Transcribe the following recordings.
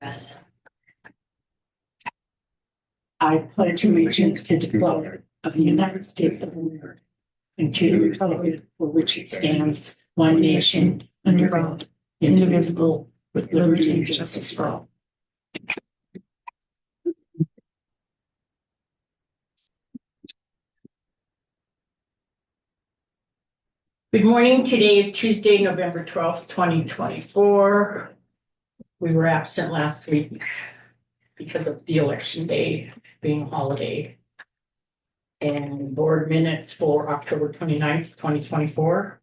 Yes. I pledge allegiance to the flag of the United States of America and to the republic for which it stands, one nation, under God, indivisible, with liberty and justice for all. Good morning. Today is Tuesday, November 12th, 2024. We were absent last week because of the election day being a holiday. And board minutes for October 29th, 2024.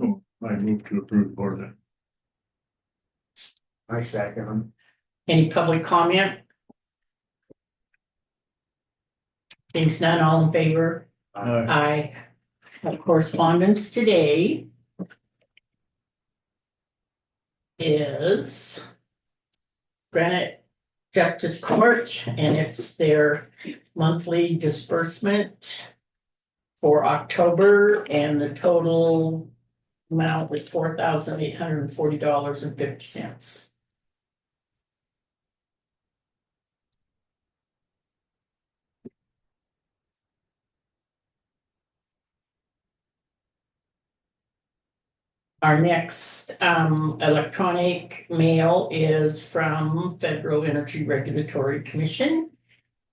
I move to approve board minutes. I second them. Any public comment? Thanks, none, all in favor? I have correspondence today is Granite Justice Court, and it's their monthly disbursement for October, and the total amount was $4,840.50. Our next electronic mail is from Federal Energy Regulatory Commission,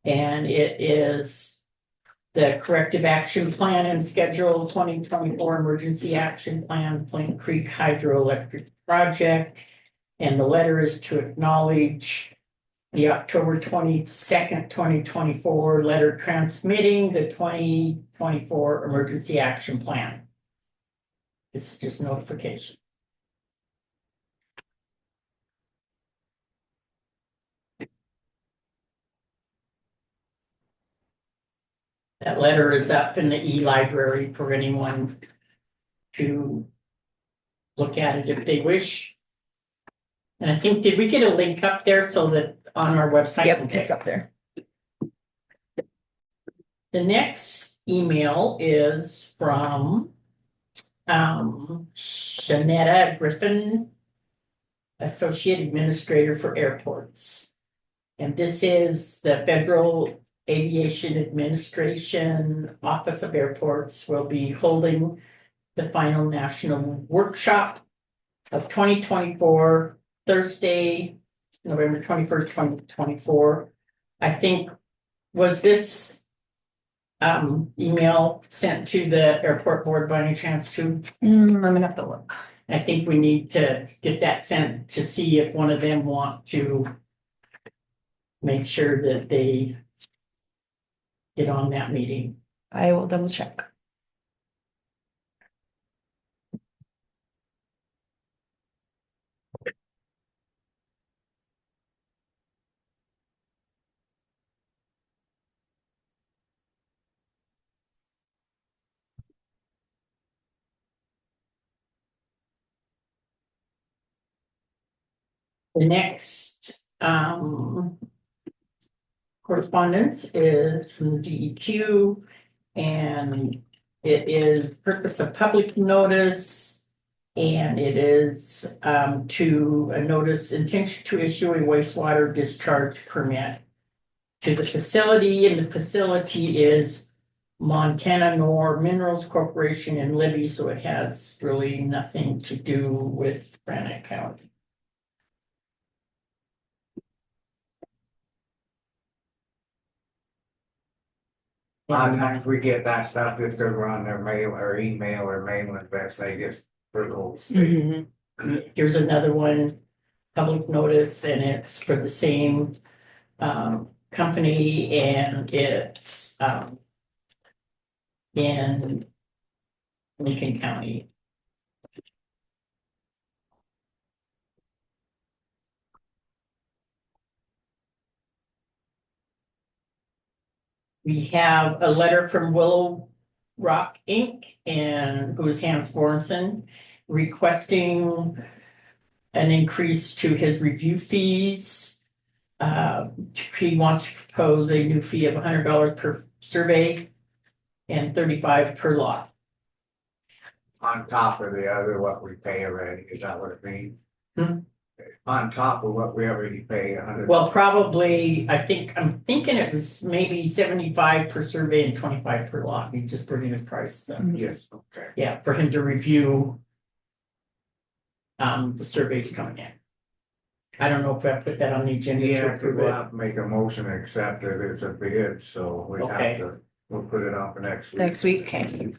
and it is the Corrective Action Plan and Schedule 2024 Emergency Action Plan, Flint Creek Hydroelectric Project. And the letter is to acknowledge the October 22nd, 2024 letter transmitting the 2024 Emergency Action Plan. It's just notification. That letter is up in the e-library for anyone to look at it if they wish. And I think, did we get a link up there so that on our website? Yep, Okay. it's up there. The next email is from Shanetta Griffin, Associate Administrator for Airports. And this is the Federal Aviation Administration Office of Airports will be holding the final national workshop of 2024, Thursday, November 21st, 2024. I think, was this email sent to the airport board by any chance too? I'm gonna have to look. I think we need to get that sent to see if one of them want to make sure that they get on that meeting. I will double check. The next correspondence is from the DEQ, and it is purpose of public notice, and it is to a notice intention to issue a wastewater discharge permit to the facility, and the facility is Montana Nor Minerals Corporation in Libby, so it has really nothing to do with Granite County. A lot of times we get that stuff just over on their mail or email or mailing list, they just for the whole state. Here's another one, public notice, and it's for the same company, and it's in Lincoln County. We have a letter from Willow Rock Inc. and who is Hans Bornson requesting an increase to his review fees. He wants to propose a new fee of $100 per survey and $35 per lot. On top of the other, what we pay already, is that what it means? on top of what we already pay, $100. Well, probably, I'm thinking it was maybe 75 per survey and 25 per lot. He's just bringing his prices up. Yes, okay. Yeah, for him to review. The surveys coming in. I don't know if I put that on the agenda to Yeah, approve we'll it. have to make a motion to accept it, it's a bid, so we Okay. have to, we'll put it on for next week. Next week, okay.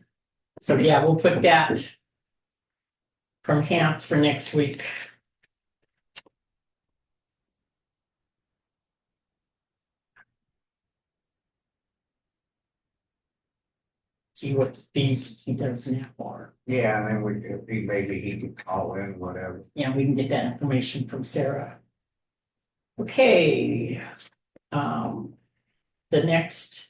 So yeah, we'll put that from Hamps for next week. See what fees he does now for. Yeah, and then we, if he, maybe he can call in, whatever. Yeah, we can get that information from Sarah. Okay. The next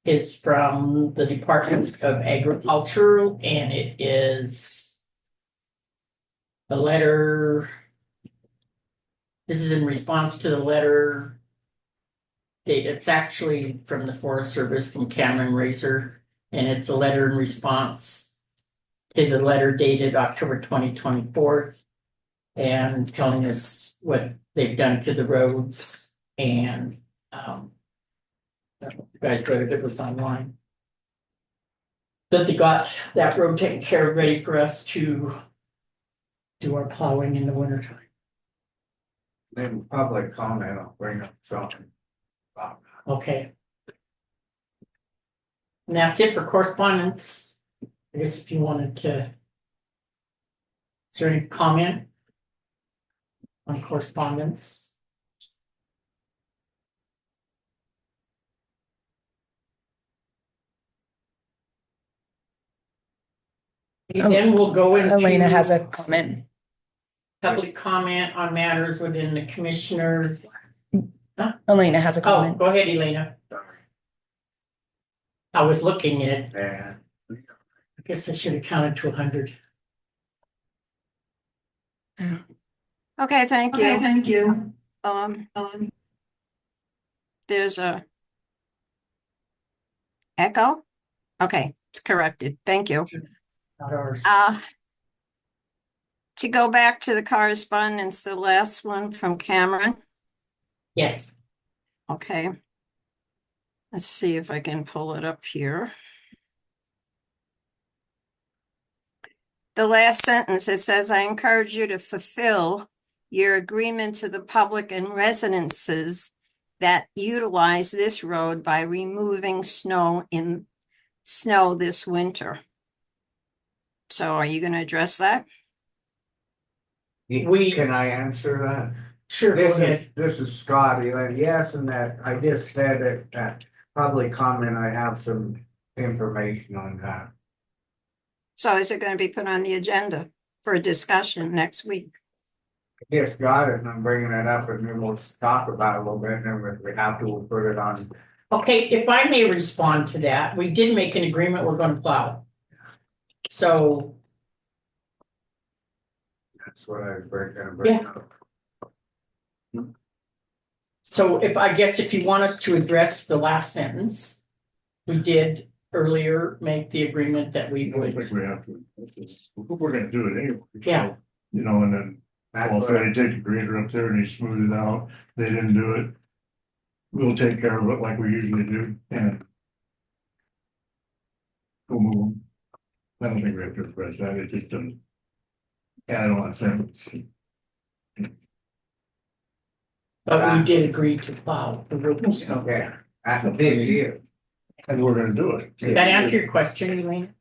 is from the Department of Agriculture, and it is a letter. This is in response to the letter. It's actually from the Forest Service from Cameron Racer, and it's a letter in response. Is a letter dated October 2024, and telling us what they've done to the roads, and I don't know if you guys read it, it was online. That they got that road taken care of, ready for us to do our plowing in the wintertime. Then public comment, I'll bring up something. Okay. And that's it for correspondence. I guess if you wanted to. Is there any comment on correspondence? Then we'll go into. Elena has a comment. Public comment on matters within the commissioners. Elena has a Oh, comment. go ahead, Elena. I was looking at it. Yeah, I guess I should have counted to 100. Okay, thank you. Thank you. There's a echo. Okay, it's corrected. Thank you. Not ours. To go back to the correspondence, the last one from Cameron. Yes. Okay. Let's see if I can pull it up here. The last sentence, it says, I encourage you to fulfill your agreement to the public and residences that utilize this road by removing snow this winter. So are you going to address that? can I answer that? Sure, go ahead. This is Scotty, and yes, and that, I just said it, that public comment, I have some information on that. So is it going to be put on the agenda for a discussion next week? I just got it, and I'm bringing it up, and then we'll talk about it a little bit, and then if we have to, we'll put it on. Okay, if I may respond to that, we did make an agreement, we're gonna plow. So, That's what I was gonna bring up. so if you want us to address the last sentence, we did earlier make the agreement that we I think would. we have to, we're gonna do it anyway. so, Yeah. You know, and then, That's well, what if they take the grader up there and they smooth it out, they didn't do it. We'll take care of it like we usually do, and we'll move them. I don't think we have to address that, it just doesn't add on a sentence. But we did agree to plow the roads. Okay, that's a big deal. And we're gonna do it. Did that answer your question, Elaine?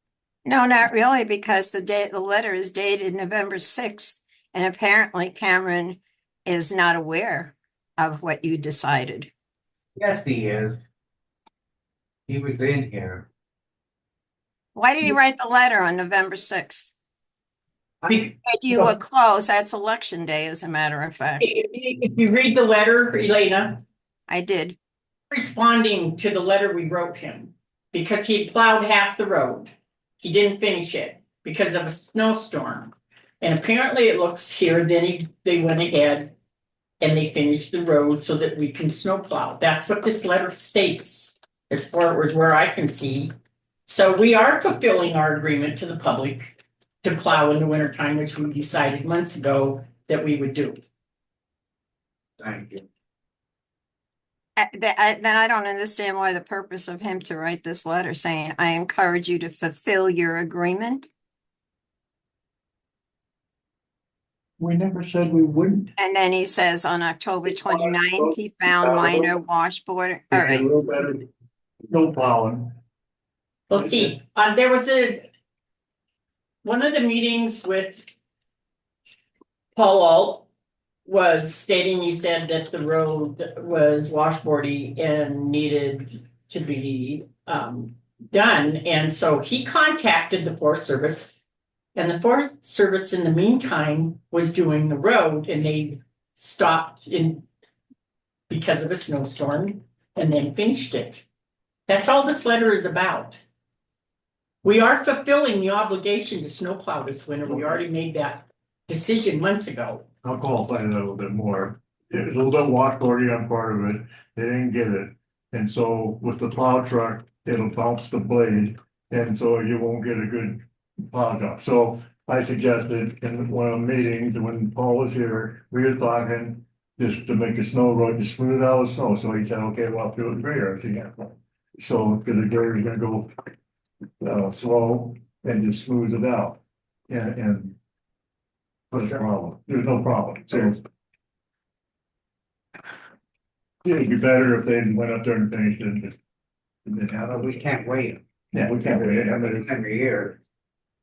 No, not really, because the letter is dated November 6th, and apparently Cameron is not aware of what you decided. Yes, he is. He was in here. Why did he write the letter on November 6th? Be- If you were close, that's election day, as a matter of fact. If you read the letter, Elena, I did. responding to the letter we wrote him, because he plowed half the road. He didn't finish it because of a snowstorm. And apparently it looks here, then they went ahead and they finished the road so that we can snowplow. That's what this letter states, as far as where I can see. So we are fulfilling our agreement to the public to plow in the wintertime, which we decided months ago that we would do. Thank you. Then I don't understand why the purpose of him to write this letter saying, I encourage you to fulfill your agreement. We never said we wouldn't. And then he says on October 29th, he found minor washboard. All A right. little better, no plowing. Let's see, there was one of the meetings with Paul Alt was stating, he said that the road was washboardy and needed to be done, and so he contacted the Forest Service. And the Forest Service in the meantime was doing the road, and they stopped in because of a snowstorm and then finished it. That's all this letter is about. We are fulfilling the obligation to snowplow this winter. We already made that decision months ago. I'll qualify that a little bit more. It was a little bit washboardy on part of it, they didn't get it. And so with the plow truck, it'll bounce the blade, and so you won't get a good plow job. So I suggested in one of the meetings, when Paul was here, we were talking just to make the snow road, to smooth out the snow. So he said, okay, well, I'll do it grader if you can. So, because the grader is gonna go slow and just smooth it out. And what's the problem? There's no problem. So yeah, it'd be better if they went up there and finished it. We can't wait. Yeah, we can't wait. I mean, Every year.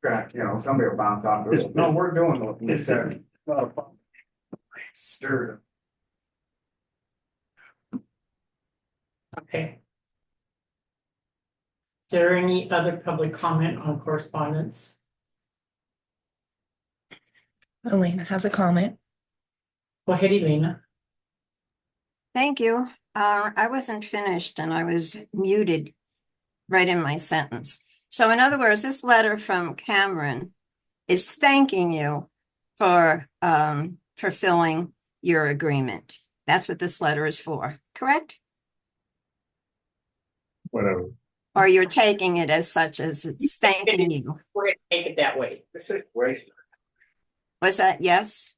Correct, you know, somebody will bounce off. No, we're doing what we said. Stirred. Okay. Is there any other public comment on correspondence? Elena has a comment. Go ahead, Elena. Thank you. I wasn't finished and I was muted right in my sentence. So in other words, this letter from Cameron is thanking you for fulfilling your agreement. That's what this letter is for, correct? whatever. Or you're taking it as such as it's thanking you. We're gonna take it that way. Was that yes?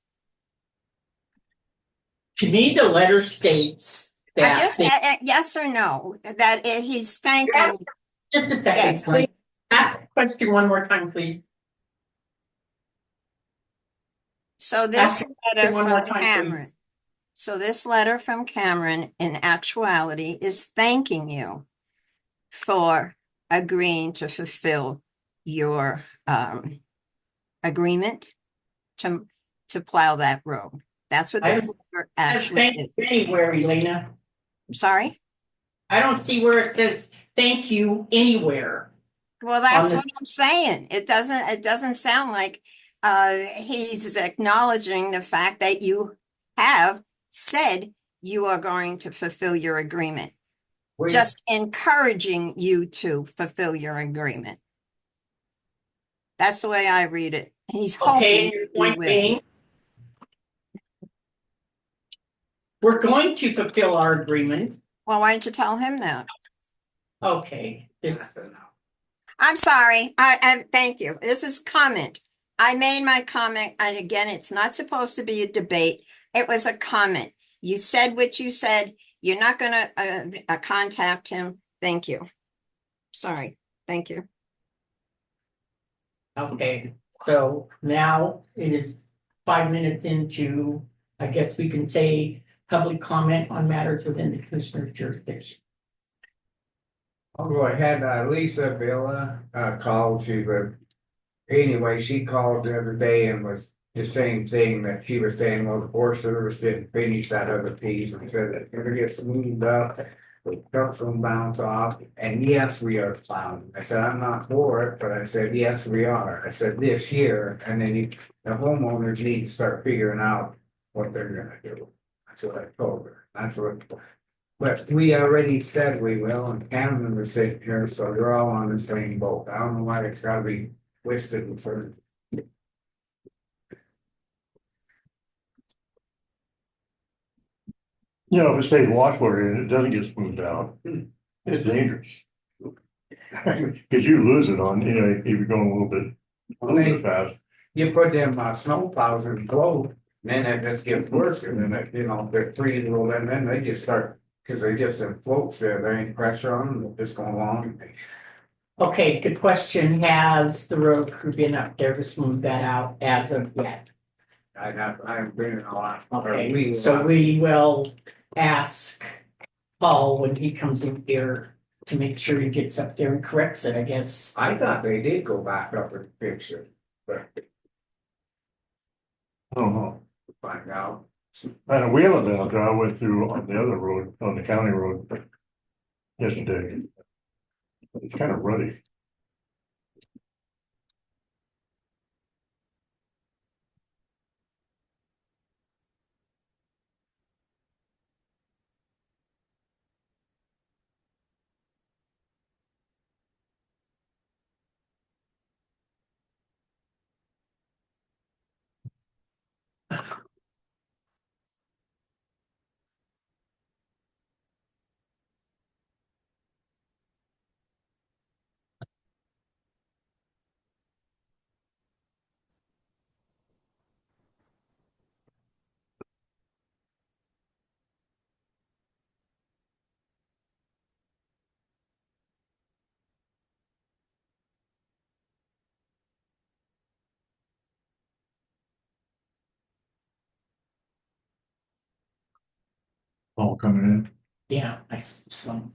To me, the letter states that. Just yes or no, that he's thanking Yeah. you. Just a second, Yes. please. Ask the question one more time, please. So this Ask letter One more from time, Cameron. please. So this letter from Cameron in actuality is thanking you for agreeing to fulfill your agreement to plow that road. That's what this letter actually Thank is. you anywhere, Elena. Sorry? I don't see where it says thank you anywhere. Well, that's the- what I'm saying. It doesn't sound like he's acknowledging the fact that you have said you are going to fulfill your agreement. Just encouraging you to fulfill your agreement. That's the way I read it. He's Okay, hoping your you point will. being. We're going to fulfill our agreement. Well, why don't you tell him that? Okay, I'm sorry. I thank you. This is comment. I made my comment, and again, it's not supposed to be a debate. It was a comment. You said what you said. You're not gonna contact him. Thank you. Sorry. Thank you. okay, so now it is 5 minutes into, I guess we can say, public comment on matters within the commissioner's jurisdiction. I'll go ahead, Lisa Villa, called to, anyway, she called the other day and was the same thing that she was saying, well, the Forest Service didn't finish that other piece and said that it's gonna get smoothed up. The trucks will bounce off, and yes, we are plowing. I said, I'm not for it, but I said, yes, we are. I said, this year, and then the homeowners need to start figuring out what they're gonna do. That's what I told her, that's what. But we already said we will, and Cameron was sitting here, so they're all on the same boat. I don't know why it's gotta be twisted for. You know, if it stays washboardy and it doesn't get smoothed out, it's dangerous. Cause you lose it on, if you're going a little bit fast. You put them snow plows in flow, Then it just gets worse, and then, you know, they're 3 year old, and then they just start, cause they just in floats there ain't pressure on them, they're just going along. Okay, the question, has the road crew been up there to smooth that out as of yet? I haven't been in a lot. or Okay, so we will ask Paul when he comes in here to make sure he gets up there and corrects it, I guess. I thought they did go back up and fix it, but I don't know. find out. And a wheeling down, I went through on the other road, on the county road. Yesterday. It's kind of ruddy. All coming in. Yeah, I so.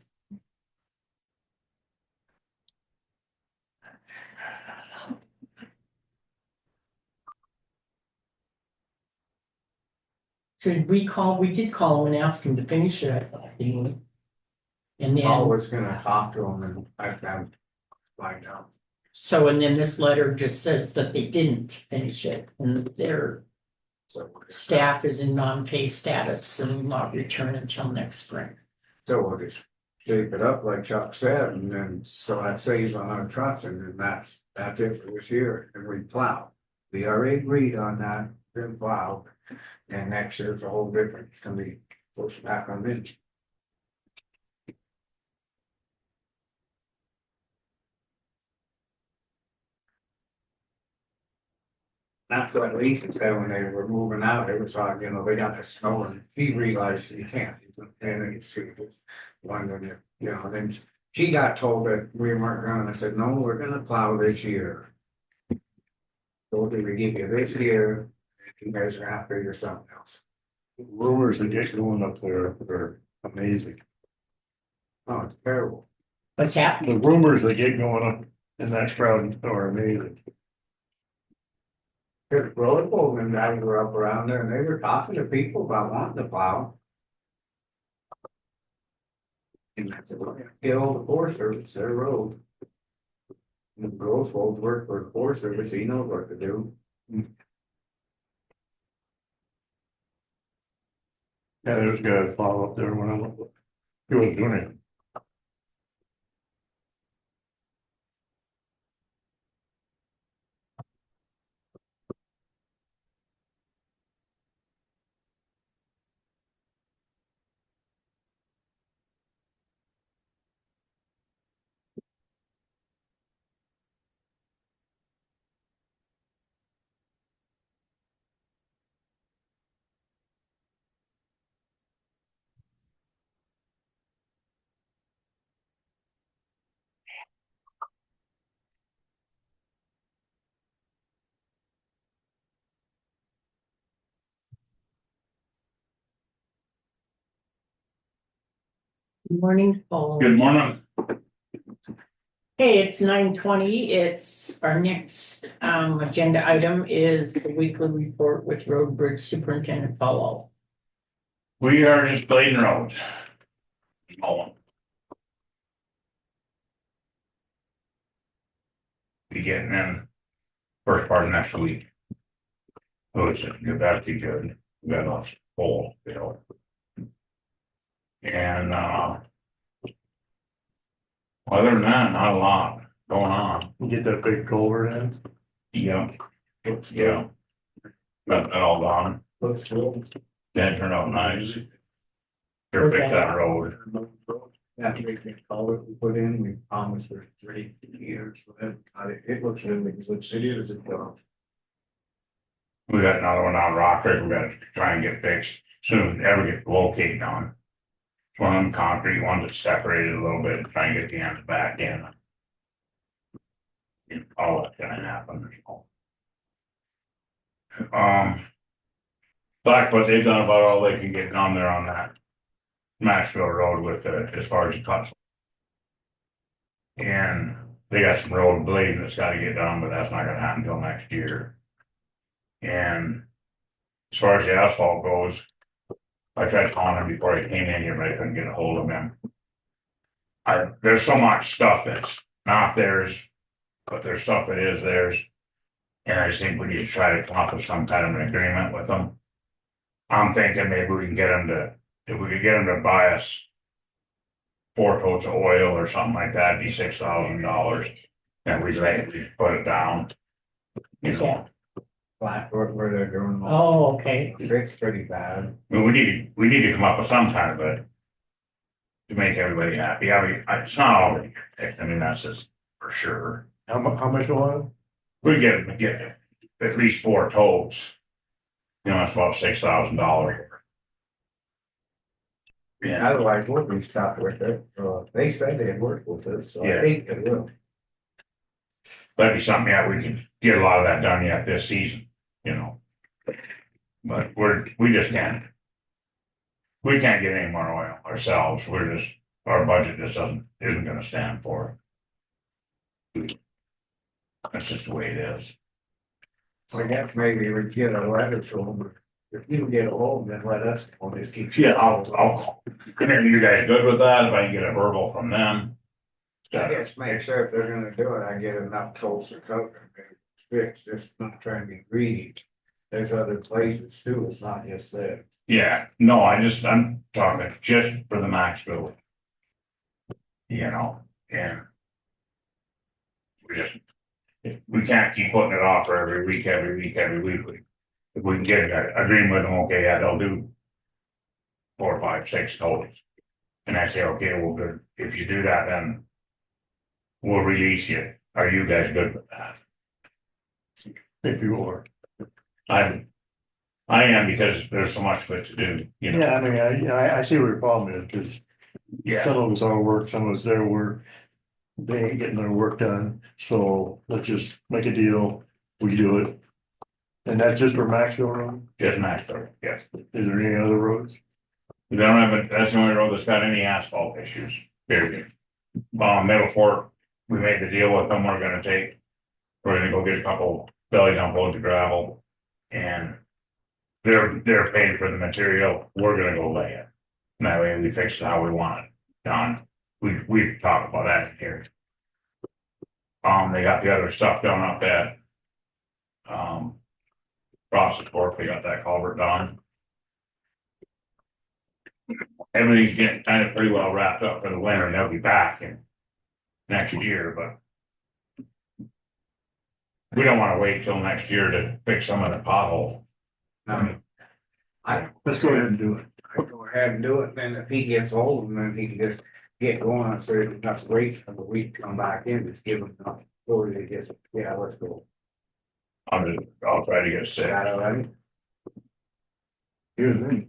So we did call him and ask him to finish it, I thought, didn't we? And I then, was gonna talk to them and find out. so, and then this letter just says that they didn't finish it, and their So staff is in non-pay status and will not return until next spring. So we'll just shape it up like Chuck said, and then, so that saves on our trucks, and then that's it for this year, and we plow. We already agreed on that, then plow, and next year's a whole different, it's gonna be pushed back on this. That's what Lisa said when they were moving out, it was like, you know, they got the snow, and she realized you can't, and it's wondering, you know, then she got told that we weren't gonna, I said, no, we're gonna plow this year. So we give you this year, you guys are gonna have to figure something else. Rumors that get going up there are amazing. Oh, it's terrible. What's happening? The rumors that get going up in that crowd are amazing. There's road foremen that were up around there, and they were talking to people about wanting to plow. And that's kill the Forest Service, their road. And the girls both work for the Forest Service, he knows what to do. Yeah, there was a guy that followed up there when I went. He wasn't doing anything. Good morning, Paul. Good morning. Hey, it's 9:20. It's our next agenda item is the weekly report with Road Bridge Superintendent Paul. We are just blading roads. Mowing. Be getting in first part of next week. So it's good, that'd be good. We got enough hole, you know. And other than that, not a lot going on. Get that big culvert in. Yeah. Yeah. Got that all gone. Looks cool. Didn't turn out nice. Sure fix that road. That big culvert we put in, we promised for 3 years, so it looks really good, it is a job. We got another one on Rock Creek, we gotta try and get fixed, soon as we ever get the locate done. One of them concrete ones that's separated a little bit, try and get the ends back in. All that's gonna happen. Blackfoot, they've done about all they can get done there on that Maxwell Road with as far as the cuts. And they got some road blading that's gotta get done, but that's not gonna happen until next year. And as far as the asphalt goes, I tried calling him before he came in here, but I couldn't get a hold of him. There's so much stuff that's not theirs, but there's stuff that is theirs. And I just think we need to try to come up with some kind of an agreement with them. I'm thinking maybe we can get them to, if we could get them to buy us 4 totes of oil or something like that, it'd be $6,000. And we put it down. You know, Blackwood where they're doing. Oh, okay. It's pretty bad. I mean, we need to come up with some kind of a to make everybody happy. I mean, it's not already fixed. I mean, that's just for sure. How much oil? We get at least 4 totes. You know, that's about $6,000. Yeah, Otherwise, we'll be stuck with it. They said they'd work with us, so Yeah. I think they will. that'd be something that we could get a lot of that done yet this season, you know. But we just can't. We can't get any more oil ourselves. Our budget just isn't gonna stand for it. That's just the way it is. So I guess maybe we get a letter to them. If you can get a hold, then let us know. Just keep. Yeah, I'll, are you guys good with that? If I can get a verbal from them? I guess make sure if they're gonna do it, I get enough totes to cover it. Fix, just not trying to be greedy. There's other places too, it's not just there. Yeah, no, I'm talking just for the max bill. You know, and we can't keep putting it off for every week. If we can get an agreement with them, okay, yeah, they'll do 4, 5, 6 totals. And I say, okay, well, good, if you do that, then we'll release you. Are you guys good with that? If you are. I am, because there's so much of it to do, you know. Yeah, I mean, I see what your problem is, because Yeah, some of us our work, some of us their work. They ain't getting their work done, so let's just make a deal, we do it. And that's just for Maxwell Road, just max bill, yes. is there any other roads? We don't have that's the only road that's got any asphalt issues, period. Middle Fork, we made the deal with them, we're gonna go get a couple belly dump loads of gravel. And they're paying for the material, we're gonna go lay it. And that way we fix it how we want it done. We talked about that here. They got the other stuff done up at Ross's Fork, they got that culvert done. Everything's getting kind of pretty well wrapped up for the winter, and they'll be back in next year, but we don't wanna wait till next year to fix some of the potholes. Let's go ahead and do it. I go ahead and do it, then if he gets old, then he can just get going, so he doesn't have to wait for the week to come back in, just give him enough. Or they just, yeah, let's go. I'll try to get Is sick. that all right? Is Here's me.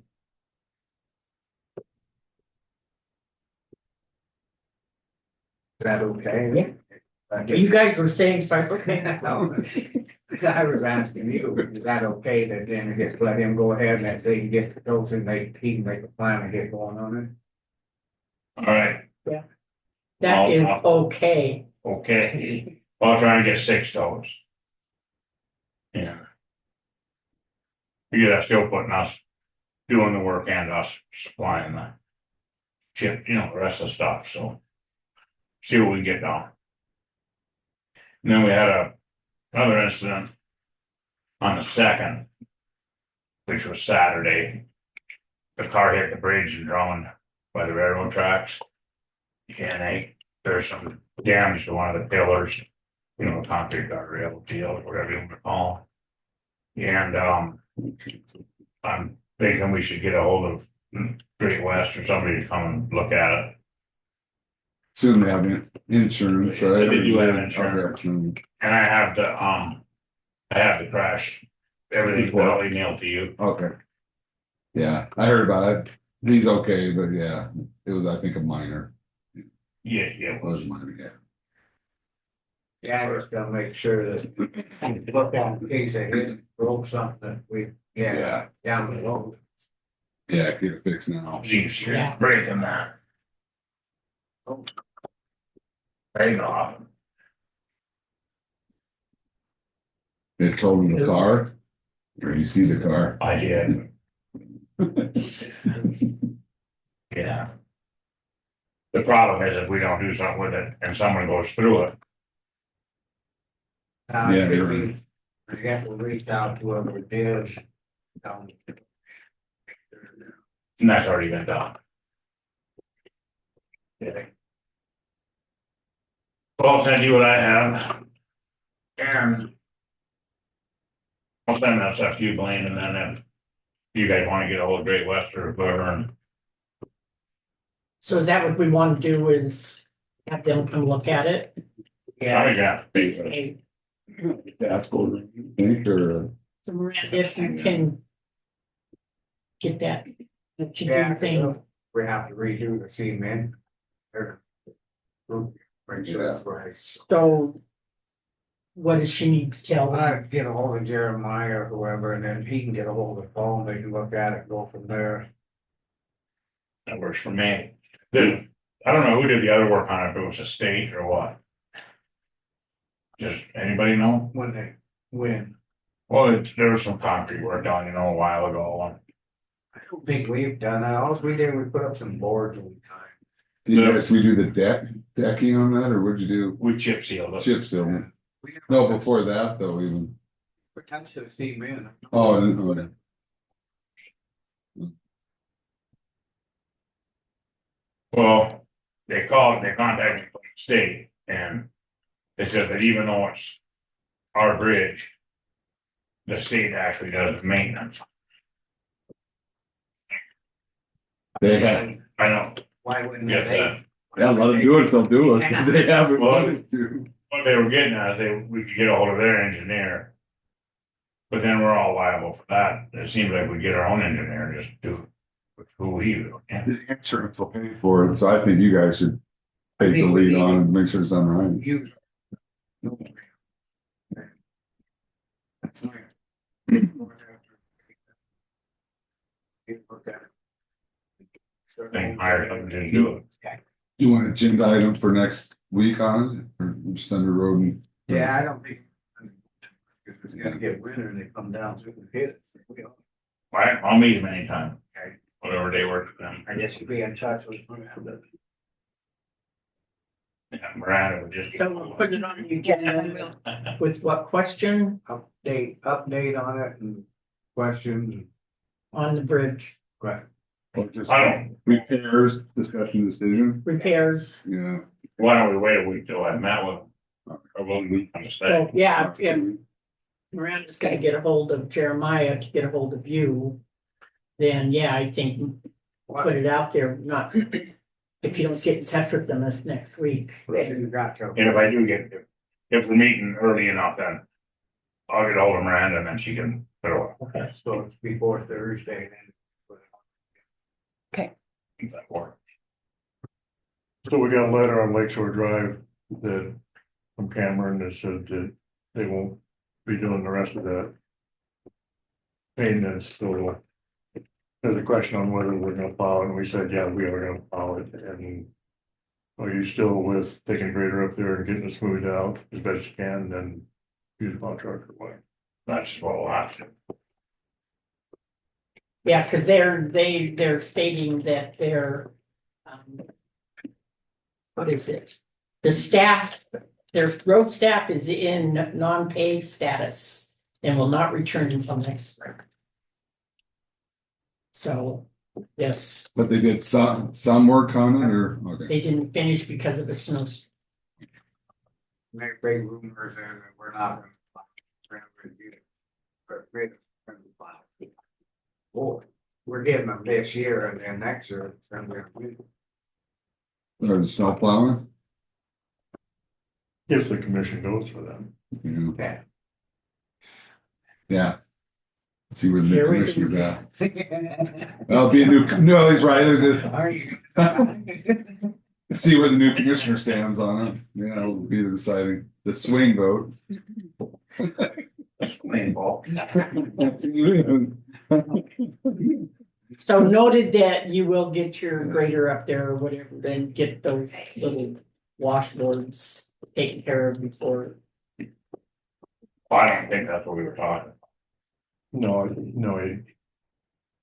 that okay? You guys were saying, so I was looking at No. I was asking you, is that okay that then just let him go ahead and that they can get the toes and he can make a plan and get going on it? All right, that is okay. okay. Well, I'll try and get 6 toes. Yeah. Yeah, that's still putting us doing the work and us supplying the chip, you know, the rest of the stuff, so. See what we can get done. And then we had another incident on the 2nd, which was Saturday. The car hit the bridge and drawn by the railroad tracks. And there's some damage to one of the pillars, you know, concrete guardrail deal, whatever you want to call it. And I'm thinking we should get a hold of Great West or somebody to come and look at it. Soon they have insurance, right? They do have insurance. Okay. And I have the crash everything's been emailed to you. Okay. Yeah, I heard about it. He's okay, but yeah, it was, I think, a minor. Yeah, It was minor, yeah. Yeah, I just gotta make sure that, look out in case I hit, broke something, Yeah. down the road. Yeah, get it fixed now. She's Yeah. breaking that. Right off. It told him the car, or you see the car. I did, yeah. The problem is if we don't do something with it and someone goes through it, Yeah, you're right. I guess we'll reach out to whoever it is. and that's already been done. Yeah. Well, I'll send you what I have. And I'll send that stuff to you, Blaine, and then if you guys wanna get a hold of Great West or whoever, and So is that what we want to do is have them come look at it? I got pay for it. Hey, That's what you think, or, so Miranda, if you can get that, that you Yeah, do thing, we have to redo the cement. Or- Make sure that's right. so what does she need to tell them? I get a hold of Jeremiah or whoever, and then he can get a hold of Paul, and they can look at it, and go from there. That works for me. I don't know who did the other work on it, if it was a state or what. Just anybody know? When they win. Well, there was some concrete work done, a while ago. I don't think we've done that. All we did, we put up some boards one time. did you guys redo the decking on that, or what'd you do? We chip sealed it. Chip seal? We never No, touched- before that though, even. We touched the cement. Oh, I didn't know that. Well, they contacted me from the state and they said that even though it's our bridge, the state actually does the maintenance. They have, I know, Why wouldn't get they? that. yeah, let them do it, they'll do it. They haven't wanted to. What they were getting at is we could get a hold of their engineer. But then we're all liable for that. It seems like we get our own engineer, just do who we do. Yeah. The insurance will pay for it, so I think you guys should take the lead on and make sure it's done right. You. That's nice. Thing hire somebody to do it. You want an agenda item for next week on it, or just under road and? Yeah, I don't think. If it's gonna get winter and they come down through the pit. I'll meet him anytime. Whatever day works for them. I guess you'll be in touch with. Yeah, Miranda would just. So we'll put it on the agenda with what question Update on it and questions. on the bridge, Right. Or just I don't, repairs, discussion, decision, repairs? yeah. why don't we wait a week till I met with him? Or we'll meet on the So, state. yeah, if Miranda's gonna get a hold of Jeremiah to get a hold of you, then yeah, I think put it out there, not, if you don't get in touch with them this next week. You got to. And if I do get, if we're meeting early enough, then I'll get a hold of Miranda and then she can throw it. Okay. So it's before Thursday then. If that works. So we got a letter on Lakeshore Drive that from Cameron that said that they won't be doing the rest of that. Maintenance, so there's a question on whether we're gonna plow it, and we said, yeah, we are gonna plow it, and are you still with taking a grader up there and getting it smoothed out as best you can, and then use a plow truck or what? That's what we'll have to. Yeah, because they're stating that they're, what is it? The staff, their road staff is in non-pay status and will not return until next spring. So, yes, But they did some work on it, or, okay, they didn't finish because of the snowstorm. Make big rumors and we're not. Boy, we're giving them this year and then next year it's gonna be. or the snow plowing, If the commission goes for them. you know, Okay. yeah. See where the new Here we go. commissioner's at. Well, be a new, no, he's right, there's a, Are you? see where the new commissioner stands on it, you know, will be the deciding, the swing vote. Swing ball. So noted that you will get your grader up there or whatever, then get those little washboards taken care of before. I don't think that's what we were talking. No,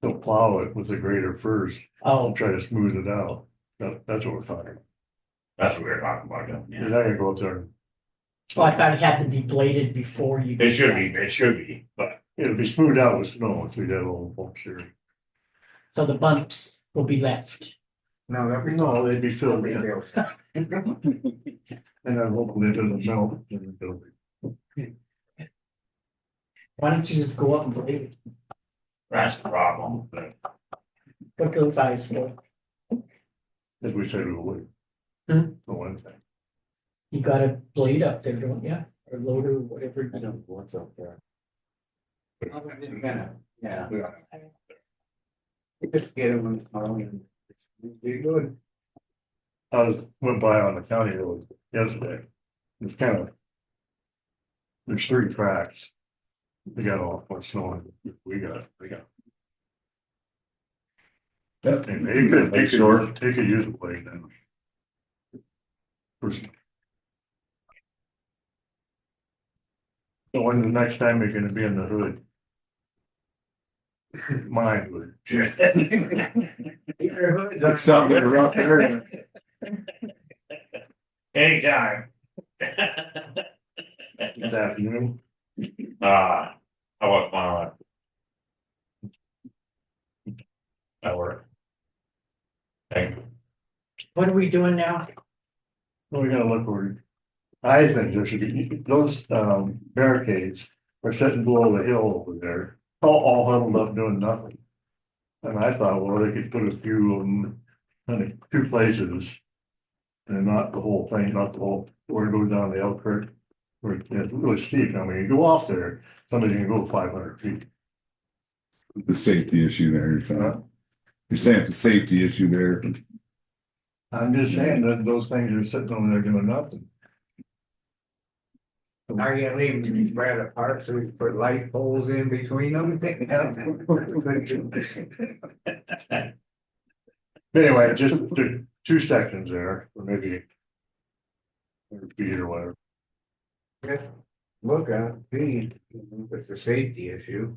they'll plow it with the grader first, Oh, and try to smooth it out. That's what we're talking. That's what we were talking about, You're yeah. not gonna go up there, and well, I thought it had to be bladed before you. It should be, but it'll be smoothed out with snow, if we got a little bumps here. So the bumps will be left. No, that'd be. No, they'd be filled in, Yeah. and I'm hoping they doesn't melt. And it'll be- Why don't you just go up and blade it? that's the problem, but What those eyes for? As we said, we would. Hmm. For one thing. You got a blade up there, don't you? Or loader, whatever. I don't know what's up there. Yeah. Just get them on the phone and it's good. Went by on the county road yesterday. It's kind of. There's 3 tracks. We got all much snow, we got. That- And Sure. they could use a blade then. First. So when the next time they're gonna be in the hood? My hood. That's something rough area. anytime. This afternoon, How about that work? Thank you. What are we doing now? we're gonna look for. I think there should be, those barricades are sitting below the hill over there, all huddled up doing nothing. And I thought, well, they could put a few of them in 2 places. And not the whole thing, not the whole, where it goes down the Elk Creek. Where it's really steep, I mean, you go off there, somebody can go 500 feet. The safety issue there, you're saying it's a safety issue there. I'm just saying that those things are sitting over there doing nothing. Are you leaving them spread apart so we can put light poles in between them? Anyway, just the 2 sections there, or maybe. Or feet or whatever. Look at it, it's a safety issue.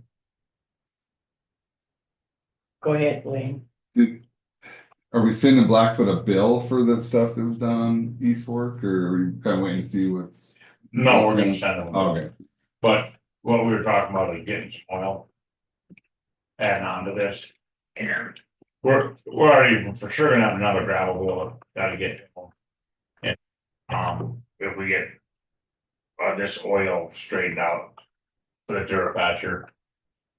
Go ahead, Blaine. Are we sending Blackfoot a bill for the stuff that was done on East Fork, or are we kind of waiting to see what's? No, we're gonna send them. Okay, But what we were talking about is getting some oil. Adding on to this. And we're already for sure gonna have another gravel wheel, gotta get to them. And, if we get. This oil straightened out. For the Durapatcher.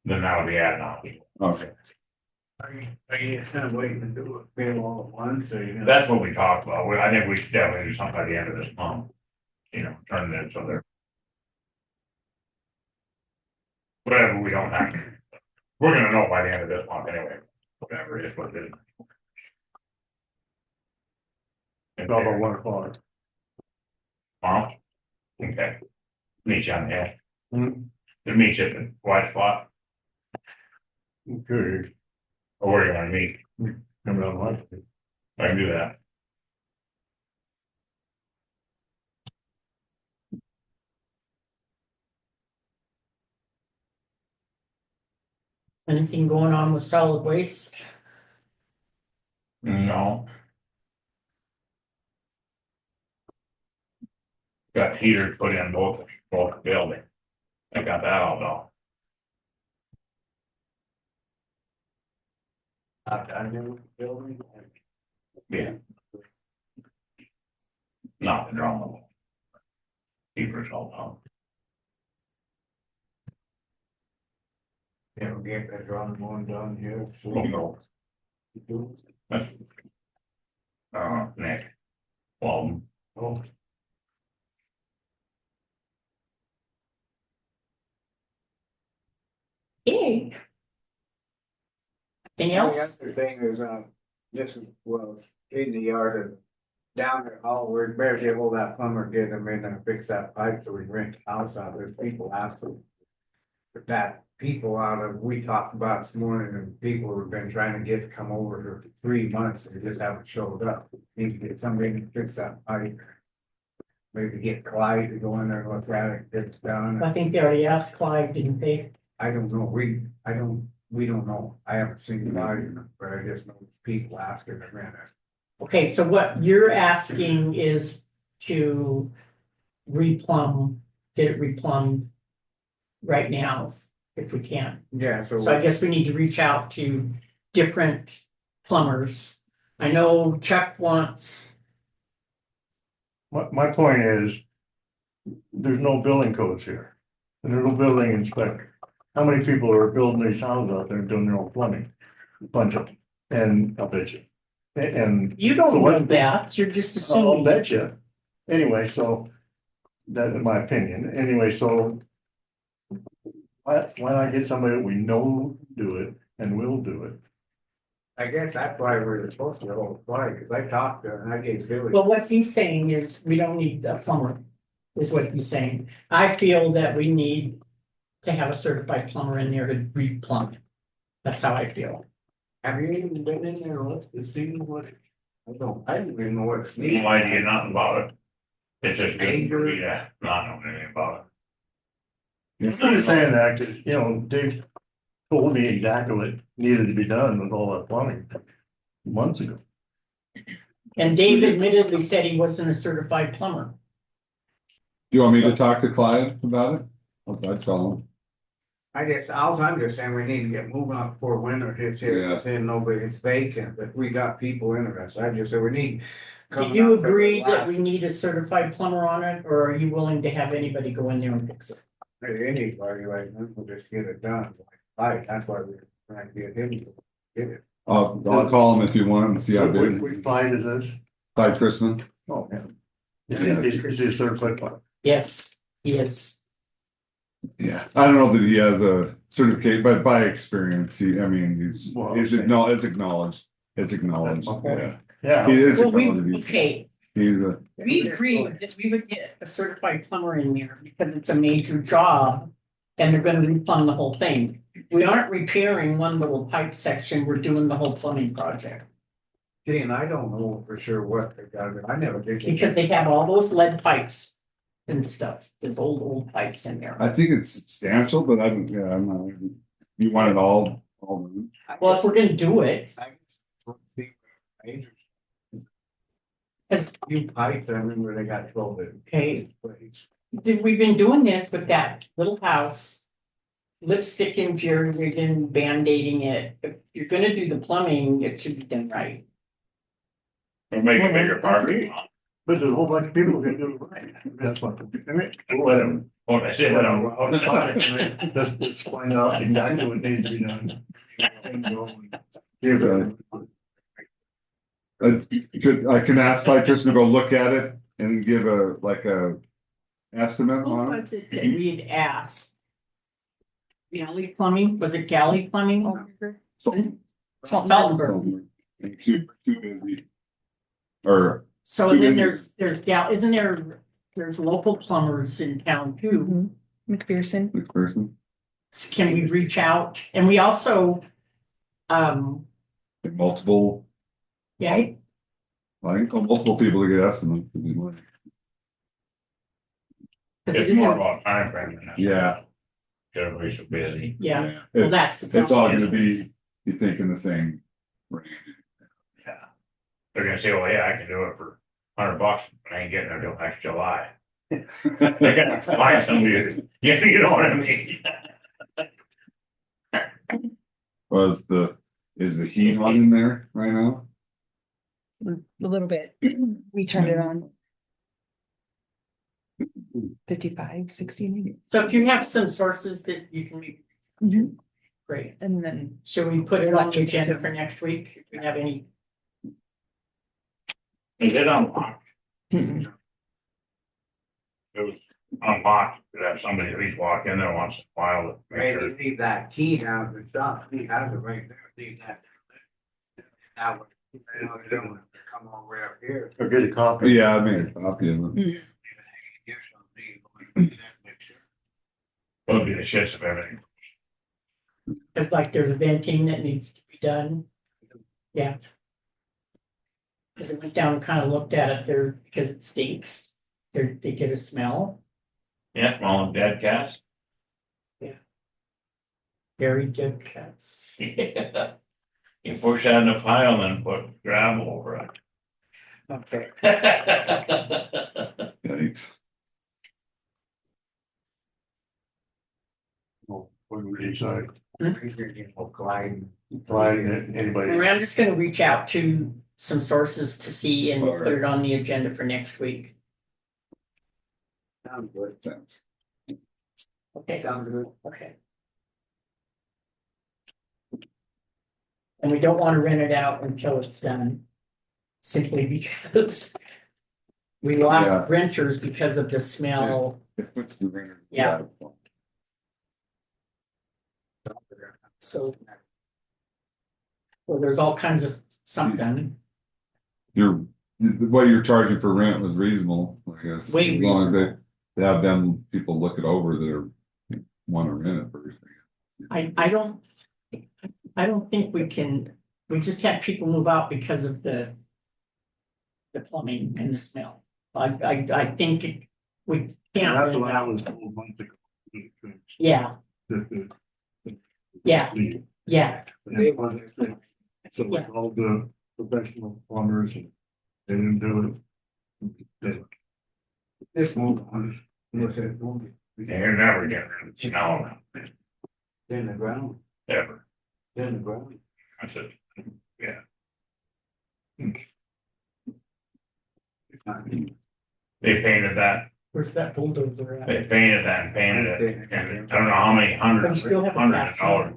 Then that'll be adding on. okay. Are you kind of waiting to do it, bill all at once, or you know? That's what we talked about. I think we should definitely do something by the end of this month. You know, turn it so they're. Whatever we don't have. We're gonna know by the end of this month anyway, whatever it is, what it is. About 1 o'clock. Tomorrow? Okay. Meet you on the hill. Hmm. To meet you at the white spot, Okay, or where you wanna meet, come down my street. I can do that. Anything going on with solid waste? No. Got heaters put in both buildings. I got that all done. I know building. Yeah. Not the drama. Heaters all Yeah, we'll get that drum one done here. done. We'll go. That's. Nick. Well. Oh. Okay. Anything else? The other thing is, this is, well, in the yard of down at Hallward, better get hold of that plumber, get him in and fix that pipe so we can rent the house out. There's people asking. But that people out of, we talked about this morning and people have been trying to get to come over here for 3 months and they just haven't showed up. Need to get somebody to fix that pipe. Maybe get Clyde to go in there and look at it, get it done. I think they already asked Clive, didn't they? I don't know, we don't know. I haven't seen Clyde, but I just know there's people asking to rent it. Okay, so what you're asking is to replumb, get it replumbed right now, if we can. Yeah, So I guess we need to reach out to different plumbers. I know Chuck wants, My point is, there's no building codes here. And there's no building inspector. How many people are building these houses out there doing their own plumbing? Bunch of them, and I'll bet you. And. you don't So know what- that, you're just I'll assuming. bet you. Anyway, so, that in my opinion, anyway, so. Why not get somebody that we know do it and will do it? I guess that's why we were supposed to hold Clyde, because I talked to her and I gave Billy. Well, what he's saying is, we don't need a plumber, is what he's saying. I feel that we need to have a certified plumber in there to replumb. That's how I feel. Have you even been in there, looked to see what? I don't even know what it's needed. No idea nothing about it. It's just good for me to not know anything about I'm just saying that, 'cause, you know, Dave told me exactly what needed to be done with all that plumbing months ago. And Dave admittedly said he wasn't a certified plumber. Do you want me to talk to Clyde about it? I'd call him. I guess, I'm just saying we need to get moving up before winter hits here, Yeah. saying nobody, it's vacant, but we got people interested, I just said we need. Do coming you up to the agree that last- we need a certified plumber on it, or are you willing to have anybody go in there and fix it? Anybody, like, we'll just get it done, like, that's why we're trying to get him to get it. I'll call him if you want and see how Which big. Clyde is this? Clyde Christman. Oh, yeah. Is he a certified plumber? Yes, yes. Yeah, I don't know that he has a certificate, but by experience, he's Well, it's okay. acknowledged. It's acknowledged, Okay. yeah. Yeah. He is Well, we, acknowledged. okay, He's a, we agreed that we would get a certified plumber in there because it's a major job. And they're gonna replumb the whole thing. We aren't repairing one little pipe section, we're doing the whole plumbing project. See, and I don't know for sure what they got, I never did. Because they have all those lead pipes and stuff, there's old pipes in there. I think it's substantial, but I'm not, you want it all. Well, if we're gonna do it, because, You pipes, I remember they got 12 okay, plates. we've been doing this with that little house. Lipstick and jerry rigging, band-aiding it, if you're gonna do the plumbing, it should be done right. it. Make a bigger parking lot. But there's a whole bunch of people who can do it right. That's what. Let him, what I said, let him. Let's find out exactly what needs to be done. Give it. I can ask Clyde Chrisman to go look at it and give a estimate Who on it. was it that we had asked? Galley Plumbing, was it Galley Plumbing? Saltenberg. Too busy. Or, So and then there's isn't there's local plumbers in town too. McPherson. this person, Can we reach out? And we also, multiple, yeah, I think multiple people to get estimates. It's more about time frame than that. Yeah. Everybody's so busy. yeah, well, It- that's the. It's all gonna be, you think in the same range. Yeah. They're gonna say, well, yeah, I can do it for $100, but I ain't getting there till next July. They're gonna find somebody, you know what I mean? Is the heat on in there right now? A little bit. We turned it on. 55, 60. So if you have some sources that you can make, Mhm. great. And then Should we put it on the agenda for next week? If we have any, Is it unlocked? mm-mm. It was unlocked, could have somebody at least walk in there once in a while to make Hey, sure. you leave that key down at the shop, he has it right there, leave that. That way, you don't have to come all the way up here. Or get a copy. Yeah, I made a copy of it. It'll be the shits of everything. It's like there's venting that needs to be done. Yeah. Cause I went down and kind of looked at it there because it stinks. They get a smell, Yeah, smelling dead cats. very dead cats. You push that in a pile and put gravel over it. Okay. Yikes. What do we decide? Glide. Anybody? I'm just gonna reach out to some sources to see and we'll put it on the agenda for next week. Sounds good. Okay, Sounds good. okay. And we don't want to rent it out until it's done. Simply because we Yeah. lost renters because of the smell. It puts the ringer. Yeah. So. Well, there's all kinds of something. What you're charging for rent was reasonable, I guess, Way as long as they have them people look it over that are wanna rent it first. I don't think we can, we just had people move out because of the plumbing and the smell. I think we can't. That's rent what it I out. was told months ago. Yeah, yeah, yeah, So we called the professional plumbers and they didn't do it. Just move on. Look at it, move it. You're never getting rid of the smell around it, In the ground, ever. in the ground. That's it. They painted that, where's that bulldozer at? they painted that and painted it, and I don't know how many hundreds, They still have a hundreds of cat dollars.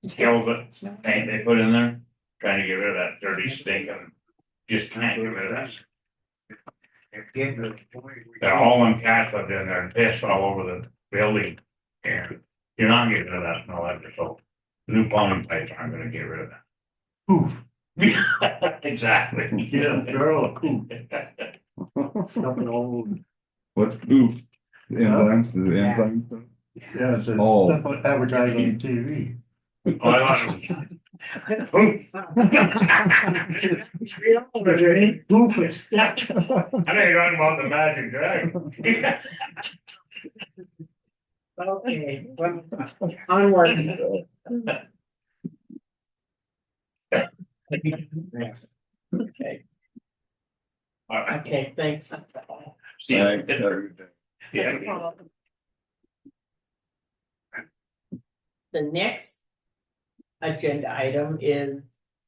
Scales it, Smell? paint they put in there, trying to get rid of that dirty stink and just can't get rid of that. It's getting to the point where- That all them cats lived in there and pissed all over the building. And you're not getting rid of that smell after so. New plumbing pipes aren't gonna get rid of Poof, that. Exactly. yeah, Carol, poof. Something old. What's poof? Enzymes, the enzymes? Yeah, it's Oh. stuff advertising on TV. Oh, I thought it Poof, it's that. was- I know you're talking about the magic dragon. Okay, well, onward. Okay, All right, okay, thanks. see you. Thanks. Yeah. The next agenda item is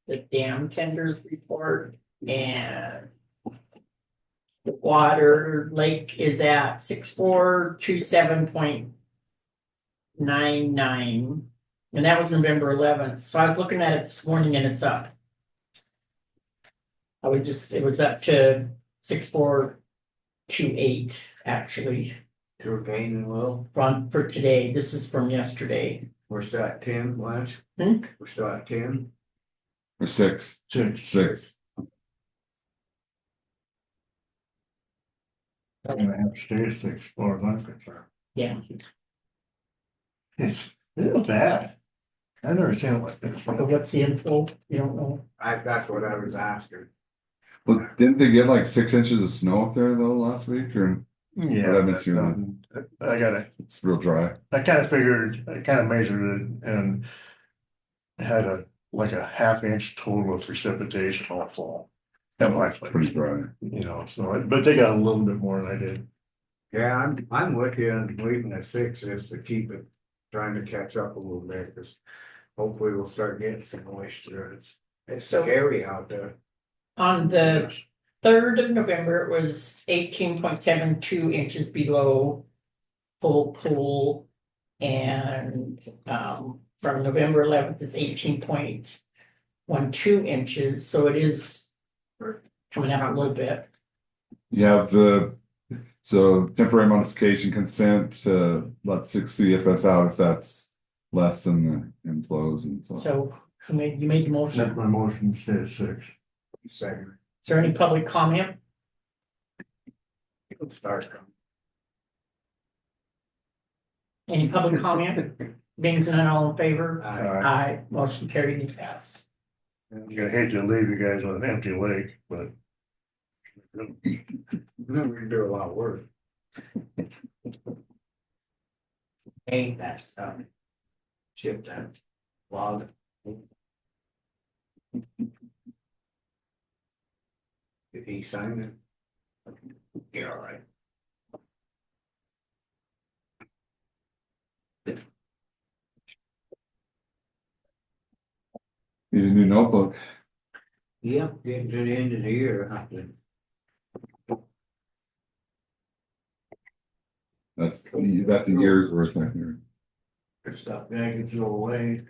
the dam tenders report and the water lake is at 6427.99. And that was November 11th. So I was looking at it this morning and it's up. It was up to 6428 actually To gain and will, for today. This is from yesterday. we're still at 10, Blanche, Hmm? we're still at 10. Or six. Six and a half stairs, 6 floors, that's concerned. Yeah. It's bad. I never seen it like this. So what's the info? You don't know? That's what I was asking. Well, didn't they get like 6 inches of snow up there though last week or Yeah, What I missed you on? it's it's real dry? I kind of figured, I kind of measured it and had like a ½ inch total of precipitation all fall. At my place, Pretty dry. you know, so, but they got a little bit more than I did. Yeah, I'm with you on leaving at 6 just to keep it, trying to catch up a little bit, because hopefully we'll start getting some moisture. It's So- scary out there. On the 3rd of November, it was 18.72 inches below full pool. And from November 11th, it's 18.12 inches, so it is coming out a little bit. Yeah, So temporary modification consent to let 6 CFS out if that's less than the inflows and so. So you made the motion. Let my motion stay at 6. Second. Is there any public comment? It'll start. Any public comment? Being none, all in favor? Alright. Aye, motion carried and passed. I'm gonna hate to leave you guys on an empty lake, but. Then we can do a lot of work. Ain't that stuff. Chip that log. Did he sign it? You're all right. Need a new notebook. Yep, getting to the end of the year, I think. That's the year's worth right here. Good stuff, yeah, it gets away.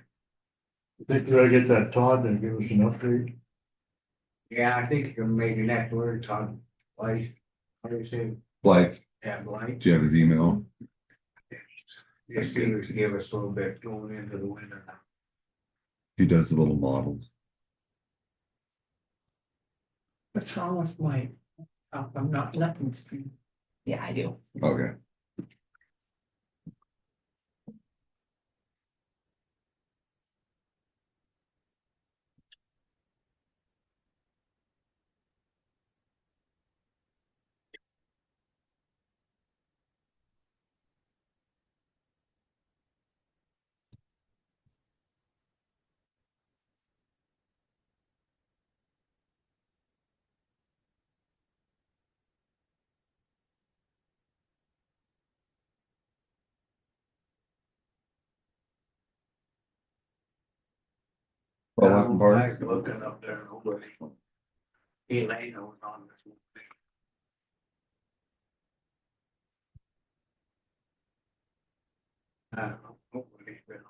Think I get that Todd and give us an update? Yeah, I think maybe next word, Todd, like, how do you say, Blythe, yeah, Blight. do you have his email? Just to give us a little bit going into the winter. He does the little models. What's wrong with my, I'm not, nothing's. Yeah, I do. Okay. Well, Latin Park. Looking up there, nobody. Elena was on this one. I don't know, nobody's been on.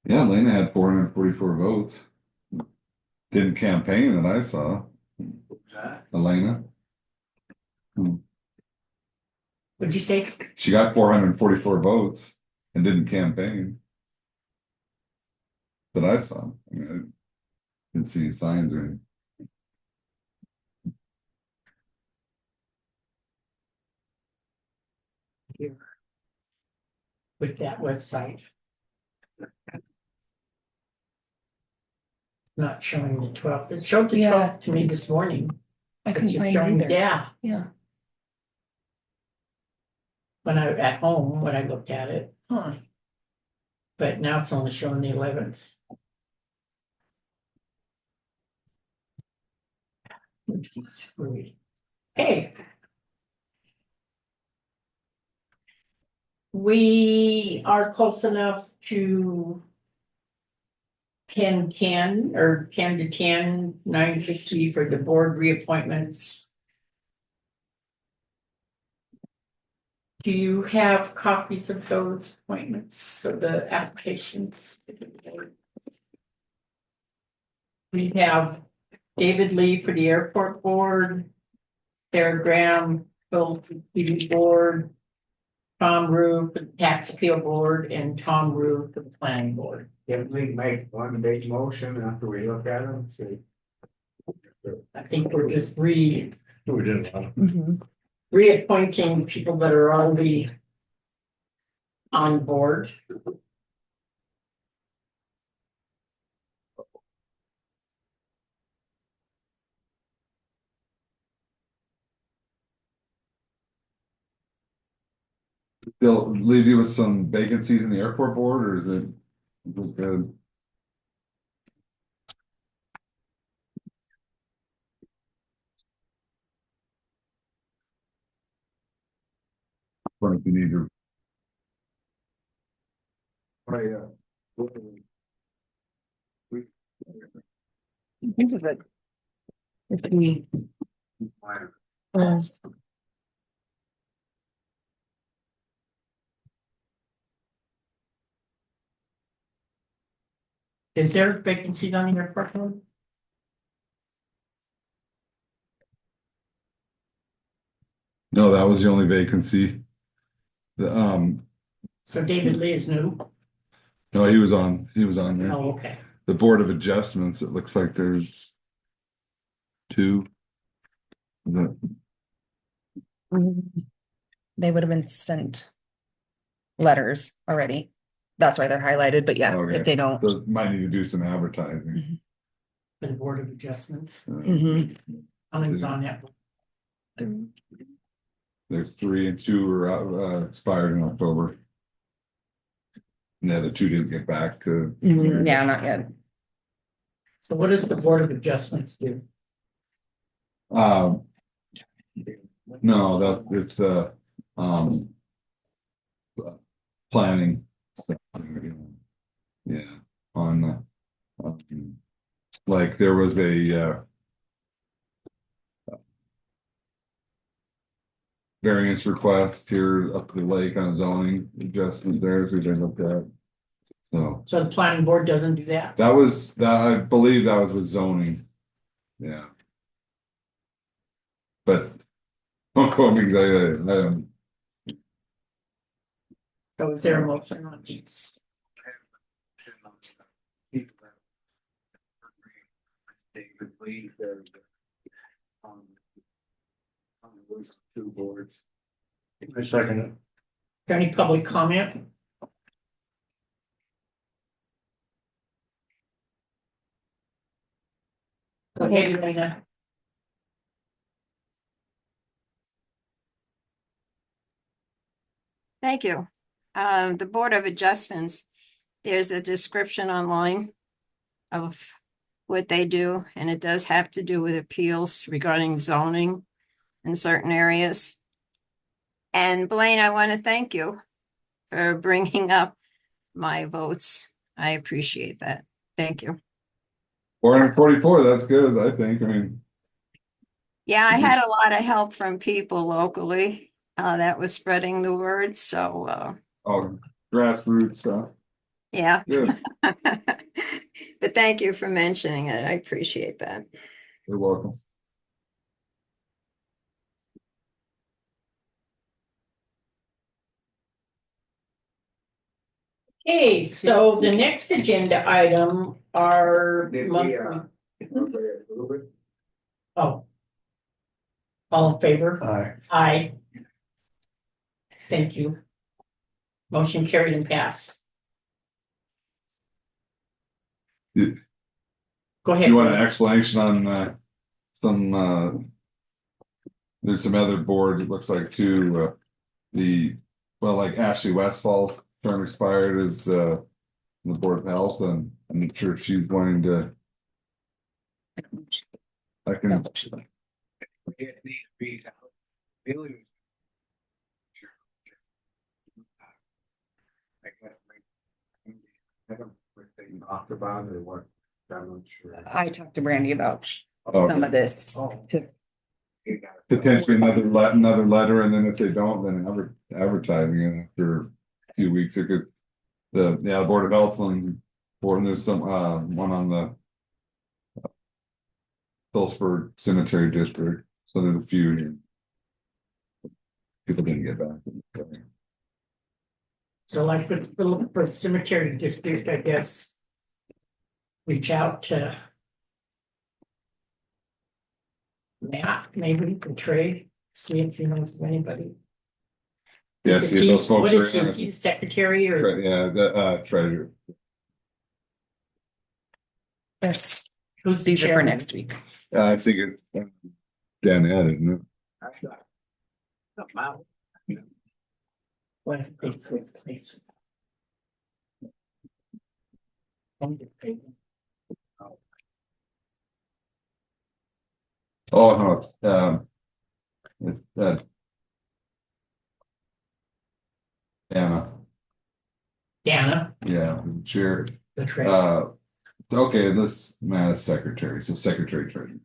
Yeah, Lena had 444 votes. Didn't campaign that I saw. Who's that? Elena. What'd you say? She got 444 votes and didn't campaign. That I saw. I mean, I didn't see any signs or anything. Here. With that website. Not showing the 12th. It showed the Yeah. 12th to me this morning. I But couldn't you're find it showing- either. Yeah, Yeah. when at home, when I looked at it, Huh. but now it's only showing the 11th. Which is screwy. Hey. We are close enough to 10:10 or 10 to 10, 9:50 for the board reappointments. Do you have copies of those appointments, of the applications? We have David Lee for the airport board, Sarah Graham, Phil for the TV board, Tom Rue for the tax appeal board, and Tom Rue for the planning board. If we make one big motion after we look at them, see. I think we're just We did a lot. reappointing people that are already on board. They'll leave you with some vacancies in the airport board, or is it good? Or if you need to This is it. If we, Is there vacancies on your portfolio? No, that was the only vacancy. The, So David Lee is new. no, he was on there. Oh, okay. The Board of Adjustments, it looks like there's two. The- they would have been sent letters already. That's why they're highlighted, but yeah, Okay. if they don't. So might need to do some advertising. For the Board of Adjustments. Mhm. How many's on that? There's 3 and 2 were out, expired in October. And the other 2 didn't get back to. Yeah, not yet. So what does the Board of Adjustments do? Um. No, that it's planning. Yeah, on like there was a variance request here up the lake on zoning adjustment there, so they looked at. So So the planning board doesn't do that? I believe that was with zoning. Yeah. But don't quote me, 'cause I So is there a motion on these? David Lee, there's on those 2 boards. I second it. Any public comment? Go ahead, Elena. Thank you. The Board of Adjustments, there's a description online of what they do, and it does have to do with appeals regarding zoning in certain areas. And Blaine, I want to thank you for bringing up my votes. I appreciate that. Thank you. 444, that's good, I think. I mean, Yeah, I had a lot of help from people locally that was spreading the word. So, all grassroots stuff. yeah. Good. But thank you for mentioning it. I appreciate that. You're welcome. Okay, so the next agenda item are Did we, monthly. Oh. All in favor? Aye. Aye. Thank you. Motion carried and passed. Yeah. Go ahead. You want an explanation on some there's some other boards, it looks like too, like Ashley Westfall term expired as on the Board of Health, and I'm not sure if she's wanting to. I can, It needs to be out. Billy. I don't think they talked about it or what, I'm not sure. I talked to Brandy about oh, some of this. too. potentially another letter, and then if they don't, then advertising it after a few weeks, because the Board of Health one, or there's some one on the Phillipsburg Cemetery District, so there's a few people didn't get back. So like for cemetery district, I guess. Reach out to. Matt, maybe for trade, see if he knows of anybody. Yeah, Is see if he- those folks What is he, are is he secretary or? yeah, the treasurer. There's, Who's the these are for chairman? next week. I think it's Dan Ed, isn't it? That's not. Not loud. What if they switch places? Oh, no, it's Anna. Dana, yeah, the chair. the treasurer. Okay, this man is secretary, so secretary treasurer.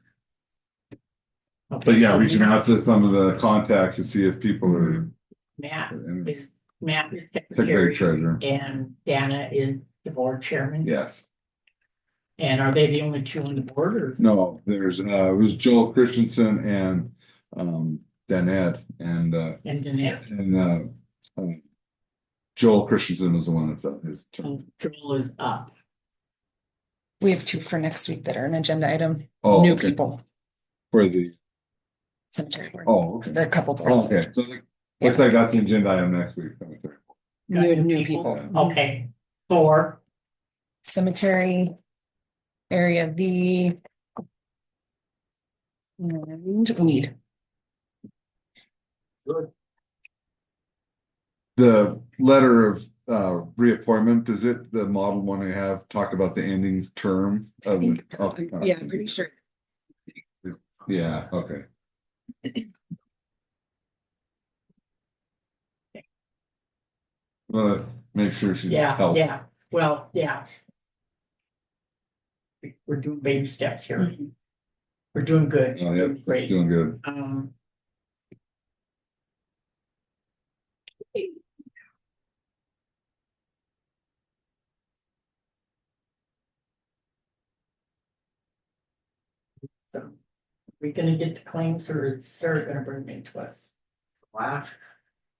Okay, But yeah, so reaching out to some of the contacts to see if people are Matt and is, Matt is secretary secretary treasurer. and Dana is the board chairman. Yes. And are they the only two on the board or? No, there's it was Joel Christensen and Danette And Danette, Joel Christensen is the one that's up his term. Joel is up. We have two for next week that are an agenda item, Oh, new okay. people, For the cemetery board. oh okay. There are a couple. Oh, okay. So looks like that's the agenda item next week. New people. Okay, 4, Cemetery, area V. And weed. The letter of reappointment, is it the model one I have talk about the ending term of Yeah, I'm pretty sure. yeah, okay. Well, make sure she's yeah, helped. yeah, well, yeah. We're doing baby steps here. Mhm. We're doing good. Oh, yeah, Great. doing good. So, we gonna get the claims or is Sarah gonna bring them to us? Wow.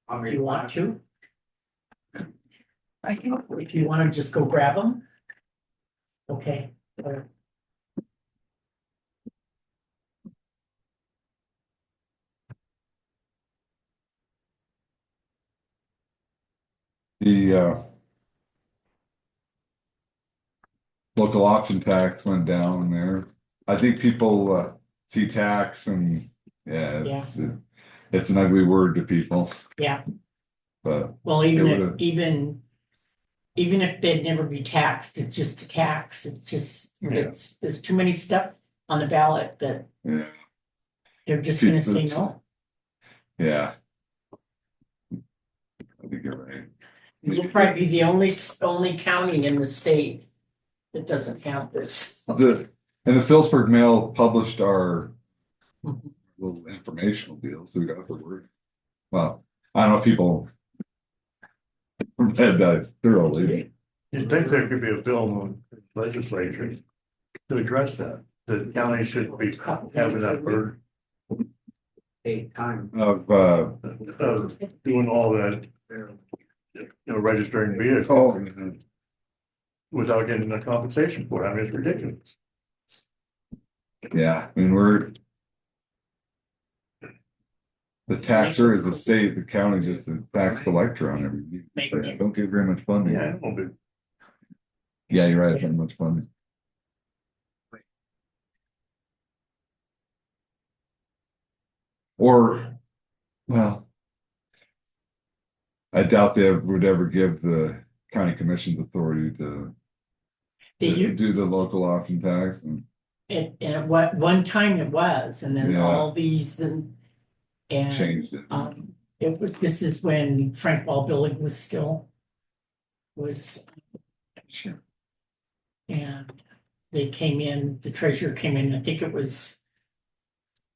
I Do mean, you want to? I can, if you wanna just go grab them. Okay. The local option tax went down there. I think people see tax and yeah, it's an ugly word to people. Yeah. But Well, It even would've- even if they'd never be taxed, it's just a tax. It's just, Yeah. there's too many stuff on the ballot that yeah, they're just gonna say It's- no. yeah. I think you're right. We'll probably be the only county in the state that doesn't have this. And the Phillipsburg Mail published our Mhm. little informational deal, so we got the word. Well, I don't know if people read that thoroughly. You'd think there could be a bill in the legislature to address that, the county should be having that burden 8 times. Of of doing all that. Registering vehicles oh, without getting the compensation for it. I mean, it's ridiculous. yeah, I mean, the taxer is the state, the county just the tax collector on everything. They don't get very much funding. Yeah, a little bit. Yeah, you're right, very much funding. Or, well, I doubt they would ever give the county commission's authority to do the local option tax. And And what, one time it was, and then Yeah. all these and. changed it. It was, this is when Frank Wallbillig was still. Was. Sure. And they came in, the treasurer came in, I think it was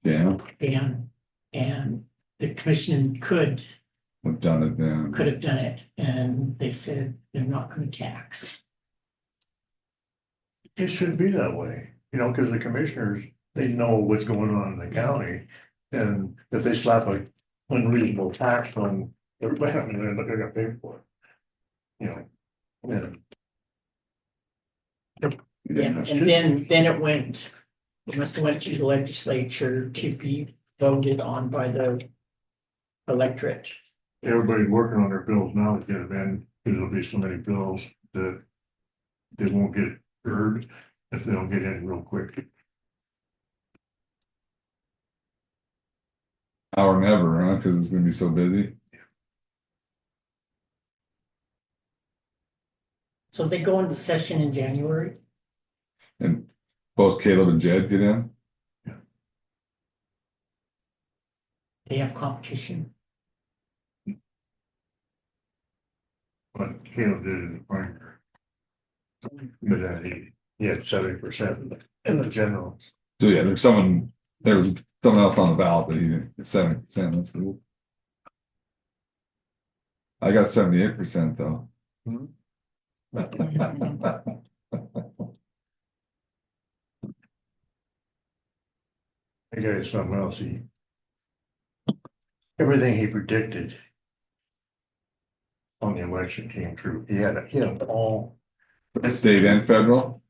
Yeah, Dan. And the commission could I've done it then. have done it, and they said they're not gonna tax. It should be that way, because the commissioners, they know what's going on in the county. And if they slap a unreasonable tax on everybody, I mean, they're not gonna pay for it. And Yeah, Yeah, and then it went, it must have went through the legislature to be voted on by the electorate. everybody's working on their bills now to get them in, because there'll be so many bills that they won't get heard if they don't get in real quick. Now or never, huh? Because it's gonna be so busy. So they go into session in January. And both Caleb and Jed get in. They have competition. But Caleb did in the primary. But he had 70% in the general. So yeah, there was someone else on the ballot, but he didn't get 70%. That's cool. I got 78% though. I got you something else, everything he predicted. On the election came true, he had all, State and federal.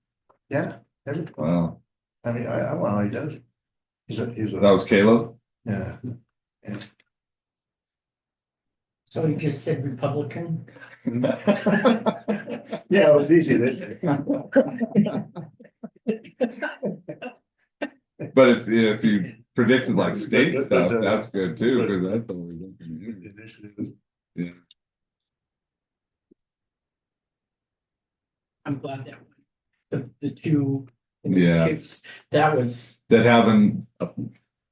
yeah, everything, Wow, I mean, I don't know how he does it. He's that was Caleb. yeah. So you just said Republican? Yeah, it was easy that. But if you predicted like state stuff, that's good too, because that's always looking. Yeah. I'm glad that the two. Yeah. That was, That having a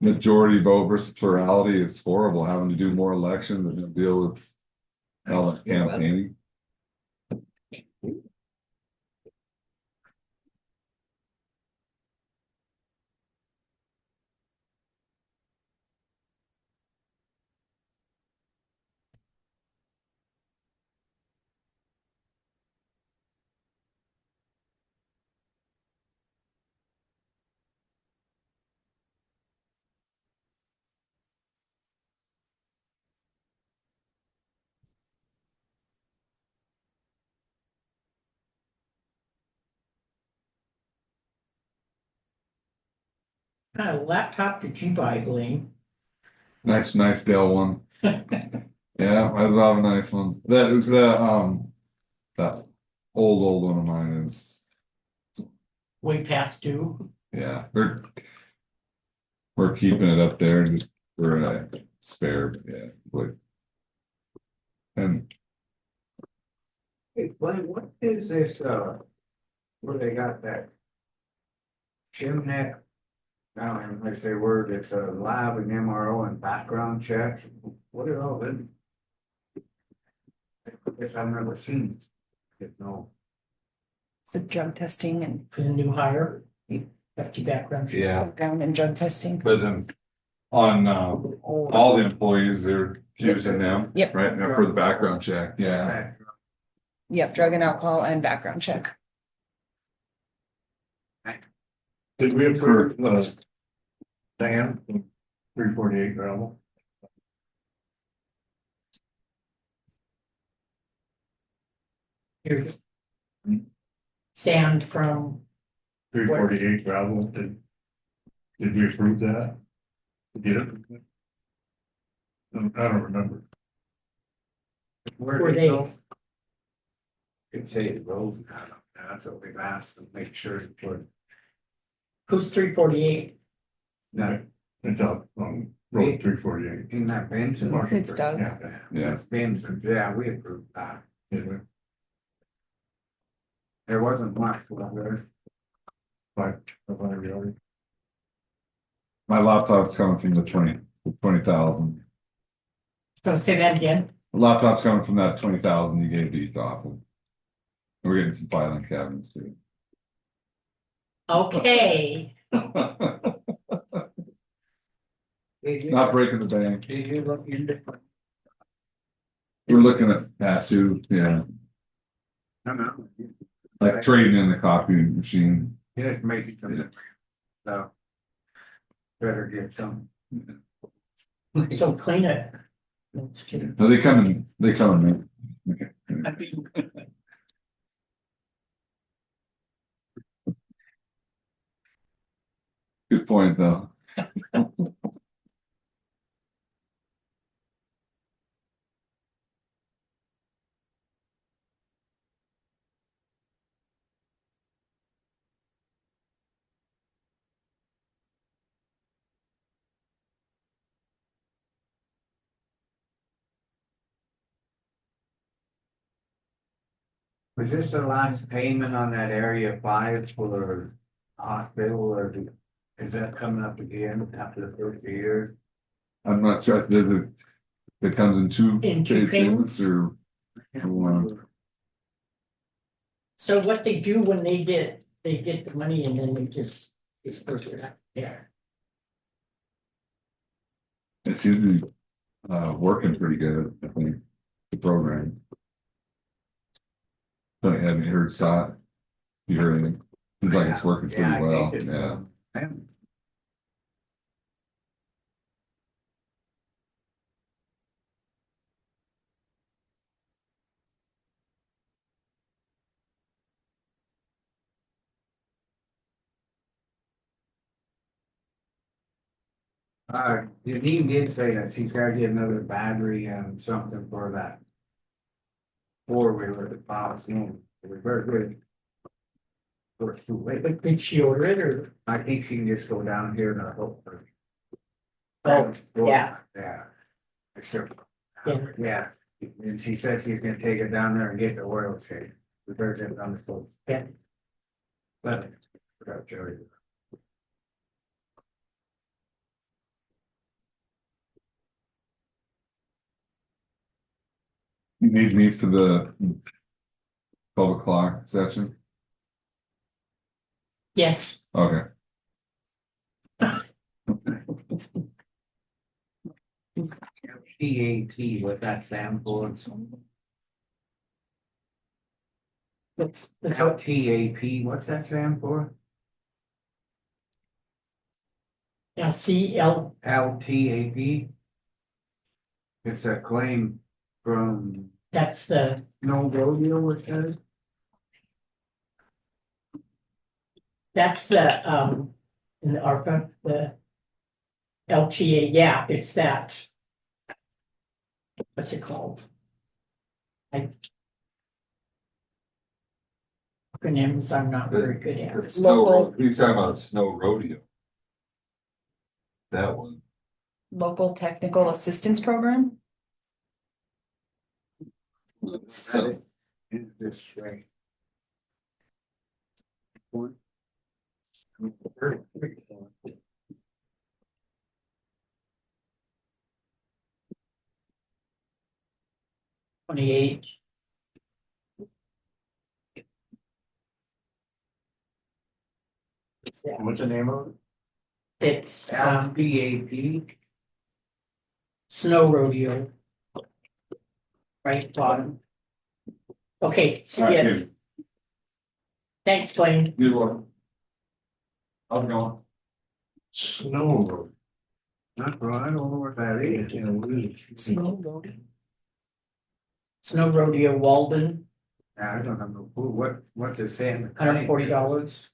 majority vote versus plurality is horrible, having to do more elections and deal with all that campaigning. what kind of laptop did you buy, Glenn? Nice Dell one. Yeah, I have a nice one. That old one of mine is, Way past due? yeah, we're keeping it up there just for a spare, yeah, but. And Hey, Glenn, what is this, where they got that? Chimney? I don't even know if they word, it's a lab and MRO and background checks, what are all them? I guess I've never seen it, no. The drug testing and For the new hire? Got your background. check? yeah, background and drug testing. but on all the employees, they're using them. Yep. Right, now for the background check, yeah. Yep, drug and alcohol and background check. Did we approve, Dan, 348 gravel? Here's sand from, 348 gravel, did we approve that? Did it? I don't remember. where they, Could say it goes, that's what we've asked to make sure to put. who's 348? That It's out on road 348. in that Benson. It's Doug. Yeah. Yeah. It's Benson, yeah, we approved that. Yeah. There wasn't much, was there? Five already. My laptop's coming from the 20,000. So say that again. The laptop's coming from that 20,000 you gave to each office. We're getting some filing cabinets too. Okay, Not breaking the bank. Did you look into? We're looking at that too, yeah, No. like trading in the copy machine. Yeah, maybe some. So. Better get some. so clean it. No, just kidding. No, they come in. I mean, Good point, though. Was this the last payment on that area 5 for hospital or is that coming up again after the first year? I'm not sure if it comes in two In two payments payments? or. I can't remember. So what they do when they get the money and then they just disperse it out there. It seems to be working pretty good, I think, the program. But have you heard Scott? You heard anything? Seems like it's working Yeah, I pretty well, think it- yeah. Janine did say that she's gotta get another battery and something for that. Four-wheeler that plows in, it was very good. Of course, too late. But did she order it or? I think she can just go down here and I hope for. Oh, yeah. Yeah. Except, Yeah. yeah, and she said she's gonna take it down there and get the oil change. We better get it on the phone. Yeah. But, forgot to tell you. You need me for the 12 o'clock session? Yes, Okay, TAT, what that stand for? it's the LTAP, what's that stand for? LCL, LTAP. It's a claim from that's the, No Rodeo, it says. that's the, in the ARPA, the LTA, yeah, it's that. What's it called? Acronyms I'm not very good at. Local, You're talking about snow rodeo. That one. local technical assistance program? So, This way. '28. It's that. What's the name of it? It's LTAP. snow rodeo. Right bottom. Okay, see ya. Thanks, Blaine. good one. How's it going? Snow. Not, well, I don't know what that is. Snow rodeo. Snow rodeo Walden, I don't know, what's it saying? $140.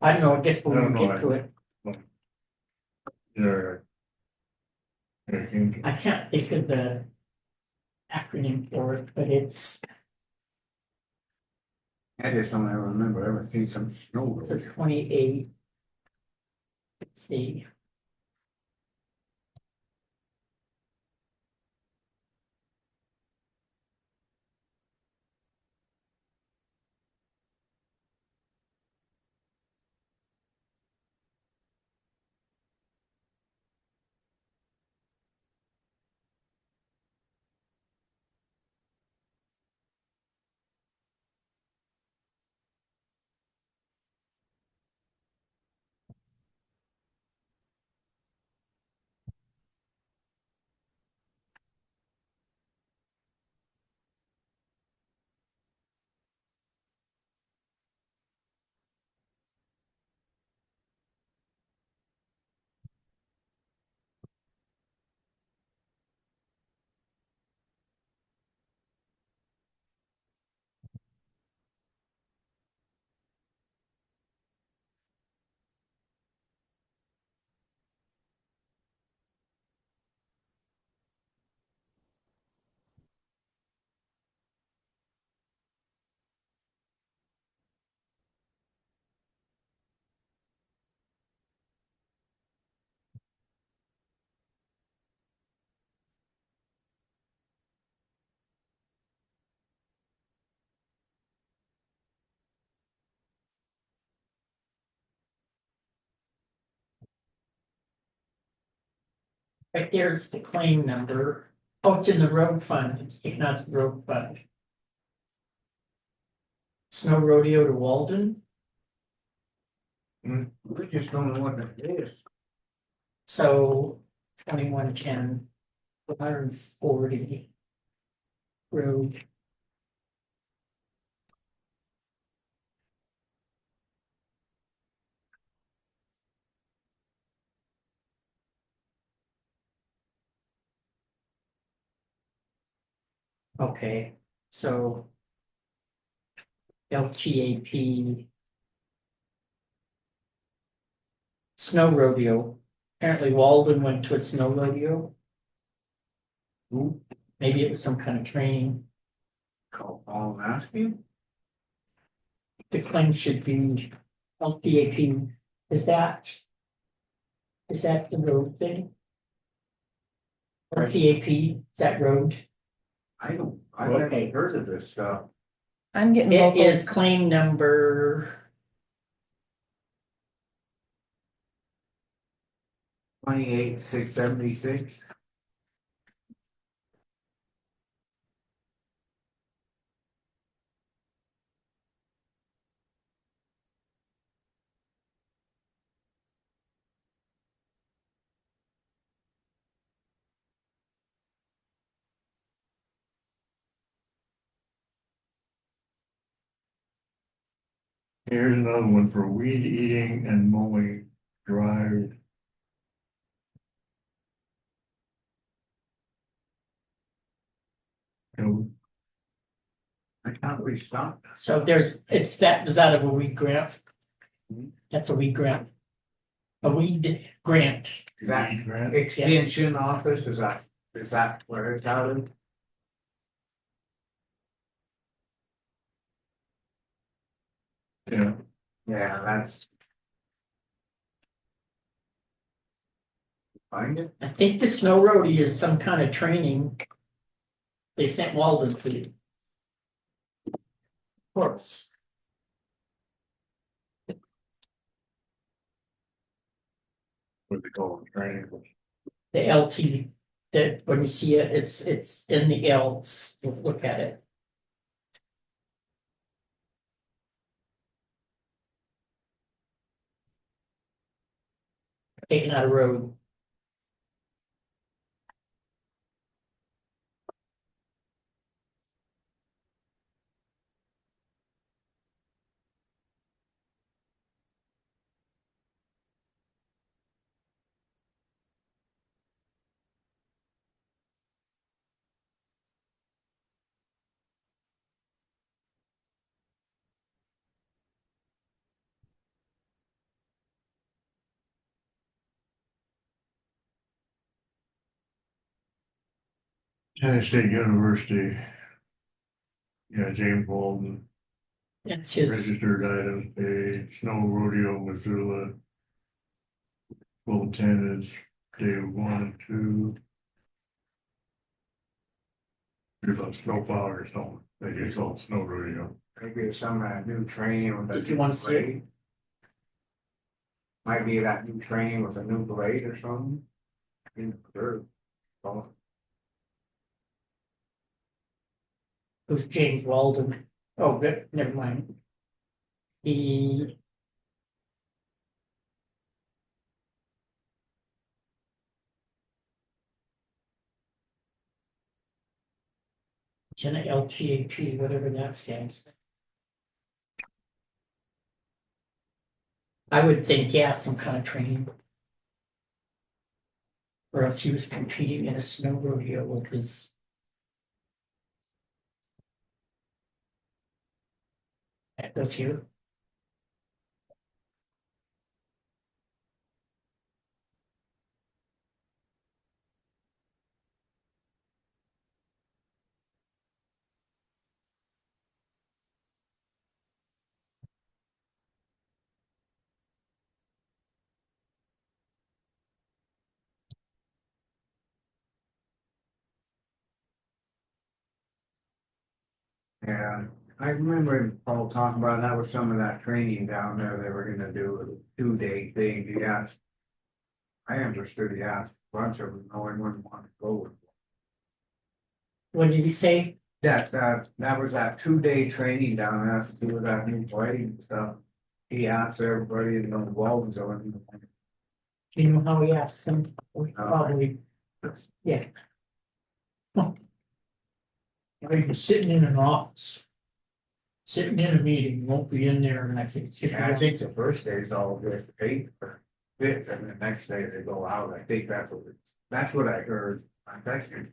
I don't know, I guess when we get to it, Yeah. I can't think of the acronym for it, but it's I just don't ever remember ever seen some snow. it's 28. Let's see. Right there's the claim number. Oh, it's in the road fund. It's taken out of the road fund. Snow rodeo to Walden, We just don't know what it is. so 2110, 140 road. Okay, so. LTAP. Snow rodeo. Apparently Walden went to a snow rodeo. Who Maybe it was some kind of training. called Paul and asked you? The claim should be LTAP. Is that? Is that the road thing? LTAP, is that road? I've never Okay. heard of this stuff. I'm getting It local, is claim number, 28,676. Here's another one for weed eating and mowing drive. You I can't really stop. so it's that was out of a weed grant. That's a weed grant. A weed grant. Is that weed grant. extension office, is that where it's out of? Yeah, Yeah, that's. Find it? I think the snow rodeo is some kind of training. They sent Walden to. Of course, what they call it, training. the LT, that when you see it, it's in the Ls, look at it. Taken out of road. Tennessee State University. Yeah, James Walden, That's his, registered items page, snow rodeo, Missoula. Full attendance, day 1 and 2. There's a snow plow or something, they do call it snow rodeo. Maybe it's some of that new training with that. Did you wanna see it? blade. Might be that new training with a new blade or something. Oh, who's James Walden. Oh, good, never mind. The. LTAP, whatever that stands. for. I would think, yeah, some kind of training. Or else he was competing in a snow rodeo with his. That goes here. yeah, I remember Paul talking about that was some of that training down there they were gonna do a 2-day thing, he asked. I understood he asked a bunch of them, no one wouldn't want to go with. What did he say? That was that 2 day training down there, to do with that new blade and stuff. He asked everybody in the walls on. You know how he asked them, we probably, yeah. Are you sitting in an office? Sitting in a meeting, won't be in there, and I think. I think the first day is all this paper, bits, and the next day they go out, I think that's what I heard, I'm texting.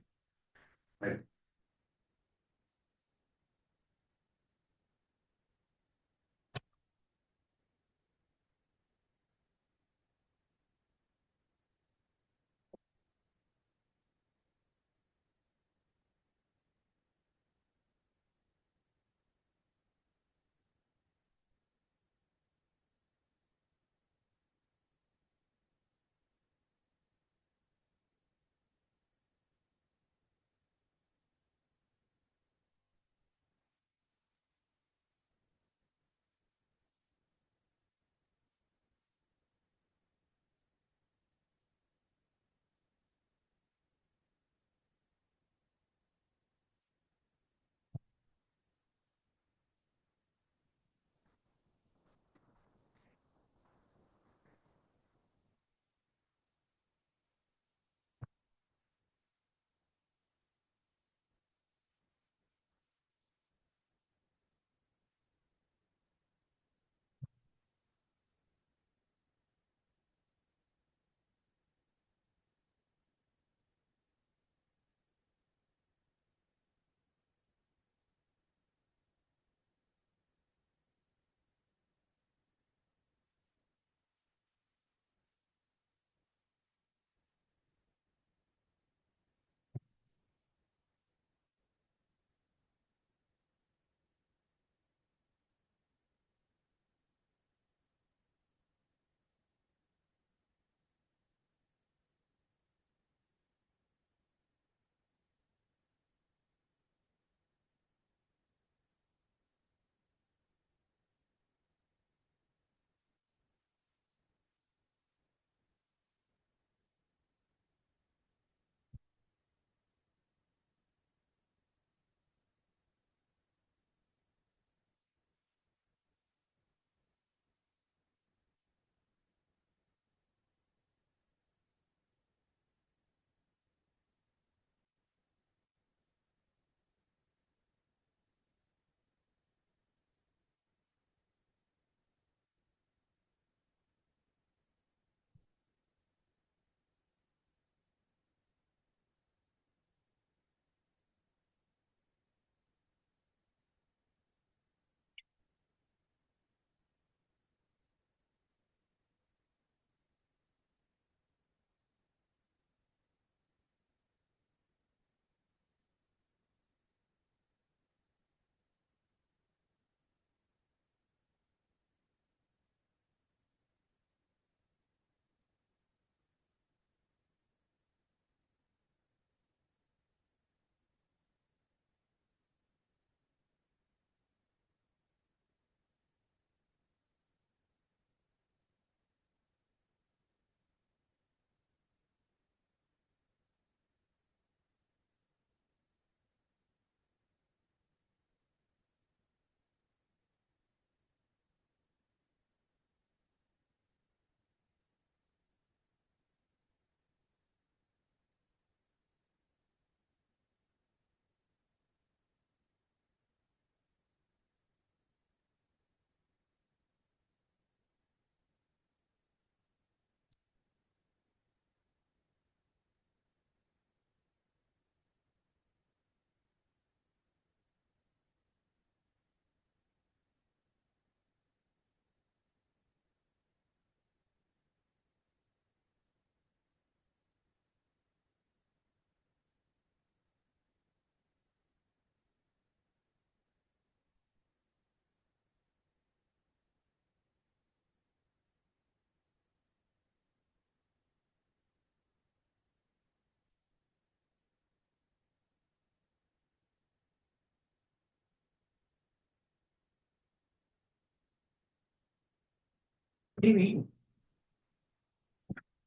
Maybe.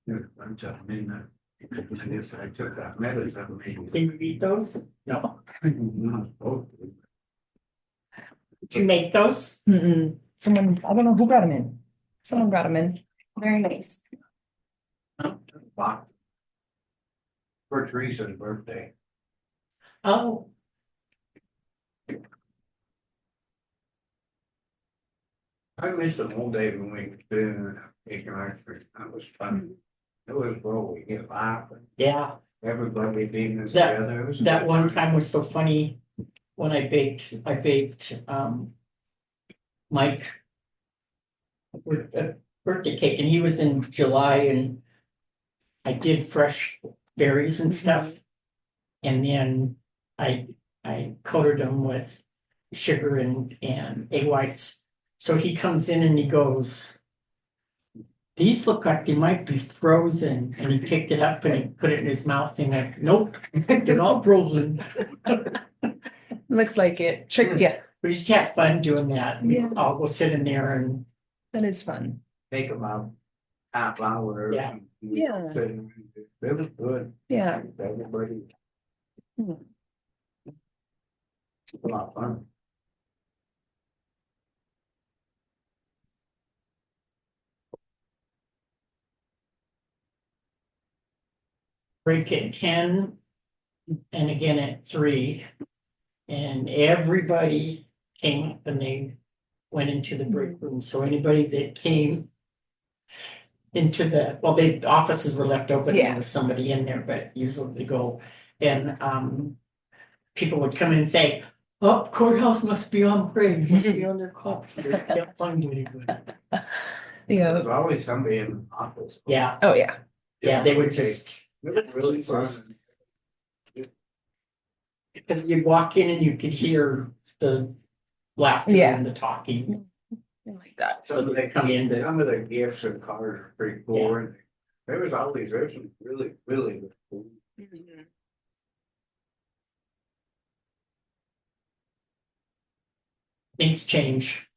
I'm telling you, I guess I took that medicine. Can you read those? No. I'm not supposed to. Did you make those? Mm-mm. Someone, I don't know who brought them in. Someone brought them in. Very nice. Box. For Teresa's birthday. Oh, I miss the old days when we did taking ice cream. That was fun. It was, well, we get laughing. yeah. Everybody being That- together. It was a That good one time. time was so funny when I baked, Mike. A birthday cake and he was in July and I did fresh berries and stuff. And then I coated them with sugar and egg whites. So he comes in and he goes, "These look like they might be frozen." And he picked it up and he put it in his mouth and like, "Nope, they're not frozen." Looked like it. Tricked you. We just had fun doing that. Yeah. I'll go sit in there and That is fun. Take them out. Half hour. Yeah. and Yeah. sit and- It was good. Yeah. Everybody. Hmm. A lot of fun. break at 10 and again at 3. And everybody came up and they went into the break room. So anybody that came into the offices were left open. Yeah. There was somebody in there, but usually they go. And people would come in and say, "Oh, courthouse must be on break, must be on their computer." Can't find anybody. Yeah. There's always somebody in the office. Yeah, Oh, yeah. yeah, they would just, It was really fun. because you'd walk in and you could hear the laughter Yeah. and the talking. I like that. So they come in to, Some of the gifts and cars are pretty cool. And there was always, there's some really, really good food. things change.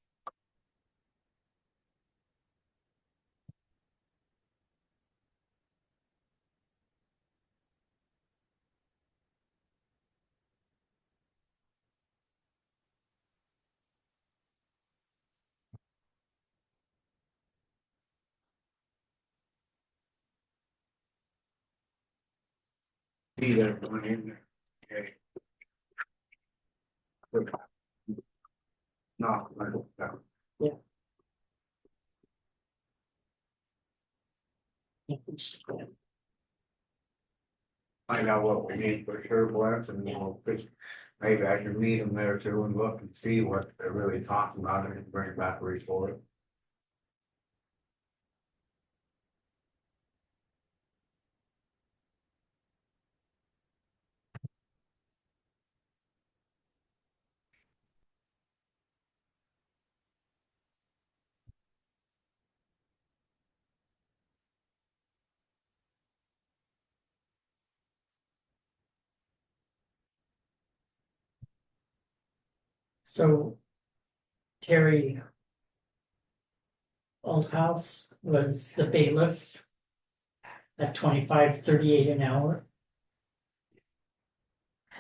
See that one in there. Okay. Not like that. Find out what we need for sure, Bless, and we'll just, maybe I can meet them there too and look and see what they're really talking about and bring back a report. So Terry Old House was the bailiff at 25.38 an hour.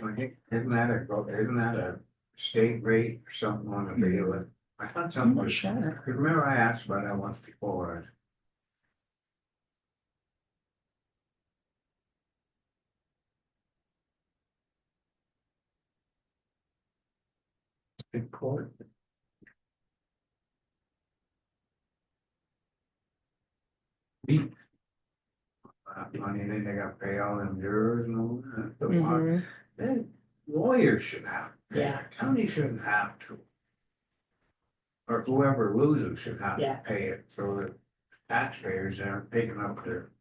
I think, isn't that a state rate or something on the bailiff? I thought something was, Sure. remember I asked about that once before. Big court. Money, then they got to pay all them jurors and all that. The water. Then lawyers should have. to pay. Yeah. County shouldn't have to. Or whoever loses should have Yeah. to pay it, so that taxpayers aren't picking up their.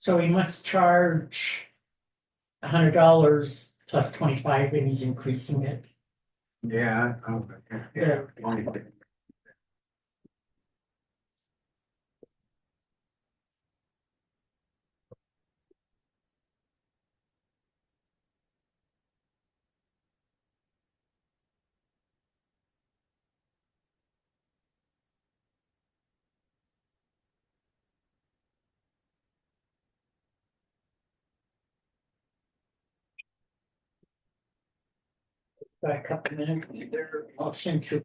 So he must charge $100 plus 25, and he's increasing it. Yeah. Yeah. Got a couple minutes there, motion to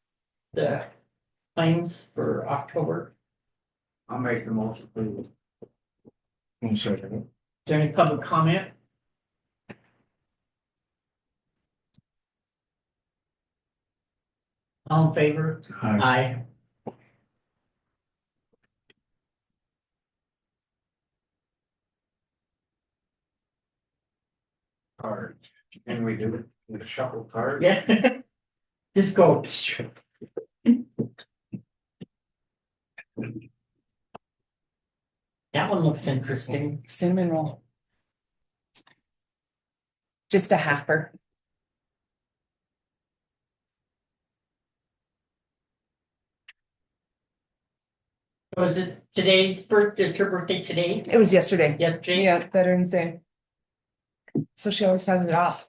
the claims for October. I'll make the motion for you. One second. Is there any public comment? All in favor? Aye. Card. Can we do it with a shuffle card? Yeah. Just go. That one looks interesting. Cinnamon roll. Just a halfer. Was it today's birthday? Is her birthday today? It was yesterday. Yesterday? Yeah, Veterans Day. So she always has it off.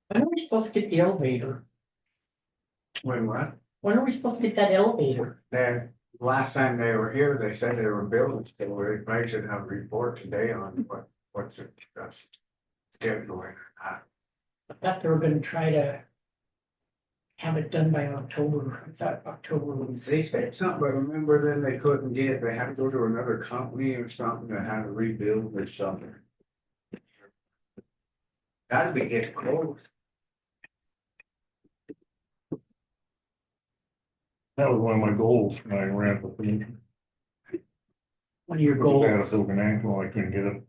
When are we supposed to get the elevator? When what? When are we supposed to get that elevator? Then, last time they were here, they said they were building, so we probably should have a report today on what's it, that's scheduling or not. I thought they were gonna try to have it done by October. I thought October was. They said something, but remember then they couldn't get, they had to go to another company or something that had to rebuild or something. Gotta be getting close. That was one of my goals when I ran for commission. One of your I had a goals. broken ankle, I couldn't get up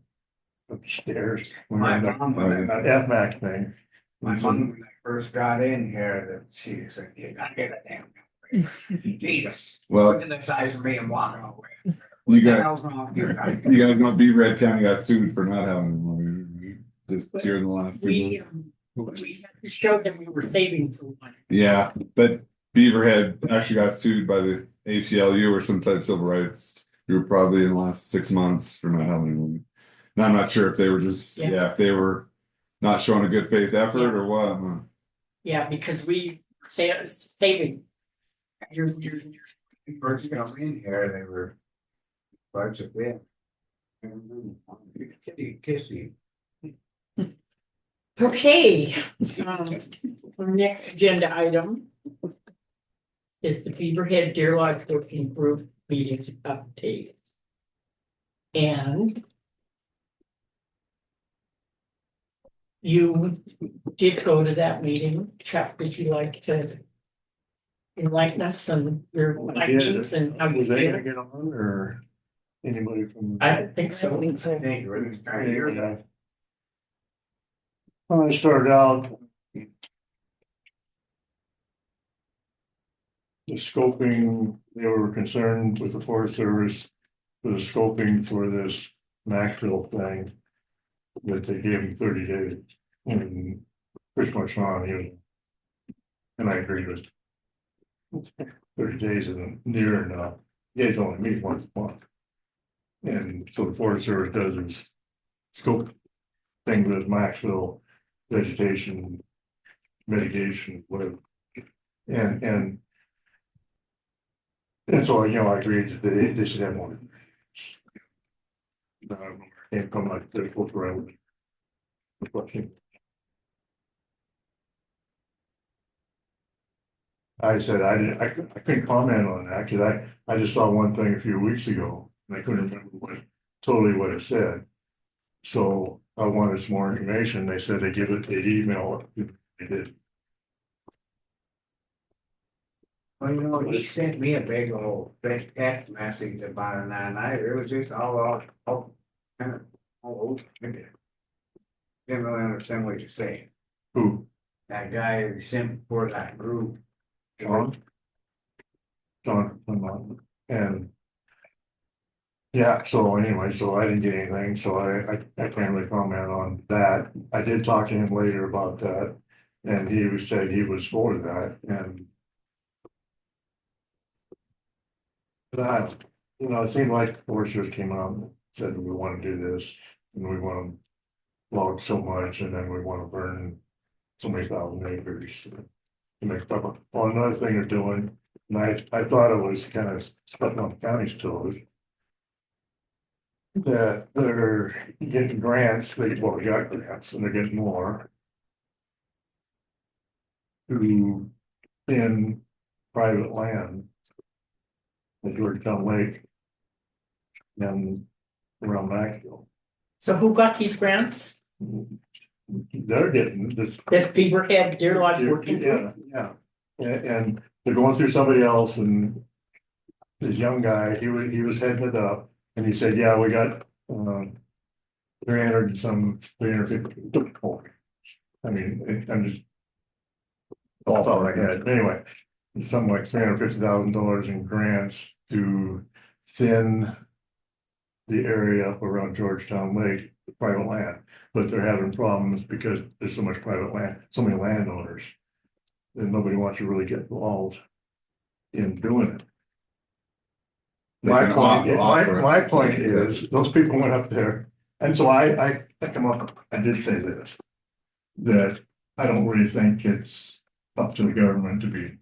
the stairs. When My I got mom, when I- that FMAC thing. My mom, when I first got in here, that she said, you gotta get a damn. Jesus, Well, look at the size of me and walking away. you What the got, hell's wrong with you guys? you guys know Beaverhead County got sued for not having one. Just here in the last few We, months. we had to show them we were saving for one. Yeah, but Beaverhead actually got sued by the ACLU or some type of civil rights group probably in the last 6 months for not having one. Now, I'm not sure if they were just, Yeah. yeah, if they were not showing a good faith effort or what, huh? Yeah, because we say saving. You're. First come in here, they were. Budget in. Kitty kissy. Okay, our next agenda item. Is the Beaverhead Deer Lodge Working Group meetings update. And. You did go to that meeting. Chuck, would you like to? Enlighten us on your findings and how you Was they gonna feel? get on or anybody from? I don't think so. think so. Thank you, it was kind of here. Yeah. Well, I started out. The scoping, they were concerned with the Forest Service for the scoping for this Maxville thing. That they gave him 30 days and pretty much on you. And I agree with. 30 days isn't near enough. You guys only meet once a month. And so the Forest Service does is scope things with Maxville vegetation, mitigation, whatever. And so, you know, I agreed that they should have one. Can't come like they're supposed to run. I said, I couldn't comment on that, cause I just saw one thing a few weeks ago, and I couldn't remember what totally what it said. So I wanted some more information. They said they'd email it. They did. Well, you know, he sent me a big old big text message about it, and it was just all kind of all over. Didn't really understand what you're saying. Who? That guy who sent for that group. John? And. Yeah, so anyway, so I didn't get anything, so I can't really comment on that. I did talk to him later about that. And said he was for that and. That, it seemed like the foresters came out and said, we want to do this and we want to log so much and then we want to burn so many thousand acres. To make stuff. Well, another thing they're doing, and I thought it was kind of stepping on the county's toes. That they're getting grants, we got grants and they're getting more. To in private land. At Georgetown Lake. And around Maxville. So who got these grants? They're getting this. This Beaverhead Deer Lodge working group? Yeah. And they're going through somebody else and. This young guy, he was heading it up and he said, yeah, we got 300 and some 350. I mean, I'm just. That's all I had. Anyway, something like $350,000 in grants to thin. The area up around Georgetown Lake, private land, but they're having problems because there's so much private land, so many landowners. And nobody wants to really get involved in doing it. They My can point, offer it. my point is, those people went up there, and so I come up, I did say this. That I don't really think it's up to the government to be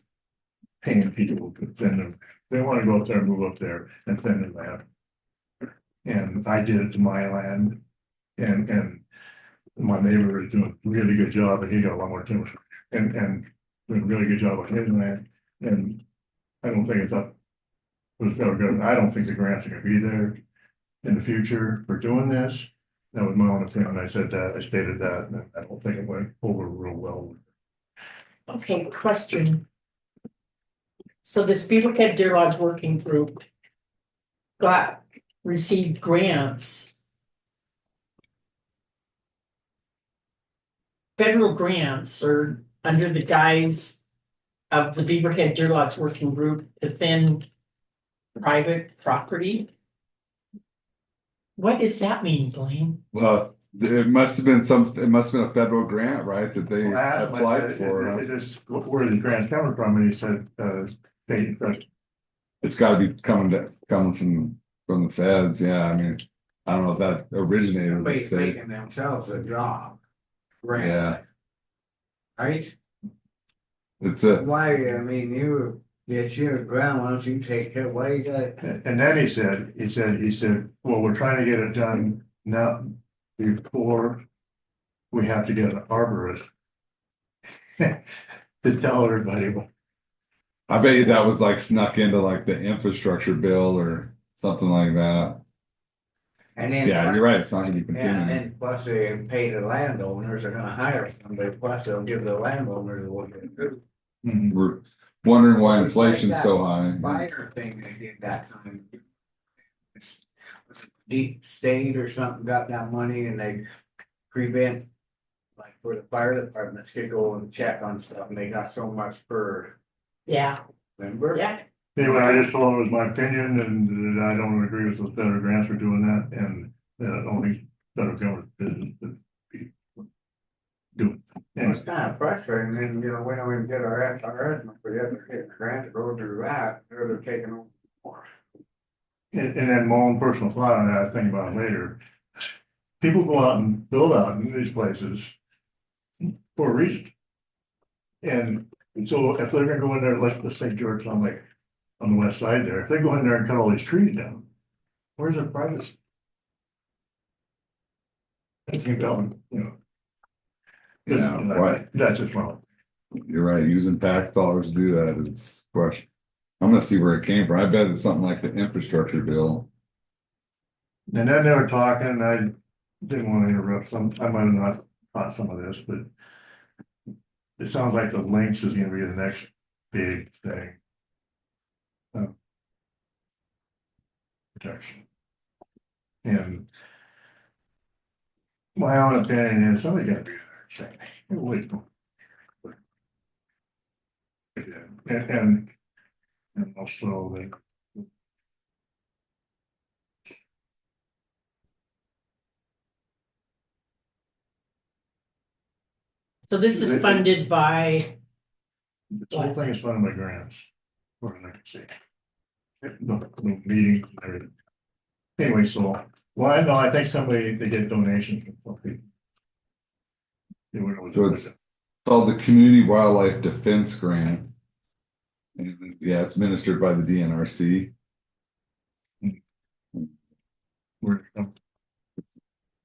paying people to thin them. They want to go up there and move up there and thin the land. And I did it to my land, and my neighbor is doing a really good job, and he got a lot more timber, and doing a really good job on his land, and I don't think it's up to the federal government. I don't think the grants are gonna be there in the future for doing this. That was my own opinion. I said that, I stated that, and I don't think it went over real well. Okay, question. So this Beaverhead Deer Lodge working group received grants. Federal grants are under the guise of the Beaverhead Deer Lodge working group to thin private property. What does that mean, Blaine? Well, it must have been a federal grant, right, that they applied for. It is, where the grants coming from, and he said, state and federal. It's gotta be coming from the feds, yeah, I mean, I don't know if that originated with the Nobody's state. making themselves a job. Right. Yeah, Right? it's a, Why, I mean, it's your ground, why don't you take care, why you got? And then he said, well, we're trying to get it done now before we have to get an arborist. To tell everybody, I bet you that was like snuck into like the infrastructure bill or something like that. And then. Yeah, you're right, it's not gonna be Yeah, and continuing. then plus they pay the landowners, they're gonna hire somebody, plus they'll give the landowners what they do. We're wondering why inflation's so high. Fire thing they did that time. It's deep state or something got that money and they prevent. Like for the fire departments could go and check on stuff and they got so much per, Yeah, remember? yeah. anyway, I just told him it was my opinion and that I don't agree with those federal grants for doing that and only federal government business. Do it. It's kind of frustrating, and you know, we don't even get our estimate for the other getting a grant to go do that, they're taking on more. And then my own personal thought on that, I was thinking about it later. People go out and build out in these places for a reason. And so if they're gonna go in there, let's say Georgetown Lake on the west side there, if they go in there and cut all these trees down, where's their privacy? That's compelling, Yeah, why, That's just wrong. you're right, using tax dollars to do that is question. I'm gonna see where it came from, I bet it's something like the infrastructure bill. And then they were talking, and I didn't want to interrupt I might have not caught some of this, but. It sounds like the links is gonna be the next big thing. Protection. And. My own opinion is somebody gotta be there saying, hey, wait. And also the. So this is funded by, The whole thing is funded by grants. Or I can see. The meetings and everything. Anyway, so, well, I know, I think somebody, they get donations from people. They went over So it's called the Community Wildlife Defense Grant. And yeah, it's administered by the DNRC. Where,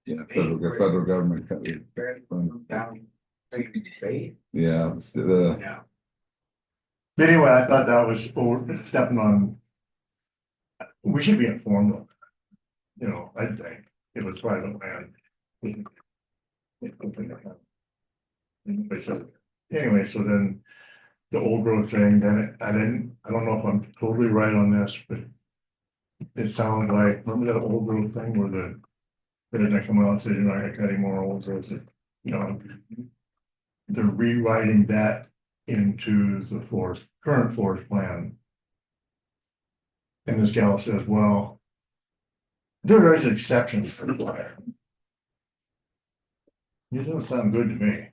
Yeah, federal government. Down, state, Yeah, it's the, yeah. But anyway, I thought that was stepping on. We should be informed of that. You know, I think it was private land. Anyway, so then the old growth thing, then I don't know if I'm totally right on this, but it sounded like, remember that old growth thing where they're gonna come out and say, you're not gonna cut any more old growth, you know. They're rewriting that into the current forest plan. And this gal says, well, there is exceptions for the fire. It doesn't sound good to me.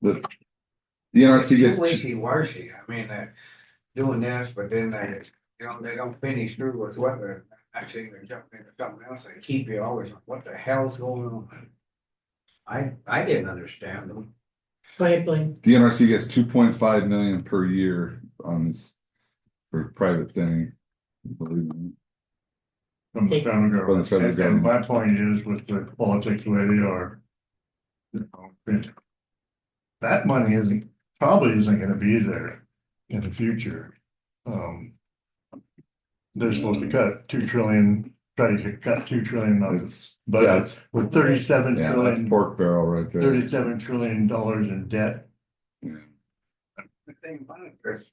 the DNRC gets. Wishy-washy, I mean, doing this, but then they don't finish through with what they're actually, they're jumping into something else, they keep you always, what the hell's going on? I didn't understand them. go ahead, Blaine. DNRC gets 2.5 million per year on this for private thinning. Believe me. From the federal From the federal government. And my government. point is with the politics the way they are. You know, that money probably isn't gonna be there in the future. They're supposed to cut 2 trillion, try to cut 2 trillion of its budget with 37 Yeah, that's trillion, pork barrel right there. $37 trillion in debt. Yeah. The thing about it, Chris,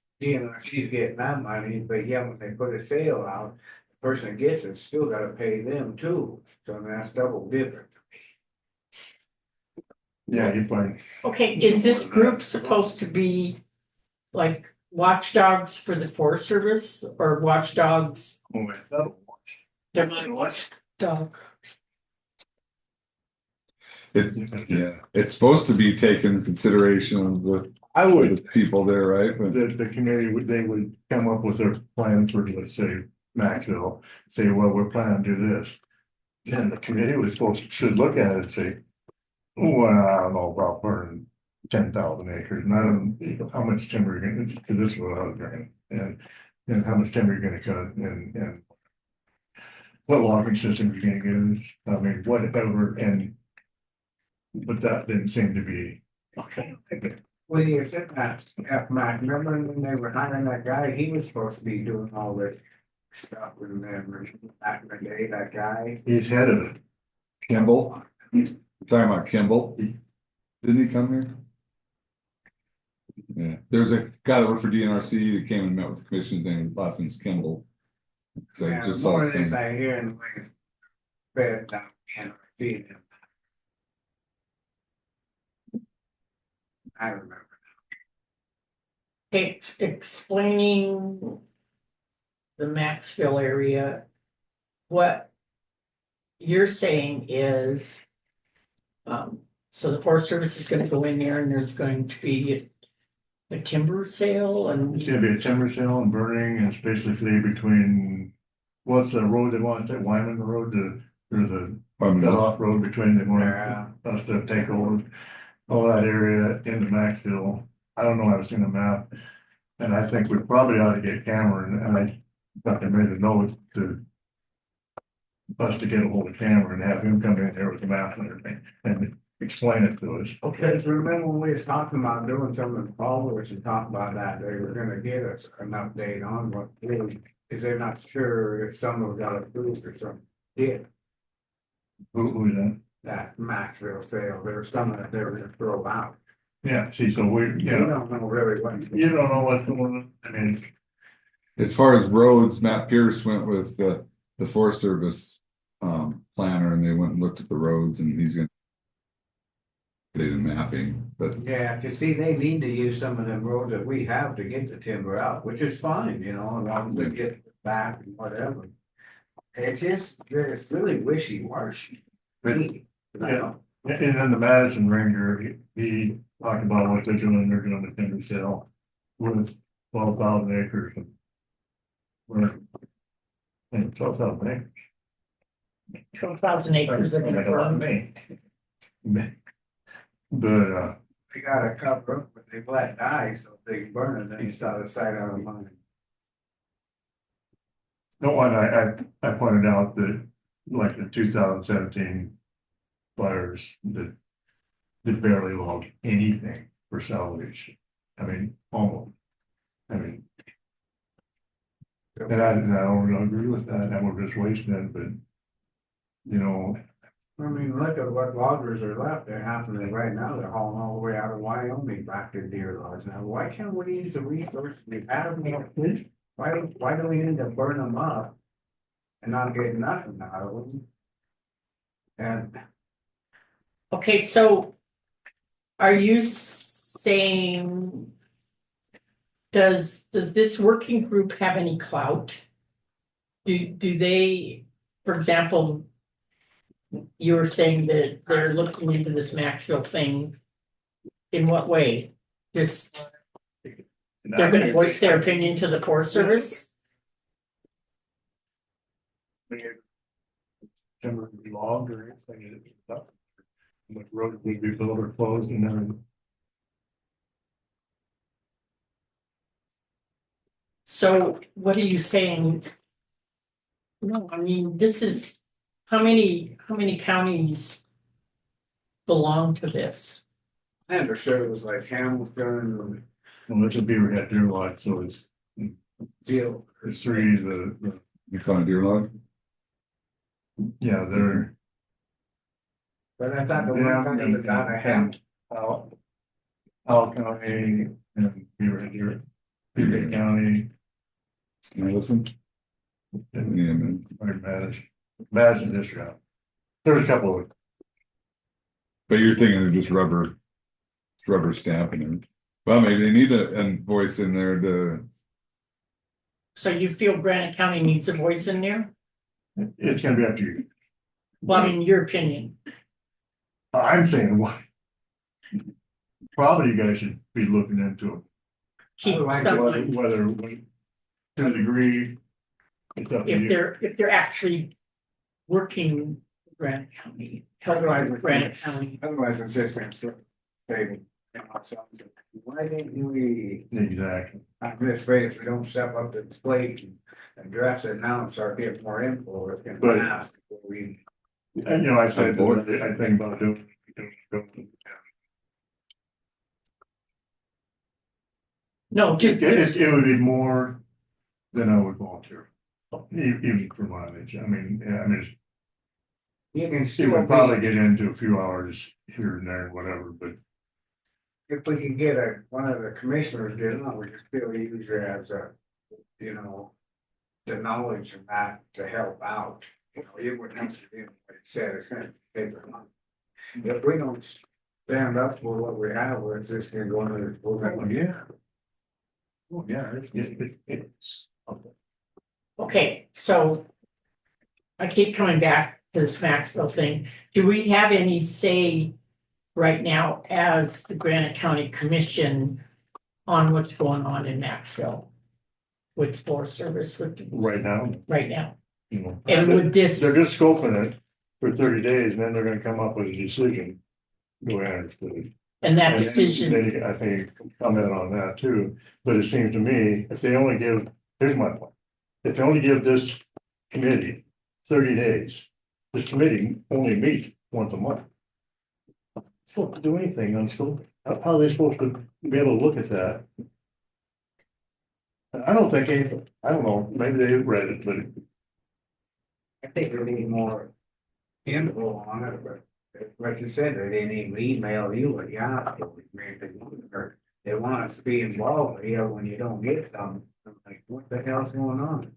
she's getting that money, but yeah, when they put a sale out, the person that gets it still gotta pay them too, so I mean, that's double dipping. Yeah, you find. Okay, is this group supposed to be like watchdogs for the Forest Service or watchdogs? They're not watchdog. Yeah, it's supposed to be taken into consideration of I the would, people there, right? But the committee they would come up with their plans for, let's say, Maxville, say, well, we're planning to do this. Then the committee should look at it and say, well, I don't know about burning 10,000 acres, and I don't, how much timber you're gonna, because this is what I was doing, and how much timber you're gonna cut, and what logging system you're gonna use, I mean, whatever, but that didn't seem to be, okay. When you said that, Mac, remember when they were hiring that guy, he was supposed to be doing all this stuff with them, back in the day, that guy. He's head of it. Kimball, talking about Kimball, didn't he come here? Yeah, there's a guy that worked for DNRC that came and met with the commission's name, last name's Kimball. So I Yeah, just the saw more his this name. I hear in the way, bed down and seeing him. I remember. Explaining the Maxville area. What you're saying is, so the Forest Service is gonna go in there and there's going to be a timber sale and. It's gonna be a timber sale and burning, and it's basically between, what's the road they want, that Wyman Road, there's a cut off road between them, us to take over. All that area into Maxville, I don't know, I've seen a map, and I think we probably ought to get Cameron, and I got them ready to know to. Us to get a hold of Cameron and have him come in there with the map and everything, and explain it to us. Okay, so remember when we was talking about doing something in fall, we should talk about that, they were gonna get us an update on what really Cause they're not sure if some of them got approved or something. Yeah, Who that? that Maxwell sale, there was some that they were gonna throw out. Yeah, see, so we, We you don't know, know really what. you don't know what's going on, I mean, As far as roads, Matt Pierce went with the Forest Service planner and they went and looked at the roads and he's gonna. Did mapping, but Yeah, to see, they need to use some of them roads that we have to get the timber out, which is fine, you know, as long as they get it back and whatever. It's really wishy-washy. Really, I don't- and then the Madison Ranger, he talked about what they're doing, they're doing the timber sale. With 12,000 acres. And 12,000 acres. 12,000 acres of Like a lot of burn. me. But, They gotta cover up, but they let die, so if they burn it, then it's out of sight, out of mind. no, and I pointed out that, like the 2017 fires, that they barely logged anything for salvage. I mean, almost. I mean, and I don't agree with that, and we're just wasting it, but, you know, I mean, look at what loggers are left, they're happening right now, they're hauling all the way out of Wyoming back to Deer Lodge now, why can't we use the resources we have? Why do we need to burn them up? And not get nothing out of them? And Okay, so are you saying does this working group have any clout? Do they, for example, you were saying that they're looking into this Maxwell thing. In what way? Just, they're gonna voice their opinion to the Forest Service? Timber would be logged or anything. How much road would be built or closed and everything. So what are you saying? No, I mean, this is, how many counties belong to this? I'm sure it was like Hamilton Well, that's a Beaverhead Deer Lodge, so it's and Deal. three, the, you found Deer Lodge? yeah, they're. But I thought the one company was out of Hamilton. Powell County and Beaverhead County. Madison? And Yeah, man. Madison District. There's a couple of, But you're thinking of just rubber stamping it. Well, maybe they need a voice in there to, So you feel Granite County needs a voice in there? it's gonna be up to you. Well, I mean, your opinion. I'm saying what? Probably you guys should be looking into Keep Otherwise, some- whether, to a degree. It's up to if you. they're actually working Granite County, Otherwise, helping Granite County. Otherwise, it's just gonna sit. Table. Why didn't we, Exactly. I'm just afraid if we don't step up to the plate and address it now and start getting more info, it's gonna But- last before we. And you know, I said, I think about doing. No, It would be more than I would volunteer. Even for mileage, I mean, yeah, I mean, You can it still would probably be, get into a few hours here and there, whatever, but. if we can get one of the commissioners get on, we can still use it as a, you know. The knowledge of that to help out, you know, it wouldn't have to be what it said, it's gonna take a month. If we don't stand up for what we have, it's just gonna go into the full time. Yeah. Oh, yeah, it's. okay, so. I keep coming back to this Maxwell thing. Do we have any say right now as the Granite County Commission on what's going on in Maxwell? With Forest Service, with. Right now, Right now, you know. and would this, They're just scoping it for 30 days and then they're gonna come up with a decision. The way I understood it. and that And decision, They, I think, comment on that too, but it seems to me, if they only give, here's my point. If they only give this committee 30 days, this committee only meets once a month. Supposed to do anything on scope, how are they supposed to be able to look at that? I don't think any, I don't know, maybe they read it, but I think we need more info on it, but like you said, they didn't even email you, but yeah, they want us to be involved, you know, when you don't get some, I'm like, what the hell's going on?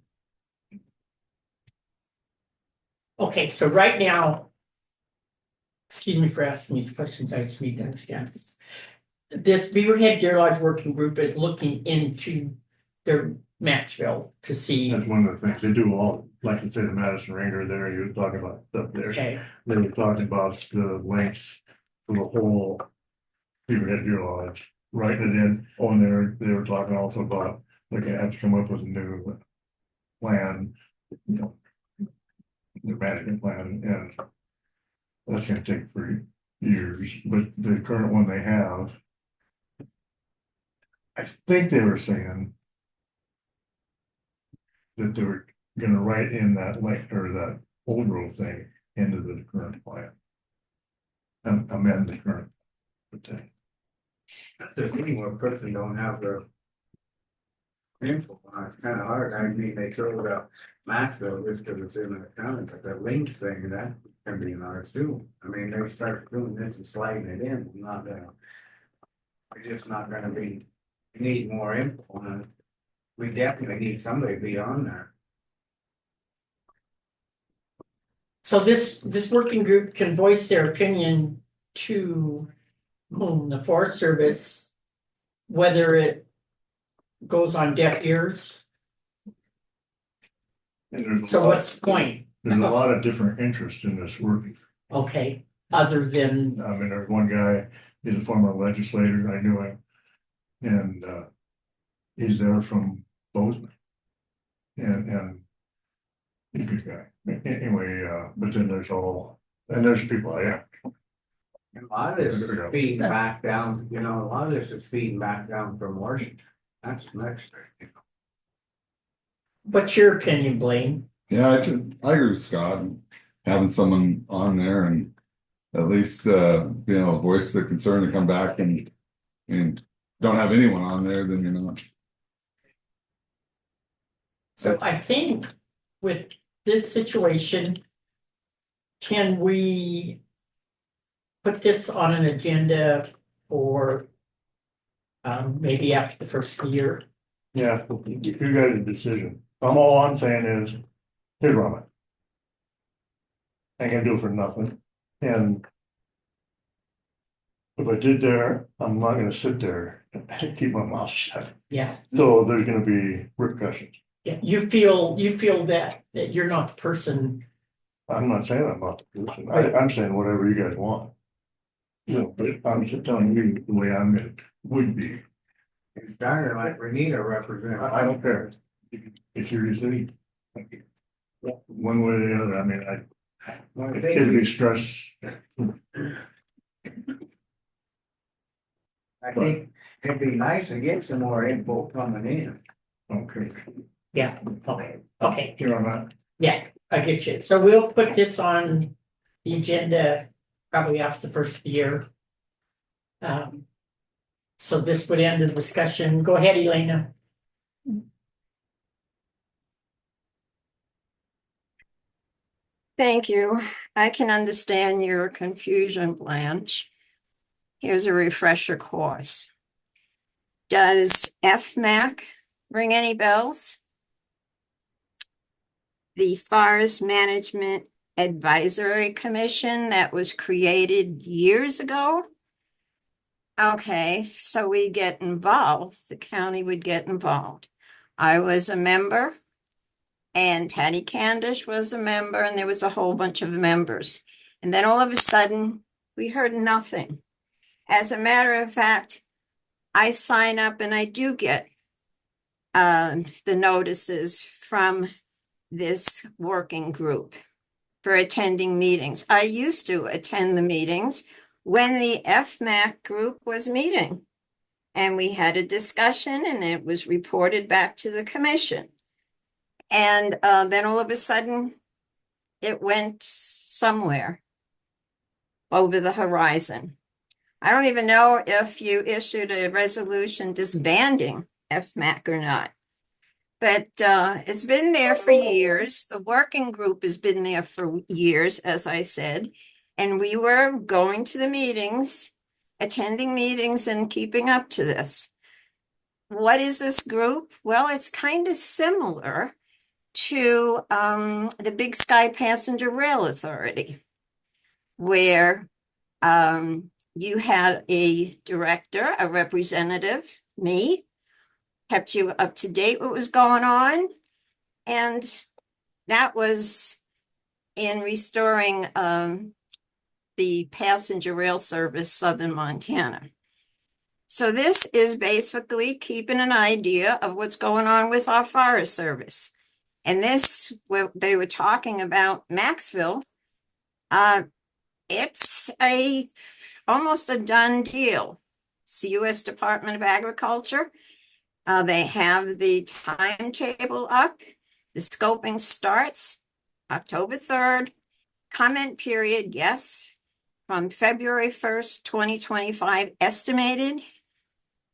Okay, so right now. Excuse me for asking these questions, I just need to understand this. This Beaverhead Deer Lodge Working Group is looking into their Maxville to see, that's one of the things they do all, like you said, the Madison Ranger there, you were talking about stuff there. okay, They were talking about the links for the whole. Even at your lodge, writing it in, on there, they were talking also about, like, they have to come up with a new plan, you know. The management plan, and that's gonna take 3 years, but the current one they have. I think they were saying. That they were gonna write in that link or that old growth thing into the current plan. And amend the current. thing. The thing where a person don't have the info, it's kind of hard, I mean, they throw it out Maxville just because it's in the county, but the links thing, that can be an ours too. I mean, they start doing this and sliding it in, not gonna. We're just not gonna be, we need more info on it. We definitely need somebody to be on there. so this working group can voice their opinion to whom, the Forest Service. Whether it goes on deaf ears, And there's a so lot- what's the point? There's a lot of different interest in this work. Okay, other than, I mean, there's one guy, he's a former legislator, I knew him. And he's there from Bozeman. And he's a good guy. Anyway, but then there's people, yeah. And a lot of this is feeding back down, you know, a lot of this is feeding back down from Washington. That's the next thing. what's your opinion, Blaine? Yeah, I agree with Scott, having someone on there and at least, voice the concern to come back and don't have anyone on there, then you're not. So I think with this situation. Can we put this on an agenda for maybe after the first year? Yeah, you got a decision. All I'm saying is, here's Robin. Ain't gonna do it for nothing, and. If I did there, I'm not gonna sit there and keep my mouth shut, Yeah, so there's gonna be repercussions. yeah, you feel that you're not the person, I'm not saying I'm not the person, I'm saying whatever you guys want. You know, but I'm just telling you the way would be, It's starting like we need a representative. I don't care. If you're using. One way or the other, I mean, Well, I it'd be think, stress. I think it'd be nice to get some more info coming in. Okay, yeah, okay, here I'm at. yeah, I get you, so we'll put this on the agenda probably after the first year. So this would end the discussion, go ahead, Elena. Thank you. I can understand your confusion, Blanche. Here's a refresher course. Does FMAC ring any bells? The Forest Management Advisory Commission that was created years ago? Okay, so we get involved, the county would get involved. I was a member. And Patty Candish was a member, and there was a whole bunch of members. And then all of a sudden, we heard nothing. As a matter of fact, I sign up and I do get the notices from this working group for attending meetings. I used to attend the meetings when the FMAC group was meeting. And we had a discussion and it was reported back to the commission. And then all of a sudden, it went somewhere over the horizon. I don't even know if you issued a resolution disbanding FMAC or not. But it's been there for years. The working group has been there for years, as I said. And we were going to the meetings, attending meetings and keeping up to this. What is this group? Well, it's kind of similar to the Big Sky Passenger Rail Authority, where you had a director, a representative, me, kept you up to date what was going on. And that was in restoring the passenger rail service Southern Montana. So this is basically keeping an idea of what's going on with our Forest Service. And this, what they were talking about Maxville, it's almost a done deal. It's the U.S. Department of Agriculture. They have the timetable up. The scoping starts October 3rd. Comment period, yes, from February 1st, 2025 estimated.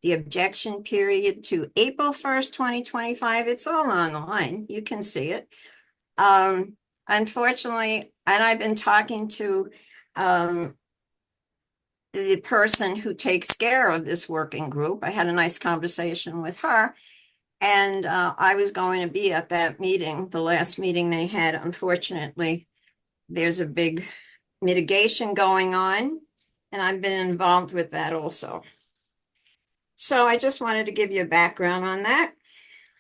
The objection period to April 1st, 2025, it's all online. You can see it. Unfortunately, and I've been talking to the person who takes care of this working group. I had a nice conversation with her, and I was going to be at that meeting, the last meeting they had. Unfortunately, there's a big mitigation going on, and I've been involved with that also. So I just wanted to give you a background on that,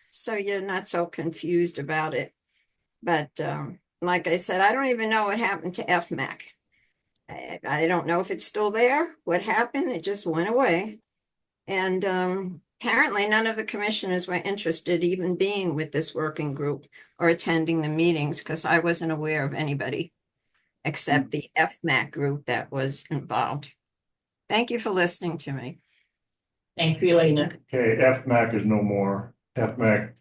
so you're not so confused about it. But like I said, I don't even know what happened to FMAC. I don't know if it's still there. What happened? It just went away. And apparently none of the commissioners were interested even being with this working group or attending the meetings, because I wasn't aware of anybody except the FMAC group that was involved. Thank you for listening to me. Thank you, Elena. Okay, FMAC is no more. FMAC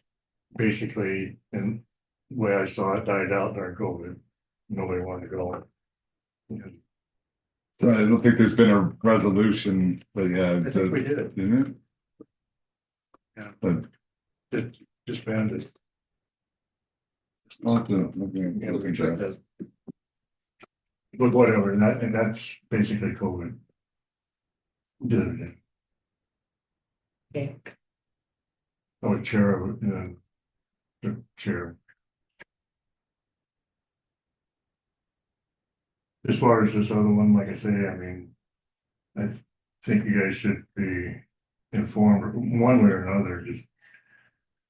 basically, and the way I saw it, died out during COVID. Nobody wanted to go. So I don't think there's been a resolution, but yeah. I think we did. Didn't it? Yeah. But It disbanded. I'll have to look Yeah, we can at check that. that. But whatever, and that's basically COVID. Did it. Okay. Oh, chair, the chair. As far as this other one, like I say, I mean, I think you guys should be informed one way or another, just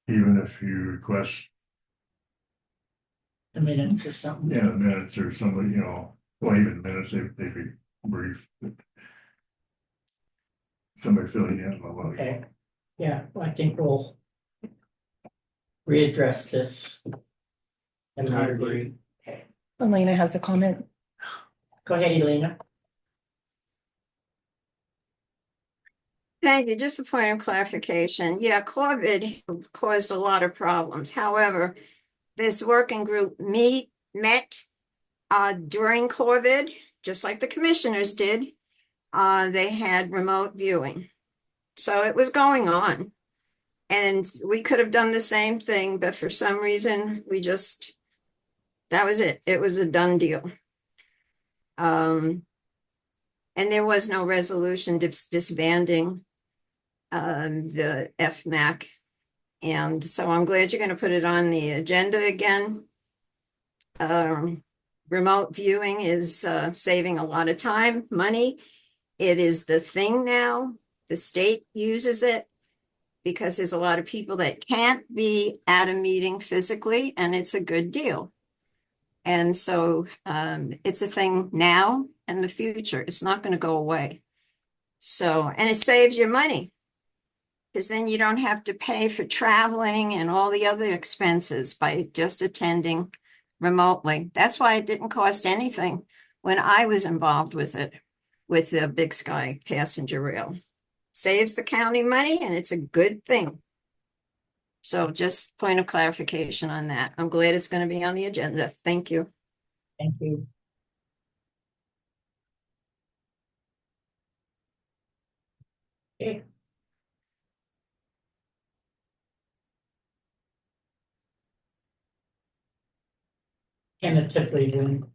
even if you request, The minutes or something. yeah, minutes or somebody, you know, well, even minutes, they'd be brief. Somebody filling in. Okay, yeah, I think we'll readdress this. And I agree. Okay, Elena has a comment. go ahead, Elena. Thank you. Just a point of clarification. Yeah, COVID caused a lot of problems. However, this working group met during COVID, just like the commissioners did. They had remote viewing. So it was going on. And we could have done the same thing, but for some reason, that was it. It was a done deal. And there was no resolution disbanding the FMAC. And so I'm glad you're going to put it on the agenda again. Remote viewing is saving a lot of time, money. It is the thing now. The state uses it because there's a lot of people that can't be at a meeting physically, and it's a good deal. And so it's a thing now and the future. It's not going to go away. So, and it saves you money, because then you don't have to pay for traveling and all the other expenses by just attending remotely. That's why it didn't cost anything when I was involved with it, with the Big Sky passenger rail. Saves the county money, and it's a good thing. So just point of clarification on that. I'm glad it's going to be on the agenda. Thank you. Thank you. Okay. tentatively in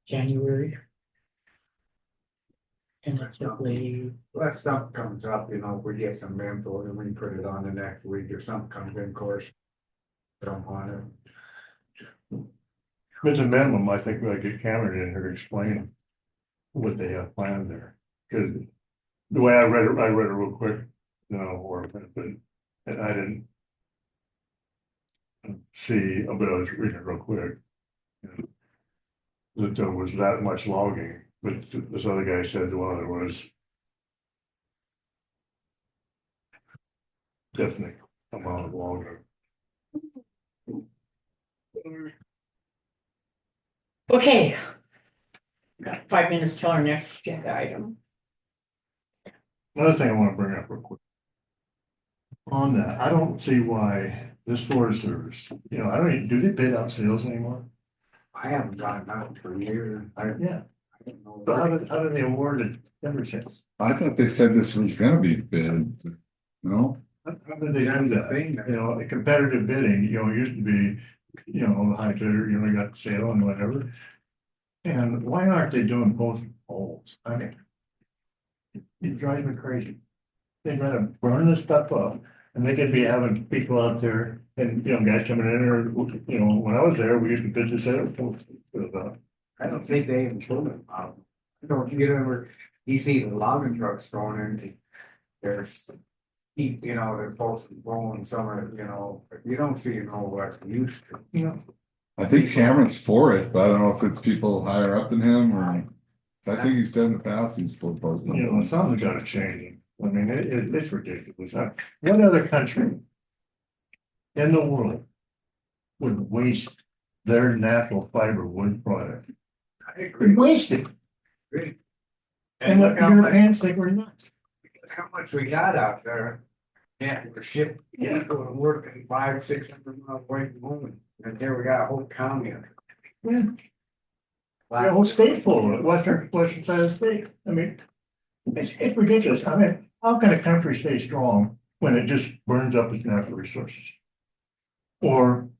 January. Tentatively, Unless something comes up, you know, if we get some info, then we can put it on the next week, if something comes in, of course. Don't want it. It's a minimum, I think, like get Cameron in here to explain what they have planned there. Cause the way I read it real quick, no, or, but, and I didn't see, but I was reading it real quick. That there was that much logging, but this other guy said, well, there was definitely amount of logging. okay. Got 5 minutes till our next agenda item. Another thing I wanna bring up real quick. On that, I don't see why this Forest Service, you know, I don't even, do they bid out sales anymore? I haven't gotten out for a year, I Yeah, don't know. but how did they award it ever since? I thought they said this was gonna be bid, no? How did they do That's the that? thing, You know, competitive bidding, you know, used to be, you know, the high bidder, you know, you got sale and whatever. And why aren't they doing postal polls? I mean. It drives me crazy. They gotta burn this stuff up and they could be having people out there and, you know, guys coming in or, you know, when I was there, we used to bid this out. I don't think they even told them, you know, you ever, you see the logging trucks going in, there's. You know, they're posting blowing some of it, you know, but you don't see no what used to, you know. I think Cameron's for it, but I don't know if it's people higher up than him or. I think he said in the past he's for postal. You know, something's gotta change. I mean, it's ridiculous. What other country in the world would waste their natural fiber wood product? I agree. Waste it. Agree. And look what how much- Europeans think we're nuts. how much we got out there. Yeah, we're shipping, Yeah. going to work at 500-600 miles away from home, and there we got a whole county. of it. Yeah. The whole state full of it, western side of the state. I mean, it's ridiculous. I mean, how can a country stay strong when it just burns up its natural resources? Or,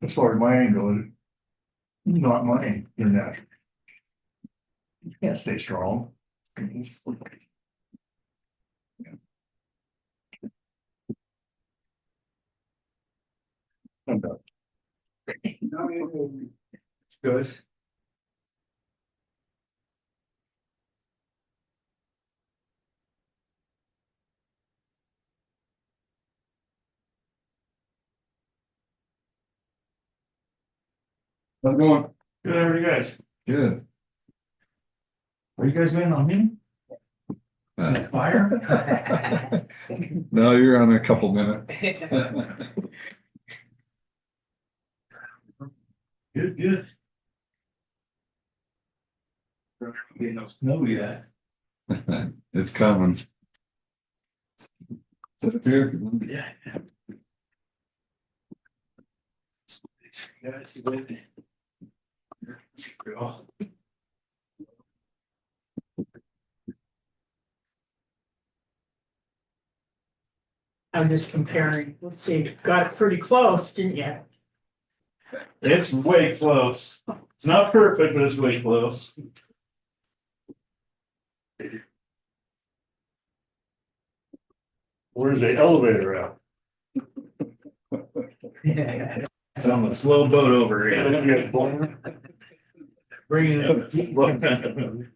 as far as mining goes, not mining your natural. You can't stay strong. I'm done. No, it's good. How's it going? Good, how are you guys? Good. Are you guys waiting on me? Fire? No, you're on a couple minutes. Good, good. Getting no snow yet. It's coming. Sit up here. Yeah. Guys, good. I'm just comparing, let's see, got it pretty close, didn't you? It's way close. It's not perfect, but it's way close. Where's the elevator at? It's on the slow boat over here. Bring it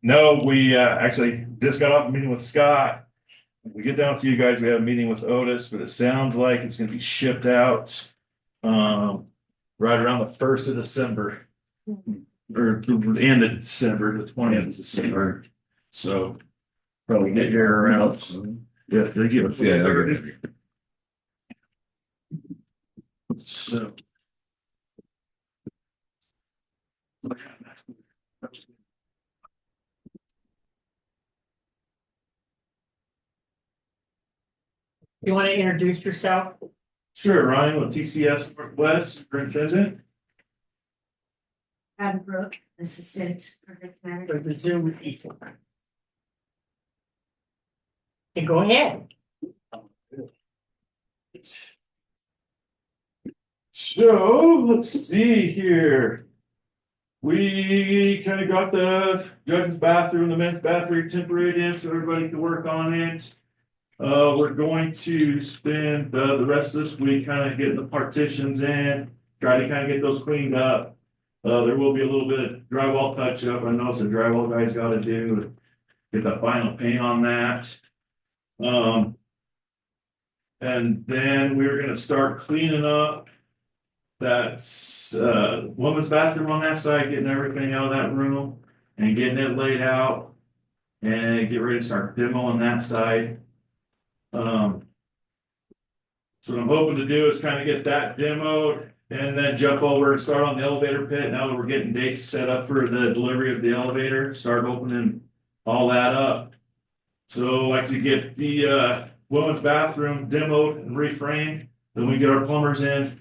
No, we actually just got off a meeting with Scott. We get down to you guys, we have a meeting with Otis, but it sounds like it's gonna be shipped out. Right around the 1st of December. Or the end of December, the 20th of December. So. Probably get here around. Yeah, they give us. Yeah, okay. So. You wanna introduce yourself? Sure, Ryan with TCS Northwest, Superintendent. Adam Brooke, Assistant Project Manager. For the Zoom people. Okay, go ahead. So, let's see here. We kind of got the judge's bathroom, the men's bathroom temporary in, so everybody can work on it. We're going to spend the rest of this week kind of getting the partitions in, try to kind of get those cleaned up. There will be a little bit of drywall touch up. I know it's a drywall guy's got to do, get the final paint on that. And then we're gonna start cleaning up that's woman's bathroom on that side, getting everything out of that room and getting it laid out and get ready to start demoing that side. So what I'm hoping to do is kind of get that demoed and then jump over and start on the elevator pit. Now that we're getting dates set up for the delivery of the elevator, start opening all that up. So I'd like to get the women's bathroom demoed and reframed. Then we get our plumbers in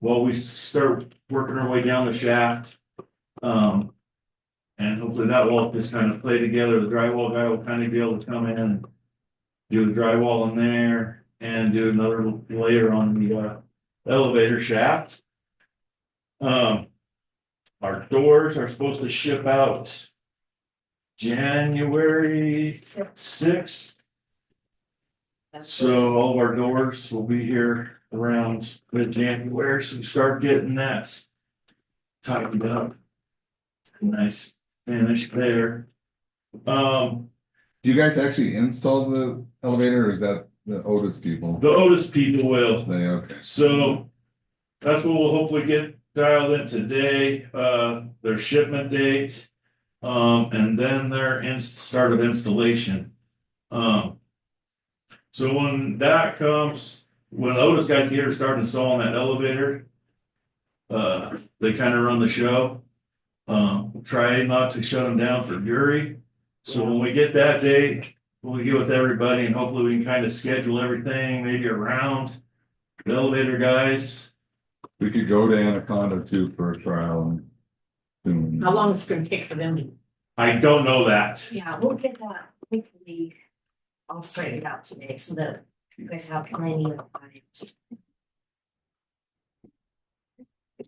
while we start working our way down the shaft. And hopefully that will all just kind of play together. The drywall guy will kind of be able to come in and do the drywall in there and do another layer on the elevator shaft. Our doors are supposed to ship out January 6th. So all of our doors will be here around mid-January, so we start getting that tightened up. Nice finish there. Do you guys actually install the elevator or is that the Otis people? The Otis people will. They, okay. So that's what we'll hopefully get dialed in today, their shipment date, and then their start of installation. So when that comes, when the Otis guys get her start installing that elevator, they kind of run the show. Try not to shut them down for jury. So when we get that date, we'll get with everybody and hopefully we can kind of schedule everything maybe around the elevator guys. We could go to Anaconda too for a trial. And How long is it gonna take for them to? I don't know that. Yeah, we'll get that hopefully all straightened out today so that you guys have plenty of time.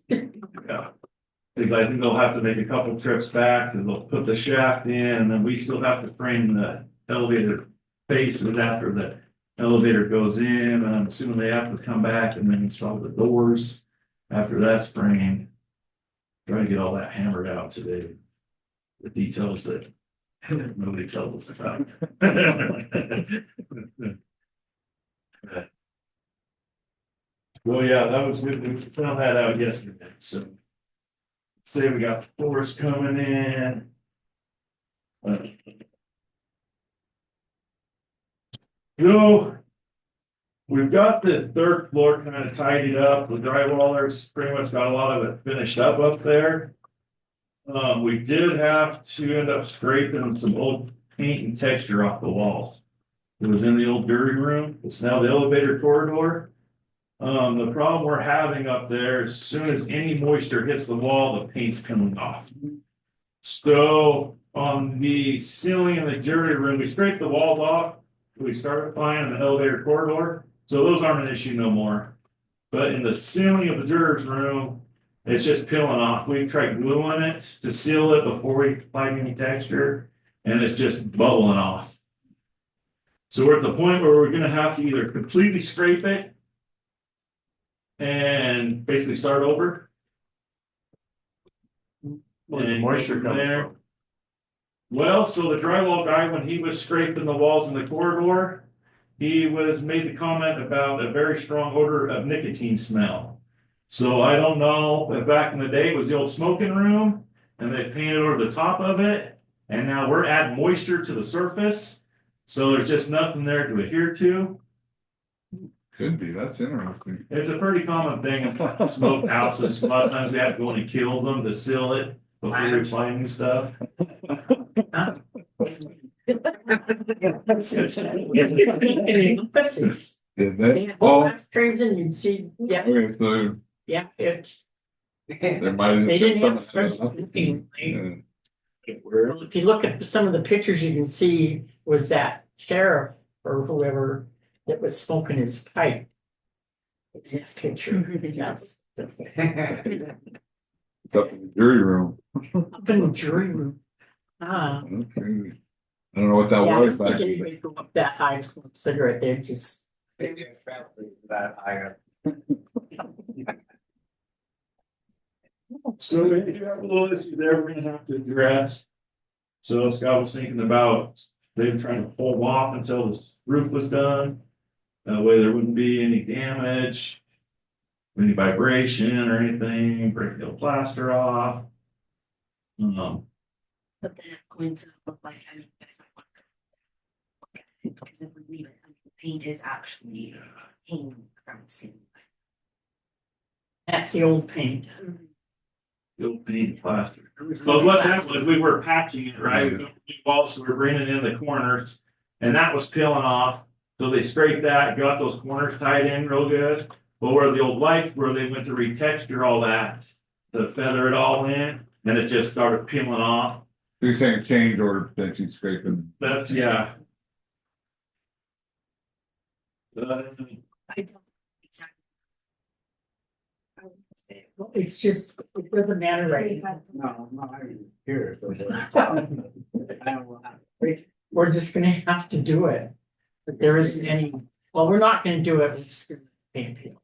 Yeah. Because I think they'll have to make a couple trips back and they'll put the shaft in and then we still have to frame the elevator faces after the elevator goes in. And I'm assuming they have to come back and then install the doors after that's framed. Try to get all that hammered out today. The details that nobody tells us about. Well, yeah, that was good. We found that out yesterday, so. Say we got floors coming in. So. We've got the third floor kind of tidied up. The drywallers pretty much got a lot of it finished up there. We did have to end up scraping some old paint and texture off the walls. It was in the old dirty room. It's now the elevator corridor. The problem we're having up there, as soon as any moisture hits the wall, the paint's coming off. So on the ceiling in the jury room, we scraped the walls off. We started applying in the elevator corridor. So those aren't an issue no more. But in the ceiling of the juror's room, it's just peeling off. We tried gluing it to seal it before we applied any texture, and it's just bubbling off. So we're at the point where we're going to have to either completely scrape it and basically start over. Where's the moisture coming there. from? Well, so the drywall guy, when he was scraping the walls in the corridor, he made the comment about a very strong odor of nicotine smell. So I don't know if back in the day it was the old smoking room and they painted over the top of it. And now we're adding moisture to the surface. So there's just nothing there to adhere to. could be, that's interesting. It's a pretty common thing in smoke houses. A lot of times they have to go in and kill them to seal it before they apply new stuff. Did They they? have all Oh, that turns in and see, yeah, okay, so yeah, it's. there might have They been didn't have some. special thing, like, Yeah. well, if you look at some of the pictures, you can see was that sheriff or whoever that was smoking his pipe. It's his picture, yes. It's up in the jury room. Up in the jury room. Ah. Okay. I don't know what that Yeah, I was don't back think then. anybody go up that high to smoke a cigarette there, just. That I, So we do have a little issue there we're gonna have to address. So Scott was thinking about, they were trying to hold off until this roof was done. That way there wouldn't be any damage. Any vibration or anything, break the plaster off. But then it's going to look like, I mean, you guys have one. Because if we leave it, I mean, the paint is actually hanging from the ceiling. That's the old paint. You'll paint plaster. So what's happened is we were patching it, right? We also were bringing in the corners and that was peeling off. So they scraped that, got those corners tied in real good. But where the old lights were, they went to retexture all that to feather it all in and it just started peeling off. You're saying change order potentially scraping. That's, yeah. I don't exactly. I would say, Well, it's just, it doesn't matter right now. no, I'm curious. I don't want We're just gonna have to do it. But there isn't any, well, we're not gonna do it, we're just gonna paint peel.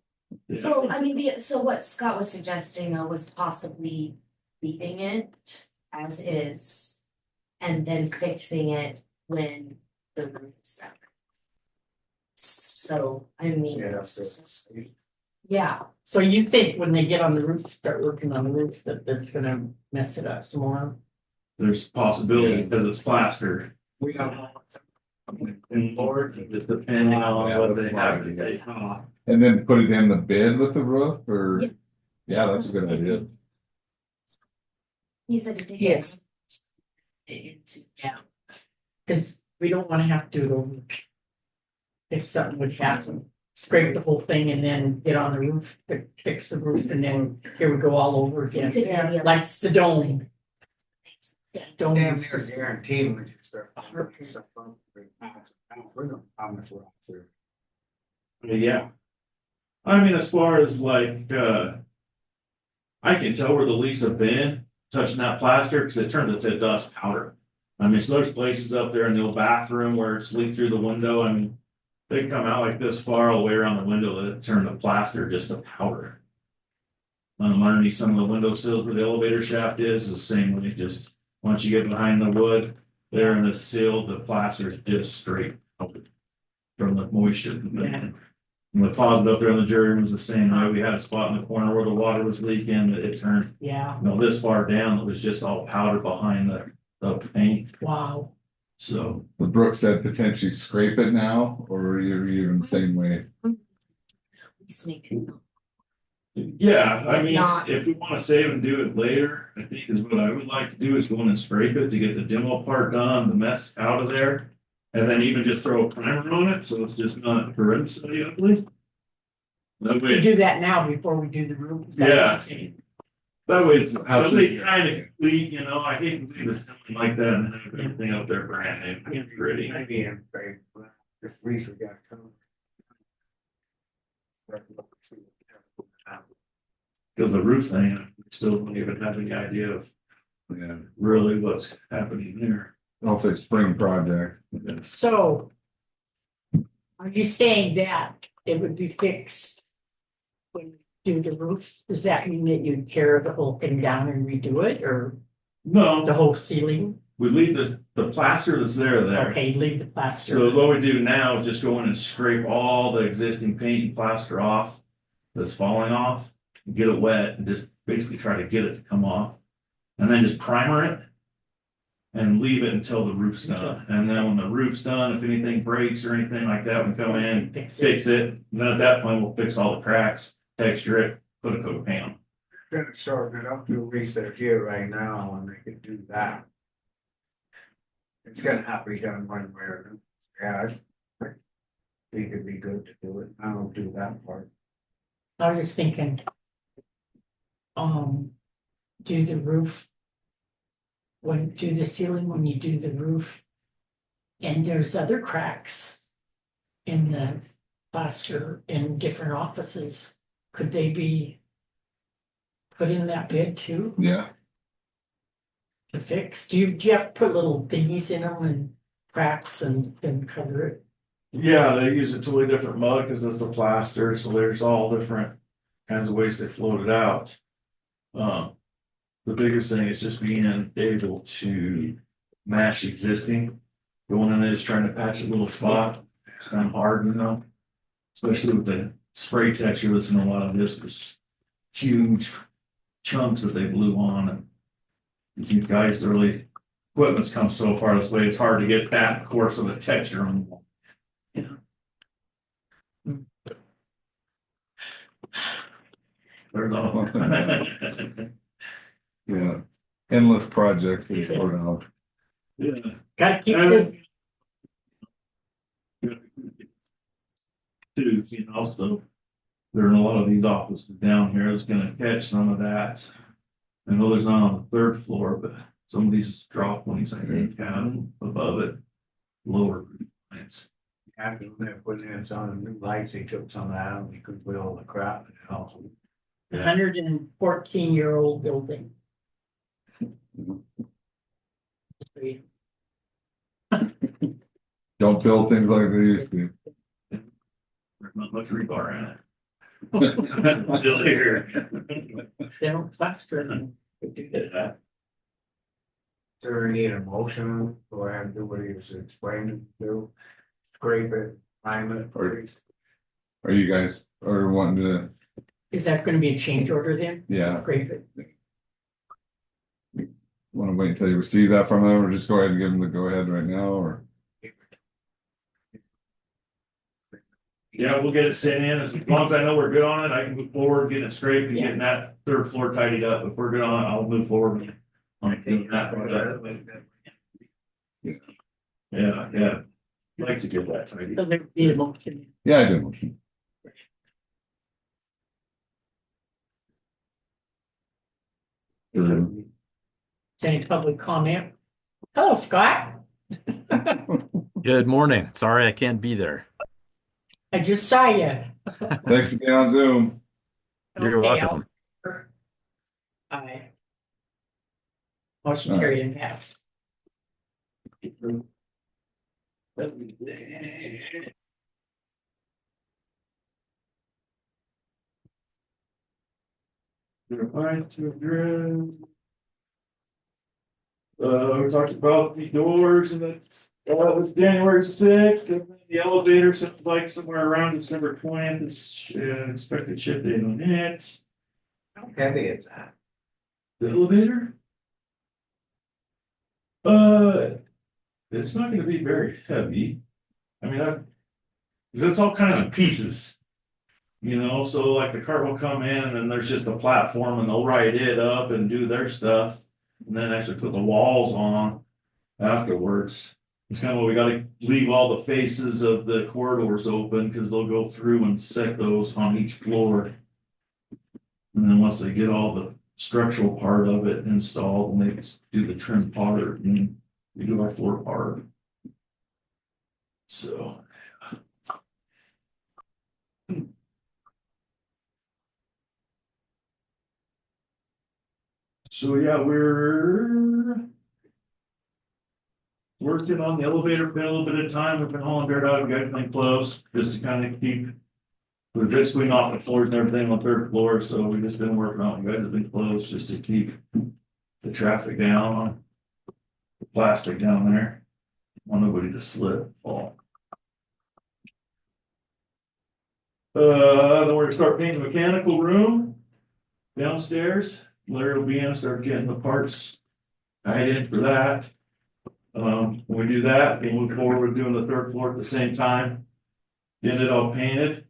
So, I mean, so what Scott was suggesting was possibly leaving it as is. And then fixing it when the roof is done. So, I mean, Yeah, yeah, So you think when they get on the roof, start working on the roof, that that's gonna mess it up some more? There's possibility because it's plastered. we don't know. And Lord, just depending on what they have to take off. And then put it in the bid with the roof or? Yes. Yeah, that's a good idea. he said to take it. Yes. Into, Yeah. Cause we don't wanna have to do it over. If something would happen, scrape the whole thing and then get on the roof, fix the roof, and then here we go all over again. Could maybe Like the dome. Dome Damn is near just- guaranteed when you start. Putting stuff up, I don't know how much we're up to. Yeah. I mean, as far as like, I can tell where the leaks have been touching that plaster because it turns into dust powder. I mean, so there's places up there in the old bathroom where it's leaked through the window. I mean, they come out like this far all the way around the window that it turned the plaster just to powder. Underneath some of the window sills where the elevator shaft is the same way, just once you get behind the wood, there in the sill, the plaster is just straight powder from the moisture. Yeah. And the closet up there in the jury room was the same way. We had a spot in the corner where the water was leaking, that it turned, Yeah, this far down, it was just all powder behind the paint, wow. so. But Brooke said potentially scrape it now, or you're even the same way. Just make it. Yeah, I mean, Not- if we wanna save and do it later, I think is what I would like to do is go in and scrape it to get the demo part done, the mess out of there. And then even just throw a primer on it, so it's just not horrendously ugly. That We way, do that now before we do the roof. Is that what Yeah. you're saying? that way it's How at should- least kind of complete, I hate to leave something like that and have everything up there brand new, it's pretty. Maybe in fact, this recently got come. Cause the roof thing, we still don't even have any idea of Yeah. really what's happening there. Hopefully spring project. So. Are you saying that it would be fixed? When you do the roof, does that mean that you'd tear the whole thing down and redo it, or the No, whole ceiling? we leave the plaster that's there. Okay, leave the plaster. So what we do now is just go in and scrape all the existing paint and plaster off that's falling off, get it wet and just basically try to get it to come off. And then just primer it and leave it until the roof's done. And then when the roof's done, if anything breaks or anything like that, we come in, Fix it. fix it. And then at that point, we'll fix all the cracks, texture it, put a coat of paint on. Gonna shorten it up to research here right now and they could do that. It's gonna have to be done one way or another. Yeah, I think it'd be good to do it. I don't do that part. I was just thinking. Do the roof. Do the ceiling when you do the roof. And there's other cracks. In the plaster in different offices, could they be put in that bid too Yeah, to fix? Do you have to put little thingies in them and cracks and cover it? Yeah, they use a totally different mud because it's a plaster, so there's all different kinds of ways they float it out. The biggest thing is just being able to match existing. Going in there just trying to patch a little spot, it's kind of hard, you know. Especially with the spray texture that's in a lot of this, was huge chunks that they blew on and. You guys, the really, equipment's come so far this way, it's hard to get that coarse of a texture on the wall. There's all. yeah. Endless project. We sort out. Yeah. Gotta keep this, Too, you know, so there are a lot of these offices down here that's gonna catch some of that. I know there's not on the third floor, but some of these drop when he's like, above it, lower lines. After they put in some of the new lights, they took some out, and you could put all the crap in the house. 114-year-old building. Don't build things like they used to. There's not much rebar in it. Still here. They don't plaster them. So we need a motion, go ahead and do what he was explaining to do. Scrape it, prime it, Are you guys are wanting to, Is that gonna be a change order then? yeah, Scrape it. wanna wait until you receive that from them or just go ahead and give them the go ahead right now or? Yeah, we'll get it sent in, as long as I know we're good on it, I can move forward, getting it scraped and getting that third floor tidied up, if we're good on it, I'll move forward. On doing that part of it. Yeah, like to get that tidy. So there'd be a motion. Yeah, I do. Motion. Any public comment? Hello, Scott. Good morning. Sorry I can't be there. I just saw you. Thanks for being on Zoom. You're Okay, welcome. Aye. Motion carried and passed. Right to address. We talked about the doors and it was January 6th, and the elevator sounds like somewhere around December 20th is expected ship date on it. How heavy is that? The elevator? It's not gonna be very heavy. I mean, cause it's all kind of pieces. You know, so like the cart will come in and then there's just a platform and they'll ride it up and do their stuff. And then actually put the walls on afterwards. It's kind of what we gotta leave all the faces of the corridors open, cause they'll go through and set those on each floor. And then once they get all the structural part of it installed, and they do the trim part, and we do our floor part. So. So yeah, we're working on the elevator for a little bit of time. We've been hauling dirt out of Guy Close just to kind of keep. We're just cleaning off the floors and everything on the third floor, so we've just been working on. You guys have been closed just to keep the traffic down on the plastic down there. Want nobody to slip, fall. Then we're gonna start painting the mechanical room downstairs. Larry will be in and start getting the parts tied in for that. When we do that, we'll move forward with doing the third floor at the same time. Get it all painted.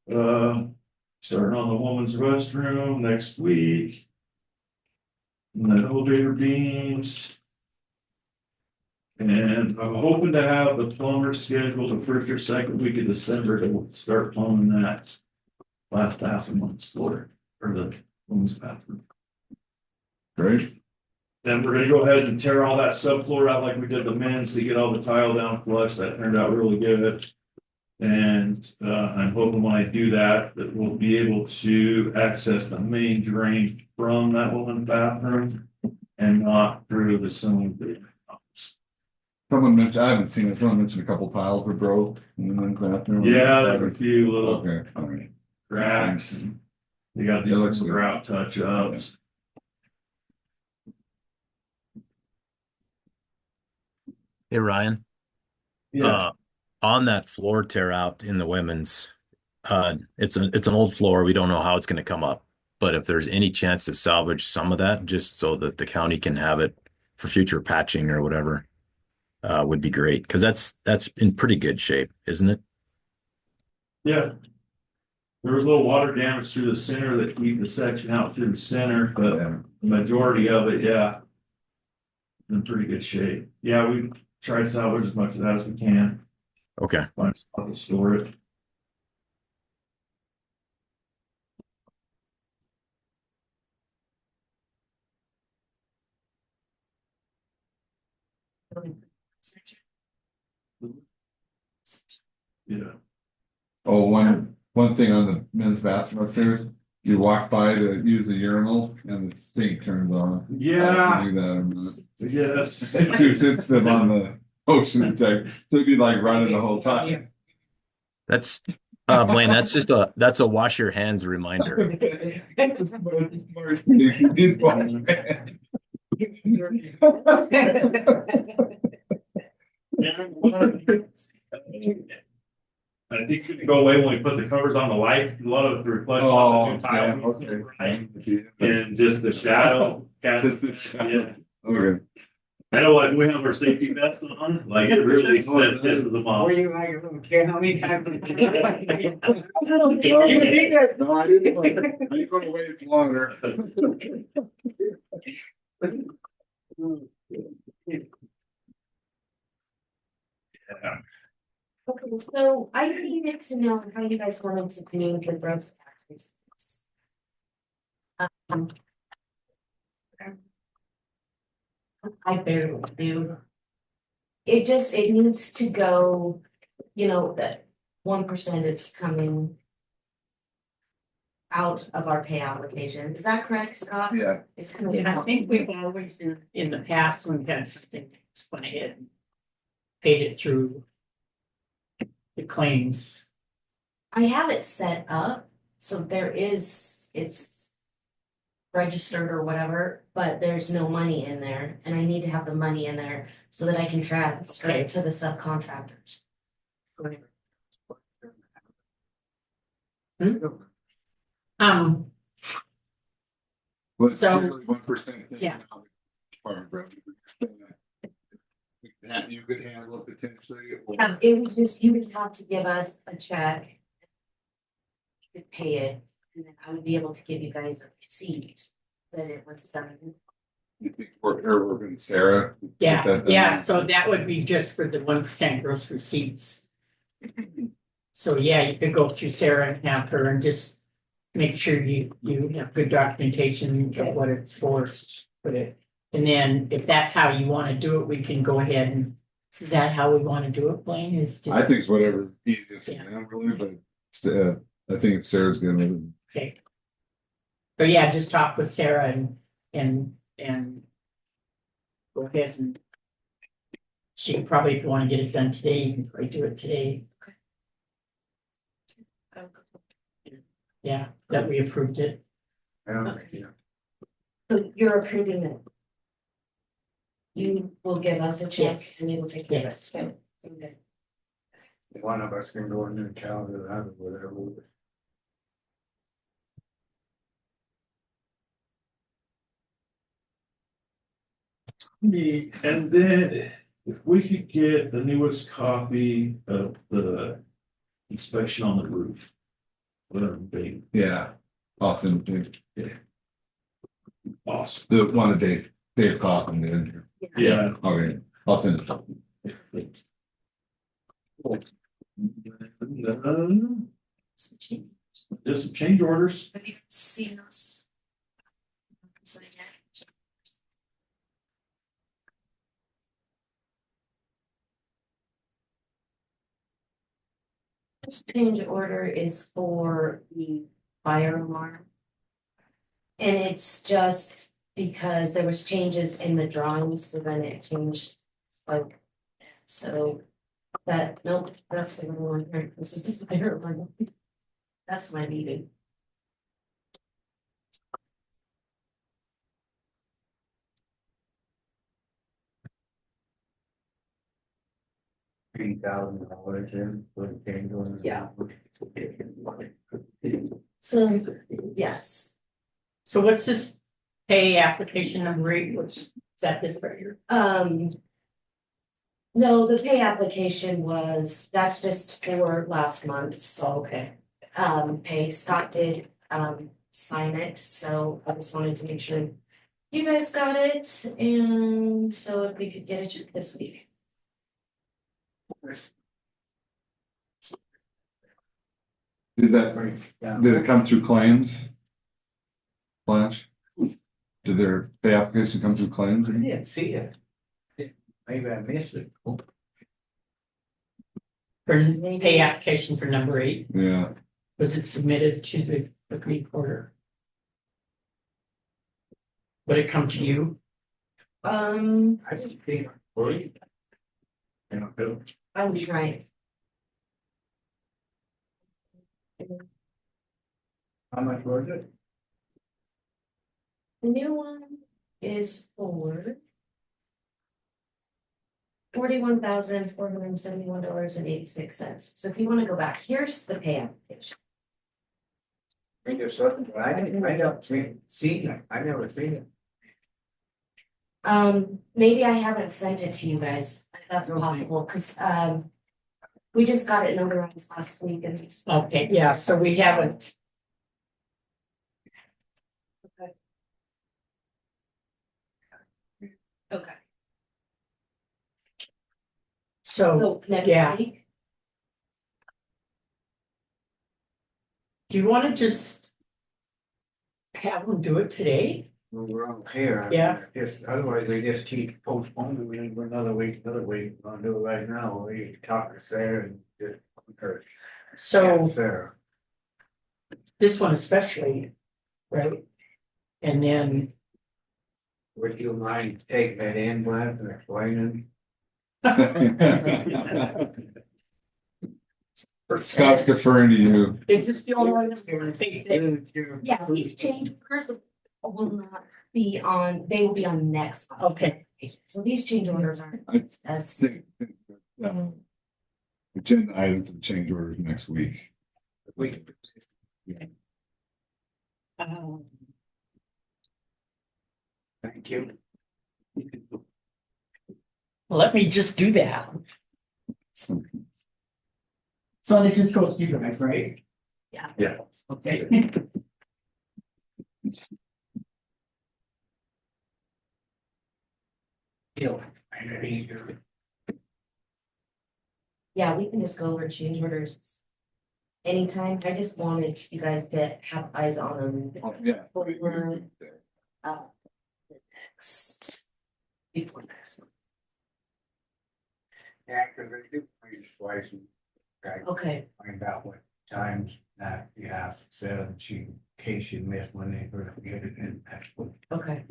Starting on the woman's restroom next week. And then elevator beams. And I'm hoping to have the plumber scheduled the first or second week of December to start plumbing that last half of month's floor, or the woman's bathroom. Great. Then we're gonna go ahead and tear all that subfloor out like we did the men's to get all the tile down flush. That turned out really good. And I'm hoping when I do that, that we'll be able to access the main drain from that woman's bathroom and not through the swimming pool. Someone mentioned, I haven't seen it, someone mentioned a couple tiles were broke in the men's bathroom. Yeah, there's a few little Okay, all right. cracks and they got It looks these good. grout touch ups. Hey, Ryan, Yeah, on that floor tear out in the women's, it's an old floor. We don't know how it's going to come up, but if there's any chance to salvage some of that, just so that the county can have it for future patching or whatever, would be great. Because that's in pretty good shape, isn't it? yeah. There was a little water damage through the center that keep the section out through the center, but Yeah. the majority of it, yeah. In pretty good shape. Yeah, we tried to salvage as much of that as we can. Okay. Find a spot to store it. Yeah. Oh, one thing on the men's bathroom upstairs, you walk by to use the urinal and the sink turns on. Yeah. Do that or not. Yes. Two sits them on the ocean deck, so it'd be like running the whole time. That's Blaine, that's a wash your hands reminder. I think it could go away when we put the covers on the light, a lot of the reflection on the new yeah, tile. okay. Right? And just the shadow. Just the shadow. Yeah. Okay. I know, like, we have our safety vests on, like, it really pisses them off. Were you like, I don't care how many times. No, I didn't. I didn't go to wait longer. Yeah. Okay, so I needed to know how you guys wanted to do the gross taxes. Um, I barely do. It needs to go, that 1% is coming out of our pay application. Is that correct, Scott? Yeah. It's coming And I out. think we've always in the past, when we've had something, just went ahead and paid it through the claims. I have it set up, so it's registered or whatever, but there's no money in there, and I need to have the money in there so that I can transfer Okay. it to the subcontractors. Um, What's So- 1%? Yeah. That you could handle it potentially. or- It was just, you would have to give us a check. You could pay it, and then I would be able to give you guys a receipt that it was done. You think we're working Sarah? yeah, That- yeah, so that would be just for the 1% gross receipts. So, yeah, you could go through Sarah and have her and just make sure you have good documentation of what it's for, put it. And then if that's how you want to do it, we can go ahead and, is that how we want to do it, Blaine, is to? I think it's whatever easiest for Yeah. them really, but I think if Sarah's gonna. Okay. But yeah, just talk with Sarah and go ahead and she probably, if you want to get it done today, you can probably do it today. Yeah, that we approved it. Yeah. So you're approving it. You will give us a check Yes. and you will take care of Yes. it. Okay. One of us can go in and tell the other whatever. And then if we could get the newest copy of the inspection on the roof. Whatever they, Yeah. Awesome, dude. awesome. The one that Dave Coffin did. Yeah. Okay, I'll send it. Just some change orders. Have you seen those? This change order is for the fire alarm. And it's just because there was changes in the drawings, so then it changed, like, so. That, nope, that's the wrong one here, this is the fire alarm. That's my meeting. $3,000 in for the change order. Yeah. So, yes, So what's this pay application number 8? Is that this right here? no, the pay application was, that's just for last month's. Okay. Pay, Scott did, sign it, so I just wanted to make sure you guys got it, and so if we could get it this week. Did it come through claims? Flash? Did their pay application come through claims? I didn't see it. Maybe I missed it. For pay application for number 8, Yeah, was it submitted to the recorder? Would it come to you? I didn't think. I would try. How much was it? The new one is for $41,471.86. So if you want to go back, here's the pay application. I just looked, I don't see it, I never seen it. Maybe I haven't sent it to you guys. That's possible, because we just got it notarized last week and it's. Okay, yeah, so we haven't. Okay. So, So next yeah. week, do you want to just have them do it today? Well, we're on here. Yeah. Just, otherwise we just keep postponing, we need another week, I'll do it right now, we talk to Sarah and just. Or, So Sarah. this one especially, right? And then, Would you mind taking that in, Glenn, and explaining? Scott's deferring to you. is this the only one that we're gonna take today? yeah, these change orders will not be on, they will be on next. month's Okay. application. So these change orders aren't as. Agenda item for the change orders next week. We can. Thank you. Let me just do that. So this just goes to you guys, right? Yeah. Yeah. Okay. Yeah, we can just go over change orders anytime. I just wanted you guys to have eyes on them. Yeah. For, the next, before next. Yeah, cause they do please twice and. I Okay, find out what times that you have said, she, in case you missed one, they were get it in next week. okay.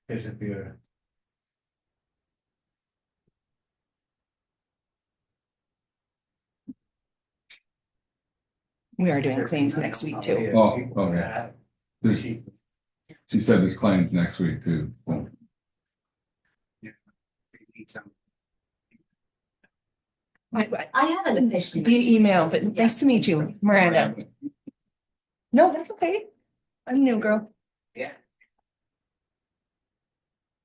Disappear. We are doing claims next week too. Oh, okay. She said there's claims next week too. I haven't officially. Via email, but nice to meet you, Miranda. No, that's okay. I'm new girl. Yeah.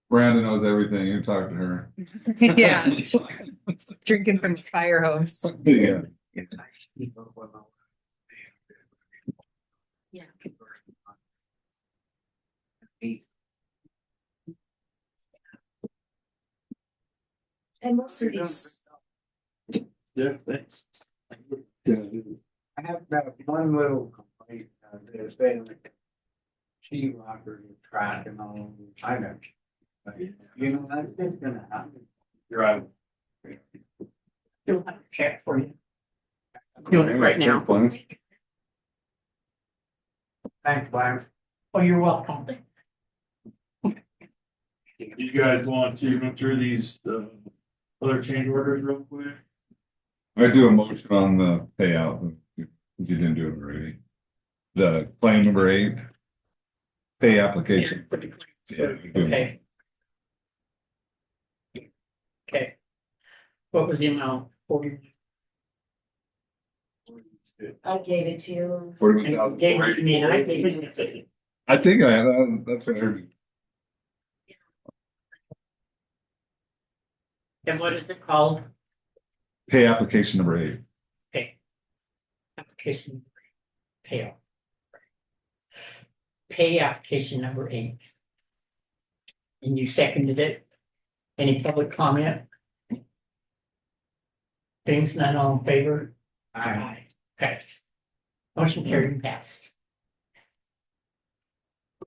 Brandon knows everything. You talk to her. Yeah. Drinking from the fire hose. Yeah. Yeah. And most of these, Yeah, thanks. I have got one little complaint, there's been like. She rocker track and all, I know. But, you know, that's just gonna happen. You're right. You'll have to check for you. Doing it right now. Thanks, Lance. Oh, you're welcome. You guys want to go through these, other change orders real quick? I do a motion on the payout, if you didn't do it already. The claim number 8. Pay application. Yeah, you do. Okay. Okay. What was the amount? 40? I gave it to you. 41,000. Gave it to me, and I gave it to you. I think that's what I heard. And what is it called? Pay application number 8. Okay. Application. Payout. Pay application number 8. And you seconded it. Any public comment? Things none, all in favor? Aye. Okay. Motion carried and passed.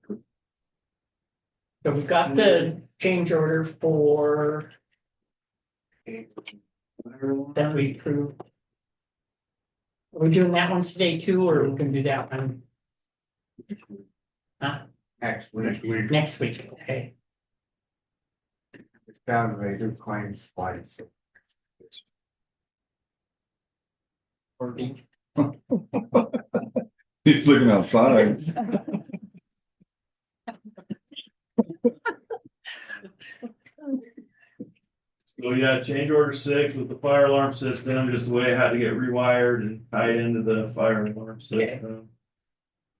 So we've got the change order for that we approved. Are we doing that one today too, or we can do that one? Huh? Next week. Next week, okay. It's down, they do claims twice. Or be- He's looking outside. So yeah, change order 6 with the fire alarm system, just the way it had to get rewired and tied into the fire alarm system.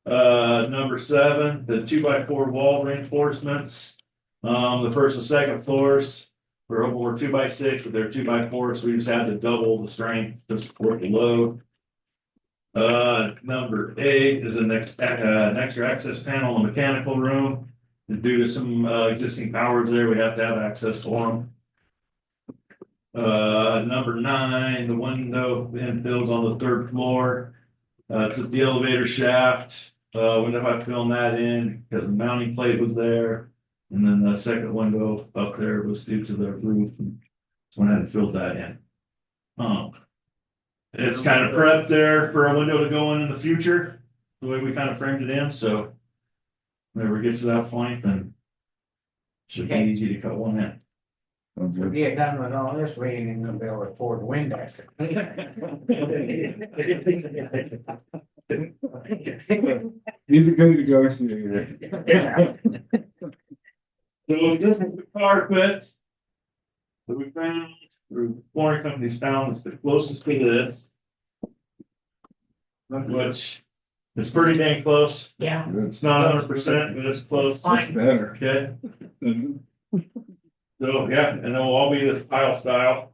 Number 7, the 2x4 wall reinforcements. The first and second floors were over 2x6, but they're 2x4, so we just had to double the strength to support the load. Number 8 is an extra access panel in the mechanical room. Due to some existing powers there, we have to have access for them. Number 9, the window infills on the 3rd floor. It's at the elevator shaft. We know how to fill that in because the mounting plate was there. And then the second window up there was due to the roof. So I had to fill that in. It's kind of prepped there for a window to go in the future, the way we kind of framed it in. So whenever it gets to that point, then it should be easy to cut one in. We get done with all this, we ain't even gonna be able to afford windows. He's a good negotiator. So this is the carpet that we found, or flooring companies found, is the closest to this. Which is pretty dang close. Yeah, It's not 100%, but it's close. fine. Better. Okay. So, yeah, and it'll all be this tile style.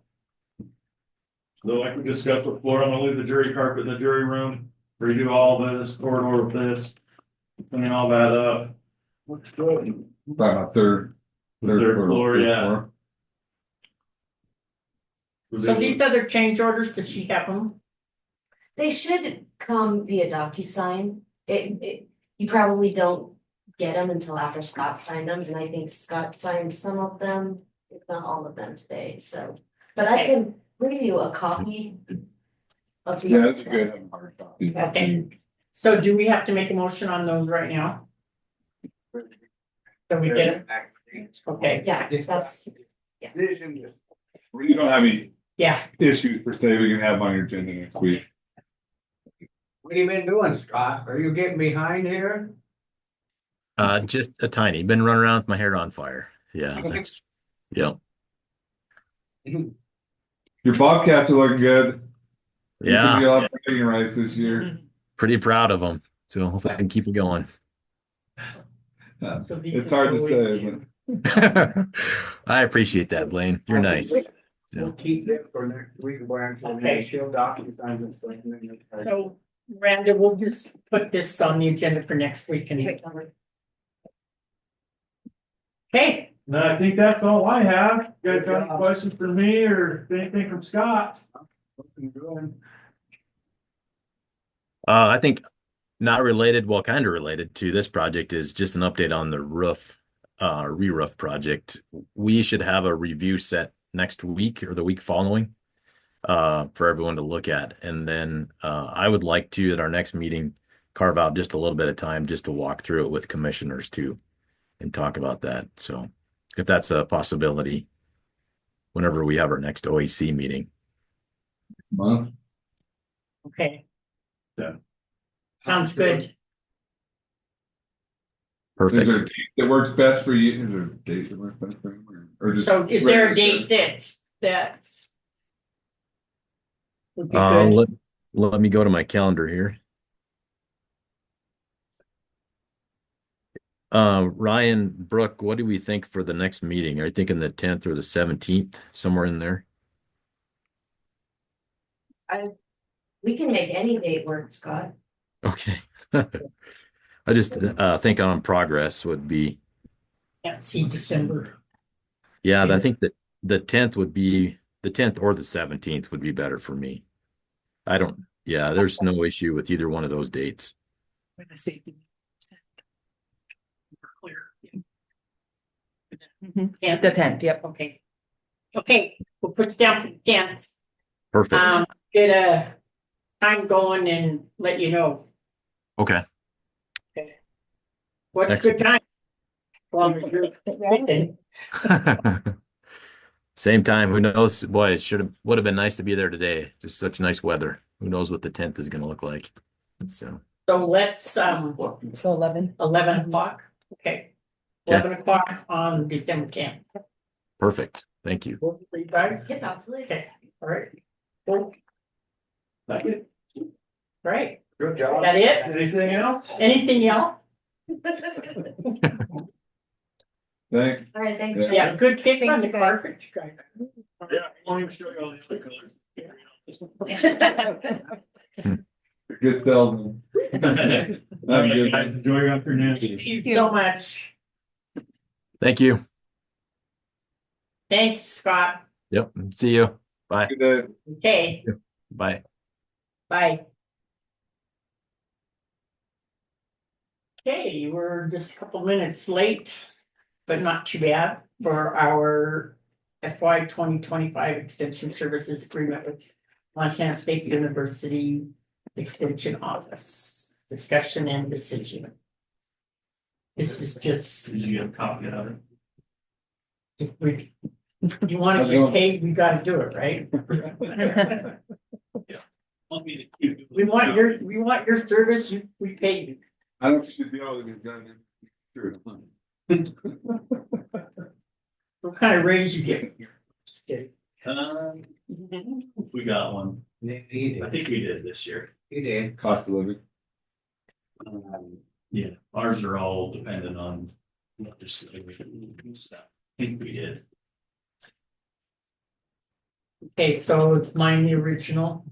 So like we discussed before, I'm gonna leave the jury carpet in the jury room, redo all this corridor with this, clean all that up. Looks good. About third Floor, yeah. So these other change orders, does she have them? They should come via DocuSign. You probably don't get them until after Scott signed them, and I think Scott signed some of them, if not all of them today, so. But I can bring you a copy. Of the Yeah, it's a good hard copy. Okay. So do we have to make a motion on those right now? Can we get them? Okay, Yeah, that's, You don't have any yeah, issues per se, we can have on your agenda next week. What have you been doing, Scott? Are you getting behind here? Just a tiny, been running around with my hair on fire. Yeah, that's, yeah, Your Bobcats are looking good. You yeah, can get a lot of bragging rights this year. pretty proud of them. So hopefully I can keep it going. So these It's are hard to going say, but I appreciate that, Blaine. You're nice. We'll keep that for next week, where I'm saying, Okay. she'll DocuSign this thing. So, Rhonda, we'll just put this on the agenda for next week and. Okay, No, I think that's all I have. You guys got any questions for me or anything from Scott? I think not related, well, kind of related to this project is just an update on the roof, re-roof project. We should have a review set next week or the week following. for everyone to look at. And then, I would like to, at our next meeting, carve out just a little bit of time just to walk through it with commissioners too and talk about that. So if that's a possibility, whenever we have our next OAC meeting. Month. Okay. Yeah. Sounds good. Is there a Perfect. date that works best for you? Is there a date that works best for you? Or just? So is there a regular date that's would be Uh, good? let me go to my calendar here. Ryan, Brooke, what do we think for the next meeting? Are you thinking the 10th or the 17th, somewhere in there? We can make any date work, Scott. Okay. I just think on progress would be, Can't see December. yeah, I Yes. think that the 10th would be, the 10th or the 17th would be better for me. I don't, yeah, there's no issue with either one of those dates. Yeah, The 10th, yep. okay. Okay, we'll put you down for the 10th. Perfect. Get a time going and let you know. Okay. What's a good time? Well, you're thinking. Same time, who knows? Boy, would have been nice to be there today. Just such nice weather. Who knows what the 10th is going to look like? So, So let's, So 11. 11 o'clock, okay. Okay. 11 o'clock on December 10th. perfect. Thank you. Work for you guys? Yep, absolutely. Okay, all right. Cool. Thank you. Right, Good job. that it? Anything else? Anything else? Thanks. All right, thanks. Yeah. Yeah, good kick on the Thank you, guys. cartridge. guys. Yeah, I won't even show you all the other colors. Good salesman. All right, guys, enjoy your afternoon. Thank you so much. Thank you. Thanks, Scott. Yep. See you. Bye. Good day. Okay, Bye. bye. Okay, we're just a couple minutes late, but not too bad for our FY 2025 Extension Services Agreement with Montana State University Extension Office. Discussion and decision. This is just, Did you get a copy of it? if we, you want to get paid, we gotta do it, right? We want your service, we pay you. I don't know if you should be able to be done. Sure. What kind of raise you get? Just kidding. If we got one, You I think we did this year. did. Cost of living. Yeah, ours are all dependent on legislative stuff. I think we did. Okay, so it's mine, the original.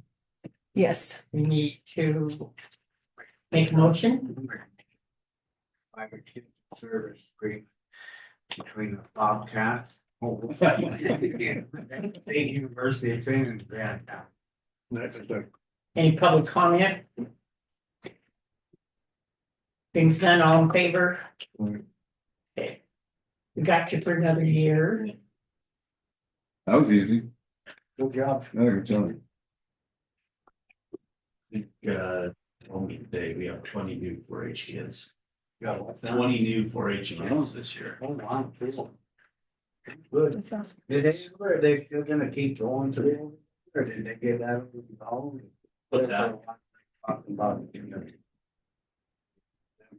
Yes. We need to make a motion. I would keep the service agreement between the Bobcats. State University of San Grand. Any public comment? Things done, all in favor? Okay. We got you for another year. That was easy. Good job. Good job. I think, told me today, we have 20 new 4-H kids. 20 new 4-H kids this year. Hold on, please. Good. That's awesome. Did they, are they still gonna keep going to it? Or did they get out of the home? What's that? Talking about, you know.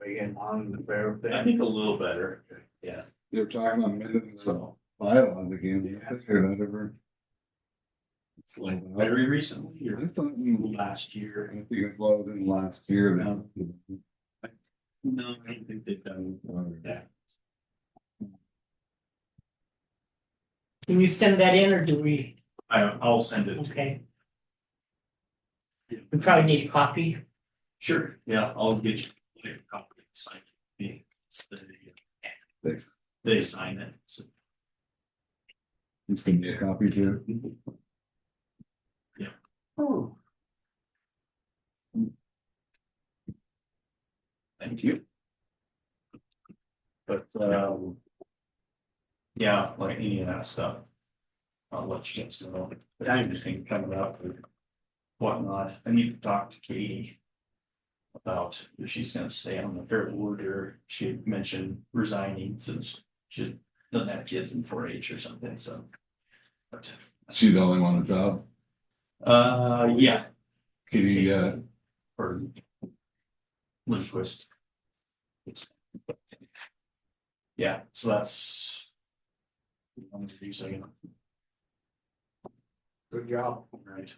Being on the fair I thing. think a little better, yeah. You're talking about minutes of bylaws again. You're not ever. It's like very recently, I or thought, last year. I think it was in last year now. No, I don't think they've done that. Can you send that in or do we? I'll send it. Okay. We probably need a copy. Sure, yeah, I'll get you a copy signed. Thanks. They sign it, so. Just give me a copy too. Oh. Thank you. But, yeah, like any of that stuff. I'll let you guys know, but I understand coming up and whatnot. I need to talk to Katie about if she's gonna stay on the fair board, or she had mentioned resigning since she doesn't have kids in 4-H or something, so. But, She's the only one that's out. yeah, Kitty, or Lindquist. Yeah, so that's. I'm gonna do second. Good job. Right.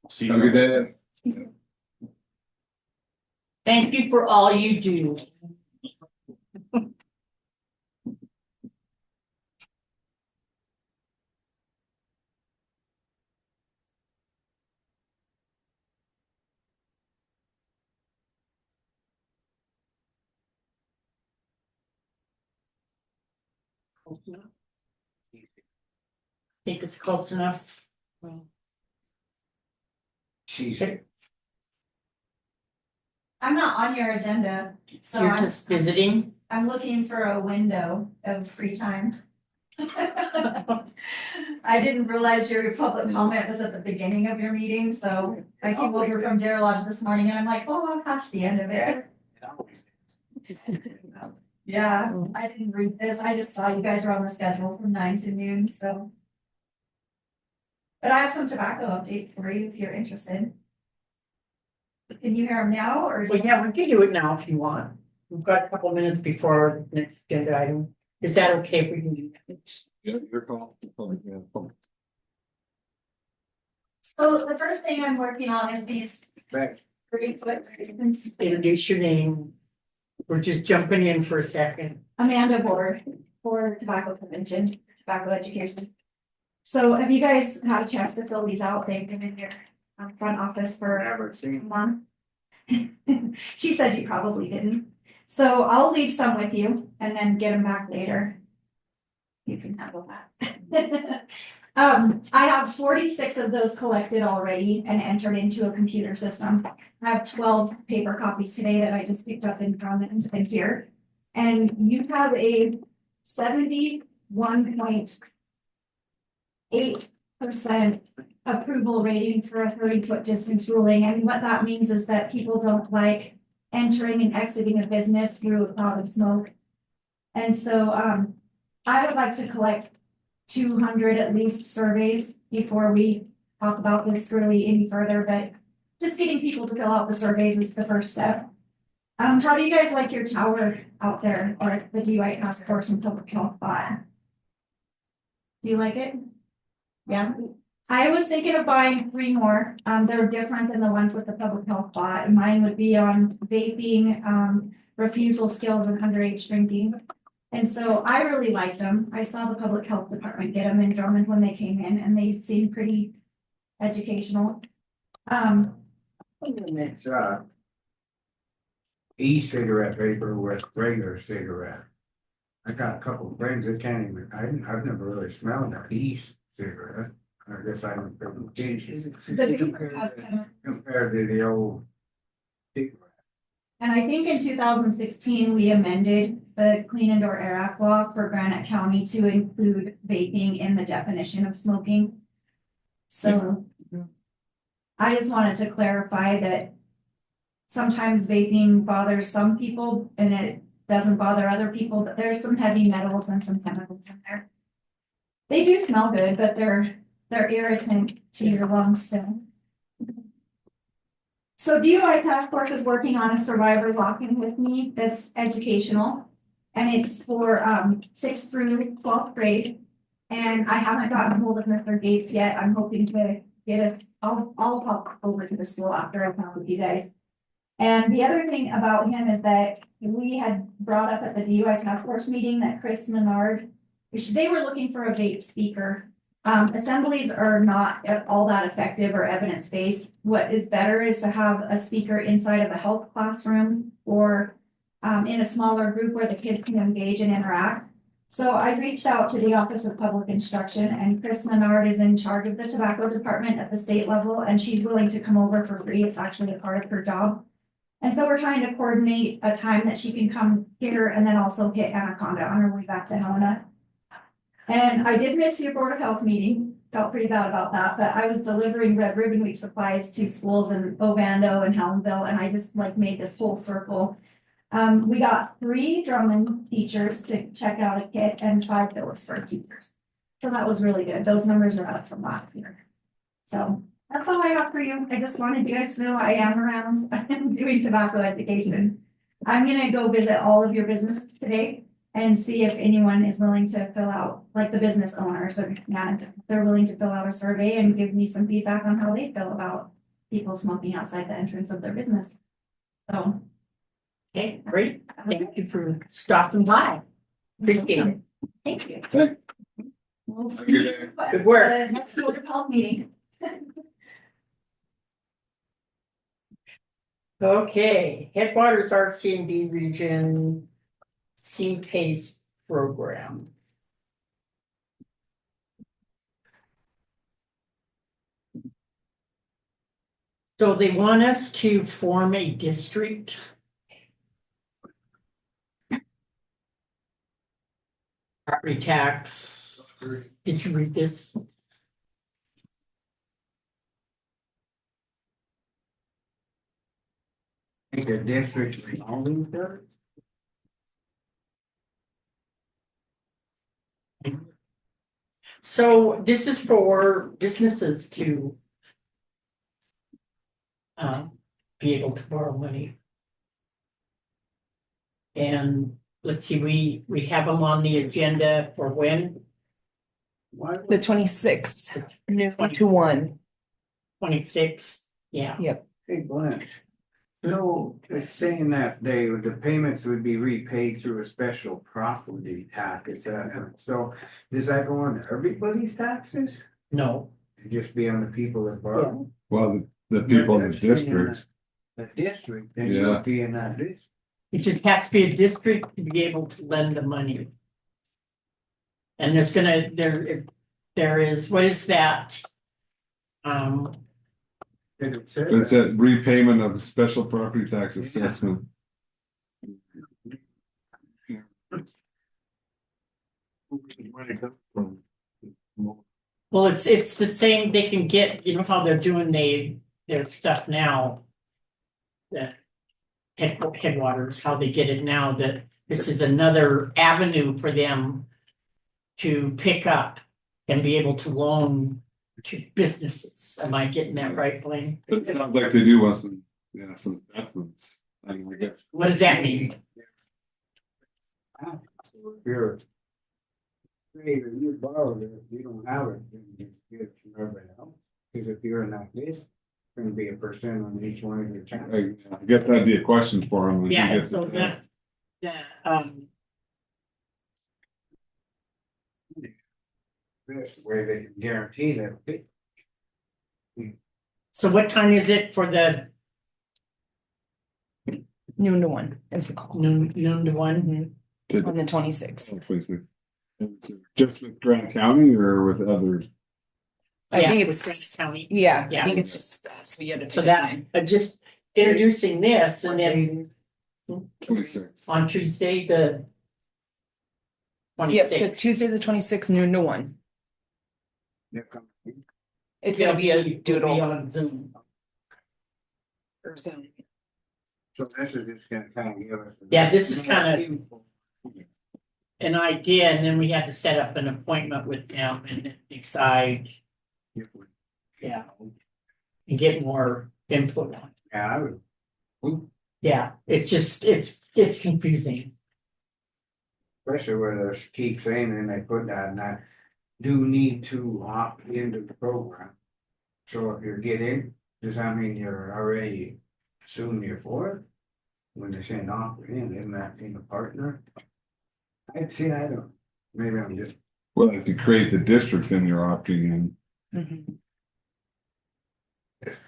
See have a good day. Thank you for all you do. Think it's close enough? She's, I'm not on your agenda, so You're just visiting? I'm looking for a window of free time. I didn't realize your public comment was at the beginning of your meeting, so I came over from Dare Lodge this morning and I'm like, oh, I'll catch the end of it. Yeah, I didn't read this. I just saw you guys were on the schedule from 9 to noon, so. But I have some tobacco updates for you if you're interested. Can you hear them now or? Well, yeah, we can do it now if you want. We've got a couple minutes before our next agenda item. Is that okay if we can do that? Yeah, your call. So the first thing I'm working on is these back, 3-foot distance. Introduce your name. We're just jumping in for a second. Amanda Board for Tobacco Prevention, Tobacco Education. So have you guys had a chance to fill these out? They've been in your front office for never a seen. month. She said you probably didn't. So I'll leave some with you and then get them back later. You can handle that. I have 46 of those collected already and entered into a computer system. I have 12 paper copies today that I just picked up in Drummond and here. And you have a 71.8% approval rating for a 30-foot distance ruling. And what that means is that people don't like entering and exiting a business through a cloud of smoke. And so I would like to collect 200 at least surveys before we talk about this really any further, but just getting people to fill out the surveys is the first step. How do you guys like your tower out there or the DUI task force and public health bot? Do you like it? Yeah. I was thinking of buying 3 more. They're different than the ones with the public health bot. Mine would be on vaping, refusal skills and underage drinking. And so I really liked them. I saw the public health department get them in Drummond when they came in and they seemed pretty educational. It's e-cigarette paper with regular cigarette. I got a couple of friends that can't even, I've never really smelled an e-cigarette. I guess I haven't been compared to the old cigarette. And I think in 2016, we amended the Clean Indoor Air Act law for Granite County to include vaping in the definition of smoking. So I just wanted to clarify that sometimes vaping bothers some people and it doesn't bother other people, but there's some heavy metals and some chemicals in there. They do smell good, but they're irritant to your lungs still. So DUI Task Force is working on a survivor lock-in with me that's educational. And it's for 6th through 12th grade. And I haven't gotten hold of Mr. Gates yet. I'm hoping to get us, I'll hop over to the school after I talk with you guys. And the other thing about him is that we had brought up at the DUI Task Force meeting that Chris Menard, they were looking for a vape speaker. Assemblies are not all that effective or evidence-based. What is better is to have a speaker inside of a health classroom or in a smaller group where the kids can engage and interact. So I reached out to the Office of Public Instruction and Chris Menard is in charge of the tobacco department at the state level and she's willing to come over for free. It's actually a part of her job. And so we're trying to coordinate a time that she can come here and then also hit Anaconda on her way back to Helena. And I did miss your Board of Health meeting. felt pretty bad about that, but I was delivering Red Ribbon Week supplies to schools in Ovando and Helmville, and I just like made this whole circle. We got 3 Drummond teachers to check out a kit and 5 Phillipsburg teachers. So that was really good. Those numbers are up from last year. So that's all I got for you. I just wanted you guys to know I am around. I'm doing tobacco education. I'm gonna go visit all of your businesses today and see if anyone is willing to fill out, like the business owners, or yeah, if they're willing to fill out a survey and give me some feedback on how they feel about people smoking outside the entrance of their business. So. Okay, great. Thank you for stopping by. Appreciate it. Thank you. Thanks. We'll Have a see good you day. at Good work. the next Board of Health meeting. Okay, Headwaters RC&D Region CPACE program. So they want us to form a district. Property tax. Did you read this? I think the district's revolving there. So this is for businesses to be able to borrow money. And let's see, we have them on the agenda for when? The 26th, noon to 1. 26th, yeah. Yep. Hey, Glenn. So it's saying that the payments would be repaid through a special property tax. So does that go on everybody's taxes? No, It'd just be on the people that borrow? Well, the people in the But they're saying district, The district, then Yeah. you'll be in that district. it just has to be a district to be able to lend the money. And there is, what is that? It says it says repayment of special property tax assessment. Where'd it come from? Well, it's the same, they can get, you know how they're doing their stuff now. The Headwaters, how they get it now, that this is another avenue for them to pick up and be able to loan to businesses. Am I getting that right, Blaine? It sounds like they do want some, yeah, some investments. I mean, I guess. What does that mean? So if you're. Hey, if you borrow it, if you don't have it, then it's good from everybody else. Cause if you're in that list, it's gonna be a percent on each one of your taxes. I guess that'd be a question for him. when he Yeah, gets so to that. This way they can guarantee that. So what time is it for the Noon to 1 is the call. noon to 1? Did- On the 26th. Oh, please do. Is it just with Grant County or with others? I Yeah, think with Grant it's, County. yeah, Yeah. I think it's just us. We had to So pick that, mine. just introducing this and then 26. on Tuesday, the Yep, the 26th. Tuesday, the 26th, noon to 1. It's gonna be a It'll be doodle on Zoom. or Zoom. So this is just gonna kind of give us. Yeah, this is kinda- An idea, and then we had to set up an appointment with them and decide, yeah. And get more input on it. Yeah, I would, Yeah, it's just, it's confusing. especially where they keep saying and they put that and that, do need to opt into the program. So if you're getting, does that mean you're already assuming you're for it? When they're saying opt in, isn't that being a partner? I see, I don't, maybe I'm just, Well, if you create the district, then you're opting in. Mhm.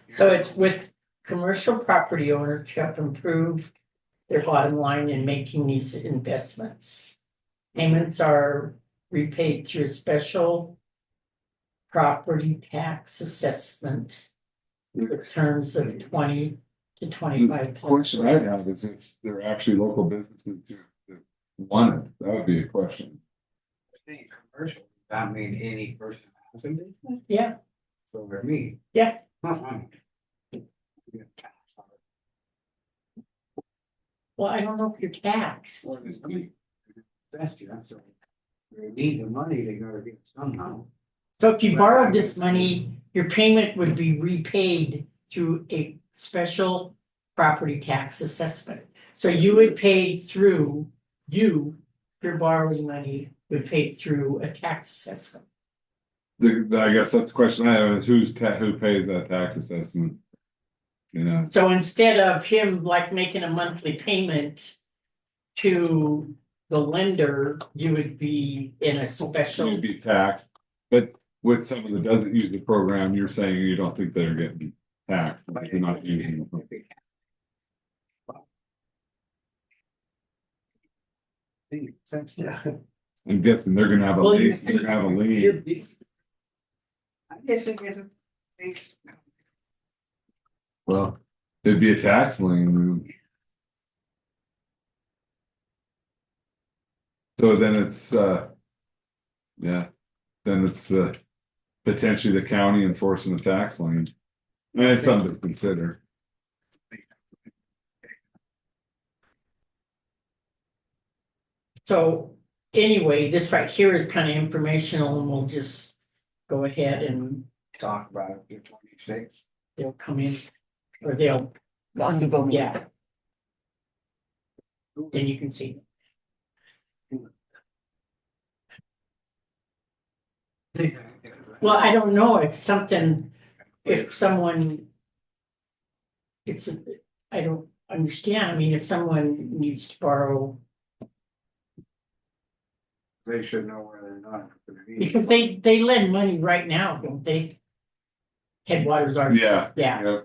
So it's with commercial property owners to help improve their bottom line in making these investments. Payments are repaid through a special property tax assessment with terms of 20 to 25. The question I have is if they're actually local businesses that want it, that would be a question. I think commercial, that mean any person Yeah, Over me. yeah. Well, I don't know if you're taxed. That's so. They need the money, they gotta get it somehow. So if you borrowed this money, your payment would be repaid through a special property tax assessment. So you would pay through, your borrowing money would pay through a tax assessment. I guess that's the question I have is who pays that tax assessment? You know, So instead of him like making a monthly payment to the lender, you would be in a special. you'd be taxed, but with someone that doesn't use the program, you're saying you don't think they're getting taxed, like you're not using the program. Yeah. I'm guessing they're gonna have a Well, lien, they're gonna have a lien. I'm guessing it's. Well, it'd be a tax lien. So then it's, yeah, then it's potentially the county enforcing the tax lien. And it's something to consider. So anyway, this right here is kind of informational and we'll just go ahead and Talk about it, the 26th. they'll come in or they'll, On Google Meet. yeah. Then you can see. Well, I don't know, it's something, if someone. It's, I don't understand, I mean, if someone needs to borrow, They should know where they're not. because they lend money right now, don't they? Headwaters are. Yeah. Yeah,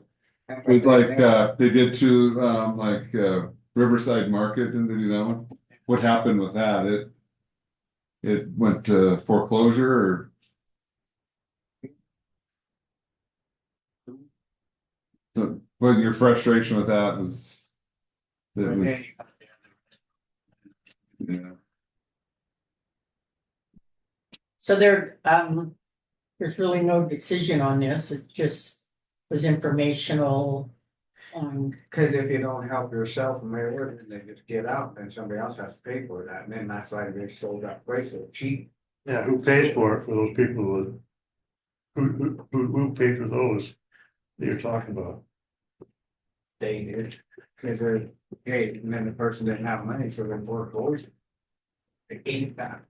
With they did to, Riverside Market, didn't they do that one? What happened with that? It went to foreclosure or? So, what your frustration with that was? That was, yeah, so there's really no decision on this, it just was informational. Cause if you don't help yourself and then they just get out, then somebody else has to pay for that, and then that's why they sold that place so cheap. Yeah, who paid for it for those people that? Who paid for those that you're talking about? They did, cause they're, hey, and then the person didn't have money, so they foreclosed. They gave that.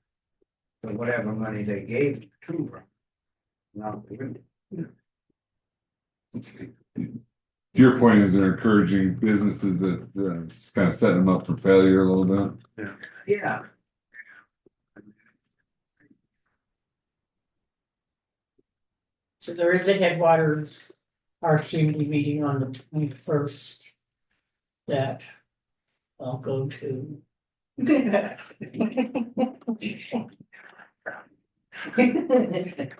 So whatever money they gave to them. Now, your point is they're encouraging businesses that, it's kind of setting them up for failure a little bit. yeah. So there is a Headwaters RCMD meeting on the 21st that I'll go to.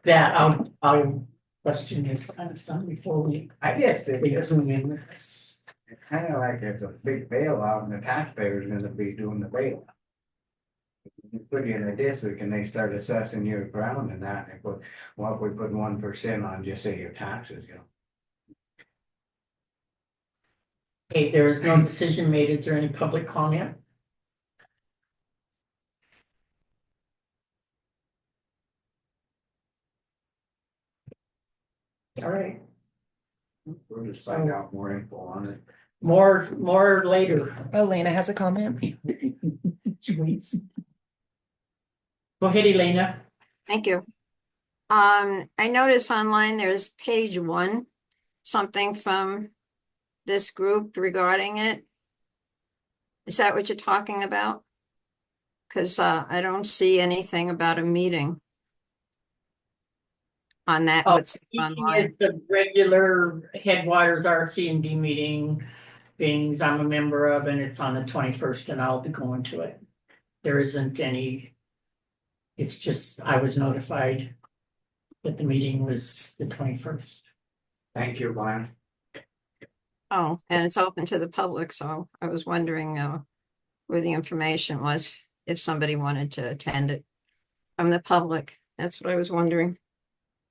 That I'll question this kind of stuff before we. I guess We it's zoom in with this. kind of like there's a big bailout and the taxpayer's gonna be doing the bailout. You put you in a district and they start assessing your ground and that, and put, well, if we put 1% on, just say your taxes, you know. Okay, there is no decision made. Is there any public comment? All right, We'll just find out more info on it. more later. Elena has a comment. Please. Go ahead, Elena. Thank you. I notice online there's page 1, something from this group regarding it. Is that what you're talking about? Because I don't see anything about a meeting on that. Oh, What's online? it's the regular Headwaters RCMD meeting things I'm a member of, and it's on the 21st, and I'll be going to it. There isn't any. It's just, I was notified that the meeting was the 21st. Thank you, Brian. Oh, and it's open to the public, so I was wondering where the information was, if somebody wanted to attend it from the public. That's what I was wondering.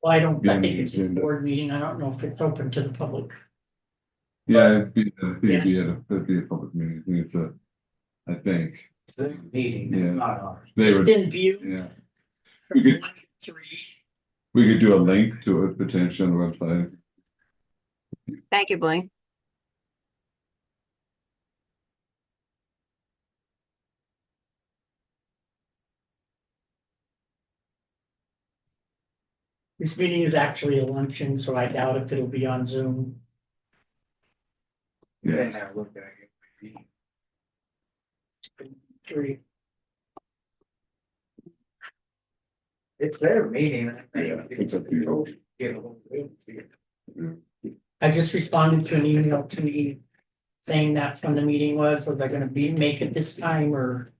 Well, I don't, Yeah, I think it's a agenda. board meeting. I don't know if it's open to the public. Yeah, it'd be a public meeting, I think it's a, I think, It's a meeting, it's Yeah. not ours. they It's would, in view. yeah, from We could- 1 to 3. we could do a link to it potentially on the website. Thank you, Blaine. This meeting is actually a luncheon, so I doubt if it'll be on Zoom. Yeah, Yeah, look at it. 3. It's their meeting. Yeah, it's up to you. Get a little bit. I just responded to an email to me saying that's when the meeting was I gonna make it this time or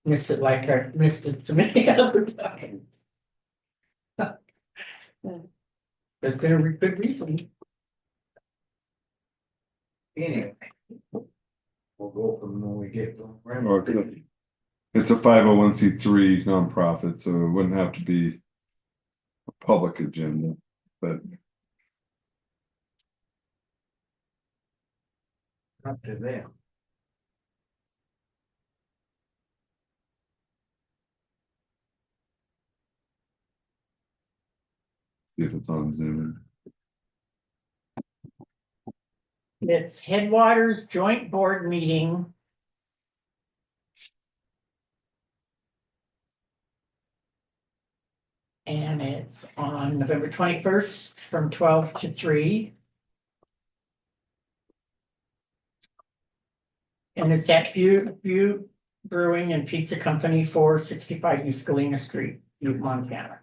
miss it like I missed it so many other times? There's been a good reason. Anyway. We'll go from when we get. Or it could- it's a 501c3 nonprofit, so it wouldn't have to be a public agenda, but Up to them. see if it's on Zoom. It's Headwaters Joint Board Meeting. And it's on November 21st from 12 to 3. And it's at Butte Brewing and Pizza Company, 465 East Galena Street, Butte, Montana.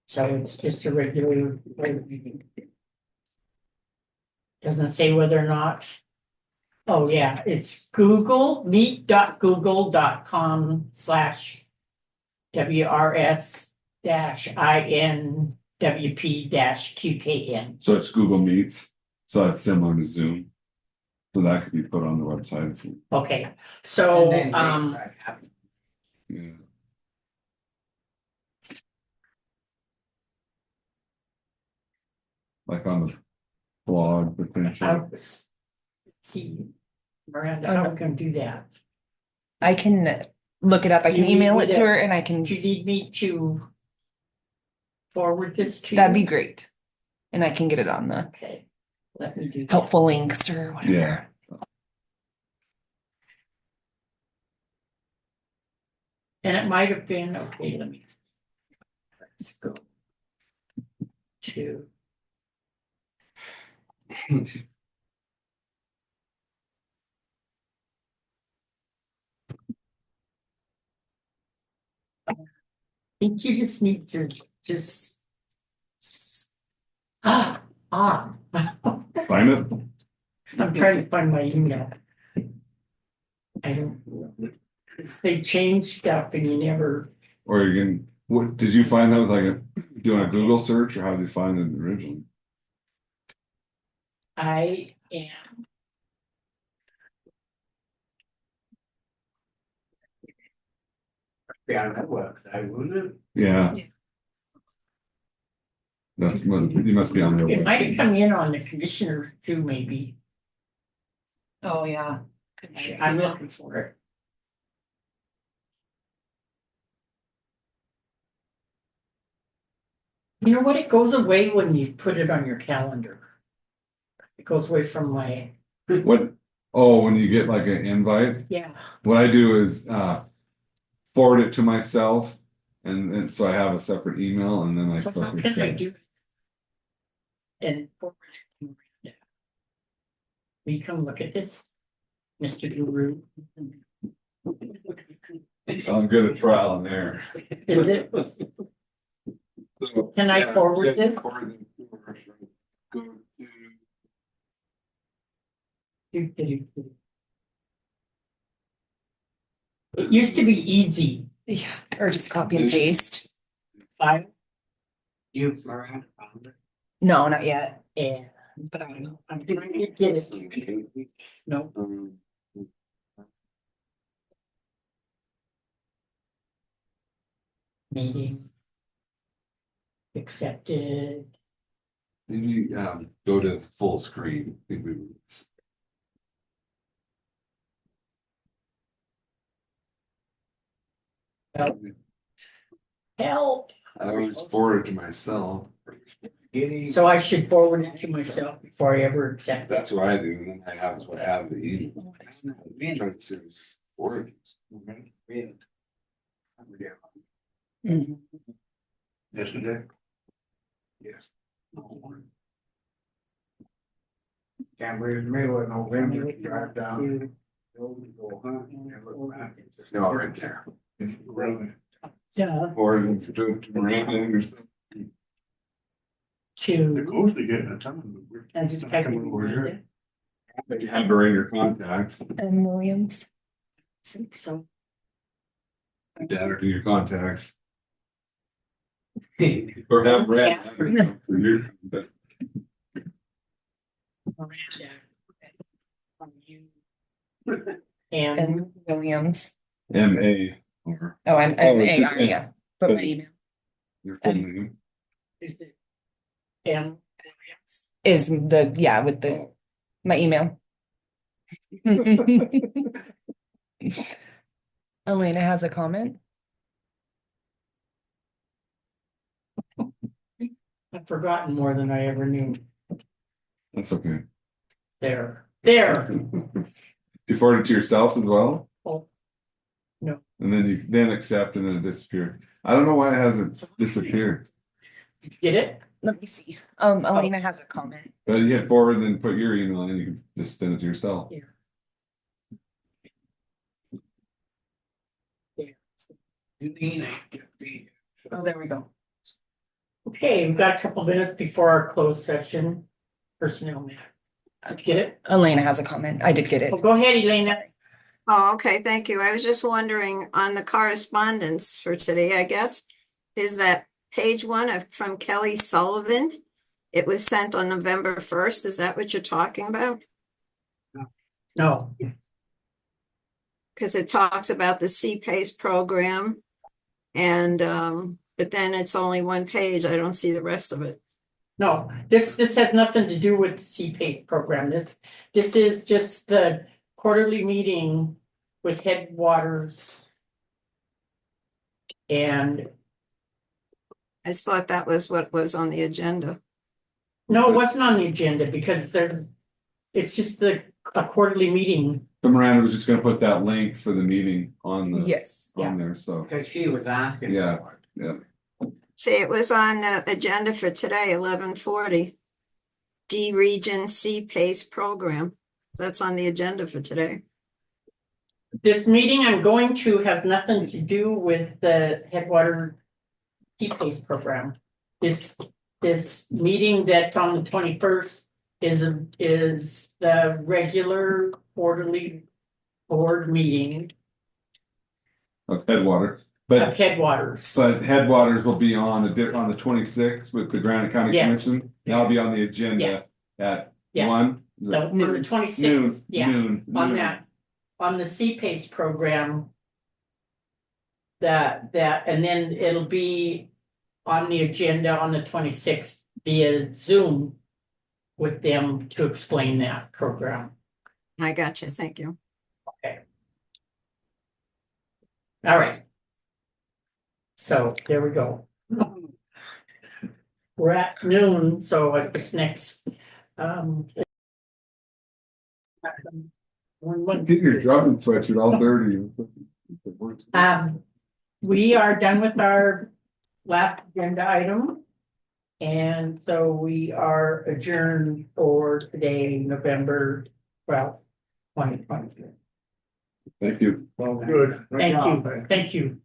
So it's just a regular meeting. Doesn't say whether or not. Oh, yeah, it's meet.google.com/WRS-INWP-QKN. So it's Google Meets, so that's similar to Zoom. So that could be put on the website. Okay, so, And then Yeah. Like on the blog potentially. let's see, Miranda, how are we gonna do that? I can look it up. I Do can you need email me it to to- her and I can, Do you need me to forward this to you? that'd be great. And I can get it on the Okay, let me do that. helpful links or whatever. Yeah. And it might have been, okay, let's go. To. I think you just need to just. I'm Find it. trying to find my email. I don't. They change stuff and you never, Or you can, what, did you find that with like doing a Google search or how did you find it originally? I am. Yeah, that website, wouldn't it? Yeah. Yeah. You must be on there. It might have come in on the commissioner too, maybe. Oh, yeah. I'm looking for it. You know what? It goes away when you put it on your calendar. It goes away from my, What, oh, when you get like an invite, yeah. what I do is forward it to myself and so I have a separate email and then I So click how can I accept. do? And forward it to Miranda. Will you come look at this, Mr. Guru? I'm good at trial and error. Is it? So, Can I yeah, forward yeah, this? forward it to her. Go to, It used to be easy. Yeah, or just copy and paste. File You, Miranda, found it? No, not yet. and But I will. I'm trying to get it. No, meeting. Accepted. Maybe go to full screen. Help, I always forward it to myself. so I should forward it to myself before I ever accept it. That's what I do, and then I have what I have the email. I'm trying to see what's forward. Yesterday. Yes. Can't believe the middle of November, you drive down. Snow right there. Really. Yeah. Or it's to Miranda or something. They're To, close to getting a ton. and just type in Over here. Miranda. But you have to write your contacts, And Williams. So, dad or do your contacts. Or have Brad. for your contact. Miranda. And And Williams. M.A. or Oh, I'm, Oh, it's just yeah, but my but- email your full name. is it M? is the, yeah, with the, my email. Elena has a comment. I've forgotten more than I ever knew. That's okay. There. Do you forward it to yourself as well? Oh. No. And then you then accept and then it disappeared. I don't know why it hasn't disappeared. Get it? Let me see. Elena has a comment. But you hit forward and then put your email in, you can just send it to yourself. Yeah. Oh, there we go. Okay, we've got a couple minutes before our closed session. Personnel matter. Did you get it? Elena has a comment. I did get it. Oh, go ahead, Elena. Oh, okay, thank you. I was just wondering on the correspondence for today, I guess, is that page one from Kelly Sullivan? It was sent on November 1st. Is that what you're talking about? No, Because it talks about the CPACE program. And, but then it's only one page. I don't see the rest of it. no, this has nothing to do with the CPACE program. This is just the quarterly meeting with Headwaters. And I just thought that was what was on the agenda. no, it wasn't on the agenda because it's just a quarterly meeting. So Miranda was just gonna put that link for the meeting on the, Yes. on there, so, Cause she was asking. Yeah. for it. yeah. See, it was on the agenda for today, 11:40. D-Region CPACE program. That's on the agenda for today. This meeting I'm going to has nothing to do with the Headwater CPACE program. This meeting that's on the 21st is the regular quarterly board meeting Of Headwater, of but Headwaters. Headwaters will be on on the 26th with the Granite County Yeah. Commission. That'll be on the agenda at Yeah. 1. Is it So on the 26th, noon, yeah, noon, on noon. that, on the CPACE program. That, and then it'll be on the agenda on the 26th via Zoom with them to explain that program. I got you. Thank you. All right. So there we go. We're at noon, so at this next, Get your drumming sweatshirt all dirty. we are done with our last agenda item. And so we are adjourned for today, November 12th, 2023. Thank you. Well, good. Thank you, thank you.